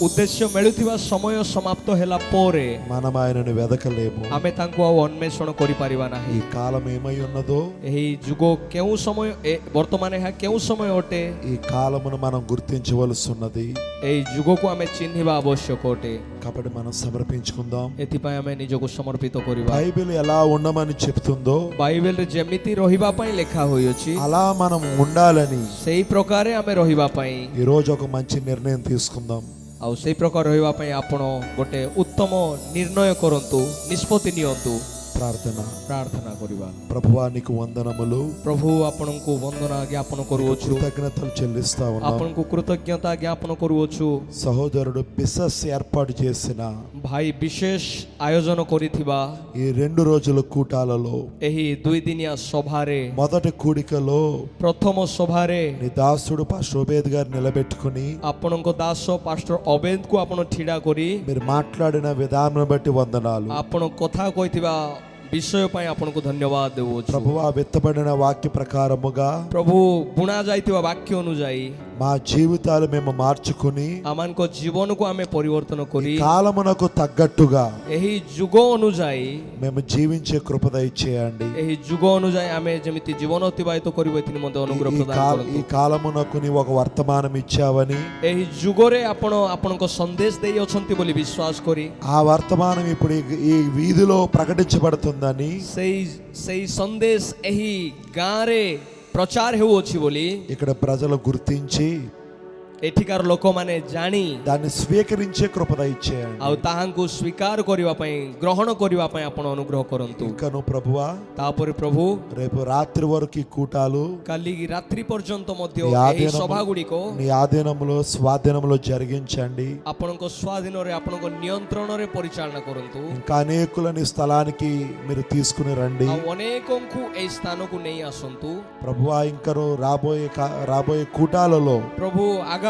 ଉଦ୍ଦେଶ୍ୟ ମିଳୁଥିବା ସମୟ ସମାପ୍ତ ହେଲା ପରେ మనం ఆయనను వెదకలేము. ଆମେ ତାଙ୍କୁ ଆଉ ଅନ୍ୱେଷଣ କରିପାରିବା ఈ ନାହିଁ। కాలం ఏమై ఉన్నదో, ଏହି ଯୁଗ କେଉଁ ସମୟ, ବର୍ତ୍ତମାନ ଏହା କେଉଁ ସମୟ ଅଟେ, ఈ కాలమును మనం గుర్తించవలసిన్నది. ଏହି ଯୁଗକୁ ଆମେ ଚିହ୍ନିବା ଆବଶ୍ୟକ ଅଟେ। కాబట్టి మనం సమర్పించుకుందాం. ଏଥିପାଇଁ ଆମେ ନିଜକୁ ସମର୍ପିତ କରିବା। బైబిల్ ఎలా ఉండమని చెప్తుందో ବାଇବେଲରେ ଯେମିତି ରହିବା ପାଇଁ ଲେଖା ହୋଇଅଛି అలా మనం ఉండాలని ସେଇ ପ୍ରକାରେ ଆମେ ରହିବା ପାଇଁ, ఈ రోజు ఒక మంచి నిర్ణయం తీసుకుందాం. ଆଉ ସେଇ ପ୍ରକାର ରହିବା ପାଇଁ ଆପଣ ଗୋଟେ ଉତ୍ତମ ନିର୍ଣ୍ଣୟ କରନ୍ତୁ, ନିଷ୍ପତ୍ତି ନିଅନ୍ତୁ। ప్రార్థన. ପ୍ରାର୍ଥନା କରିବା। ప్రభువా నీకు వందనములు, ପ୍ରଭୁ ଆପଣଙ୍କୁ ବନ୍ଦନା ଜ୍ଞାପନ କରୁଅଛୁ, కృతజ్ఞతలు చెల్లిస్తా ఉన్నాం. ଆପଣଙ୍କୁ କୃତଜ୍ଞତା ଜ୍ଞାପନ କରୁଅଛୁ। సహోదరుడు బిసస్ ఏర్పాటు చేసిన ଭାଇ ବିଶେଷ ଆୟୋଜନ କରିଥିବା ఈ 2 రోజుల కూటాలలో ଏହି 2 ଦିନିଆ ସଭାରେ, మొదటి కూడికలో ପ୍ରଥମ ସଭାରେ నీ దాసుడు పాస్టర్ ఓబేద్ గారు నిలబెట్టుకుని ଆପଣଙ୍କ ଦାସ ପାଷ୍ଟର ଅବେଦଙ୍କୁ ଆପଣ ଠିଡ଼ା କରି మీరు మాట్లాడిన విధానం బట్టి వందనాలు. ଆପଣ କଥା କହିଥିବା ବିଷୟ ପାଇଁ ଆପଣଙ୍କୁ ଧନ୍ୟବାଦ ଦେଉଅଛୁ। ప్రభువా విత్తబడిన వాక్య ప్రకారముగా ପ୍ରଭୁ ବୁଣା ଯାଇଥିବା ବାକ୍ୟ ଅନୁଯାୟୀ మా జీవితాలు మేము మార్చుకుని ଆମମାନଙ୍କ ଜୀବନକୁ ଆମେ ପରିବର୍ତ୍ତନ କରି కాలమునకు తగ్గట్టుగా ଏହି ଯୁଗ ଅନୁଯାୟୀ మేము జీవించే కృప దయచేయండి. ଏହି ଯୁଗ ଅନୁଯାୟୀ ଆମେ ଯେମିତି ଜୀବନ ଅତିବାହିତ କରିବୁ ଏଥିని ମଧ୍ୟ ଅନୁଗ୍ରହ ఈ ପ୍ରଦାନ కాల- ఈ କରନ୍ତୁ। కాలమునకు నీ ఒక వర్తమానం ఇచ్చావని, ଏହି ଯୁଗରେ ଆପଣ ଆପଣଙ୍କ ସନ୍ଦେଶ ଦେଇ ଅଛନ୍ତି ବୋଲି ବିଶ୍ୱାସ କରି ఆ వర్తమానం ఇప్పుడు ఈ వీధిలో ప్రకటించబడుతుందని, ସେଇ ସନ୍ଦେଶ ଏହି ଗାଁରେ ପ୍ରଚାର ହେଉଅଛି ବୋଲି ఇక్కడ ప్రజలు గుర్తించి ଏଠିକାର ଲୋକମାନେ ଜାଣି దాన్ని స్వీకరించే కృప దయచేయండి. ଆଉ ତାହାଙ୍କୁ ସ୍ୱୀକାର କରିବା ପାଇଁ ଗ୍ରହଣ କରିବା ପାଇଁ ଆପଣ ଅନୁଗ୍ରହ କରନ୍ତୁ। ఇంకను ప్రభువా, ତାପରେ ପ୍ରଭୁ రేపు రాత్రి వరకు ఈ కూటాలు କାଲି ରାତ୍ରି ପର୍ଯ୍ୟନ୍ତ ମଧ୍ୟ నీ ଏହି ఆధీనము- ସଭା ଗୁଡ଼ିକ నీ ఆధీనములో స్వాధీనములో జరిగించండి. ଆପଣଙ୍କ ସ୍ୱାଧୀନରେ ଆପଣଙ୍କ ନିୟନ୍ତ୍ରଣରେ ପରିଚାଳନା କରନ୍ତୁ। ఇంకా అనేకులని స్థలానికి మీరు తీసుకుని రండి. ଆଉ ଅନେକଙ୍କୁ ଏହି ସ୍ଥାନକୁ ନେଇ ଆସନ୍ତୁ। ప్రభువా, ఇంకను రాబోయే కూటాలలో ପ୍ରଭୁ ଆଗାମୀ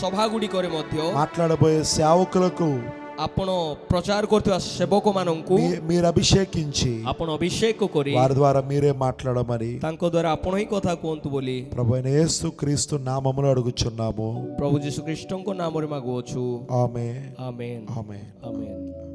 ସଭା ଗୁଡ଼ିକରେ ମଧ୍ୟ మాట్లాడబోయే సేవకులకు ଆପଣ ପ୍ରଚାର କରୁଥିବା ସେବକମାନଙ୍କୁ మీరు అభిషేకించి ଆପଣ ଅଭିଷେକ କରି వారి ద్వారా మీరే మాట్లాడమని ତାଙ୍କ ଦ୍ୱାରା ଆପଣ ହିଁ କଥା କୁହନ୍ତୁ ବୋଲି ప్రభు అయిన యేసు క్రీస్తు నామములో అడుగుచున్నాము. ପ୍ରଭୁ ଯୀଶୁ ଖ୍ରୀଷ୍ଟଙ୍କ ନାମରେ ମାଗୁଅଛୁ। ఆమేన్, ଆମେନ୍ ఆమేన్. ଆମେନ୍।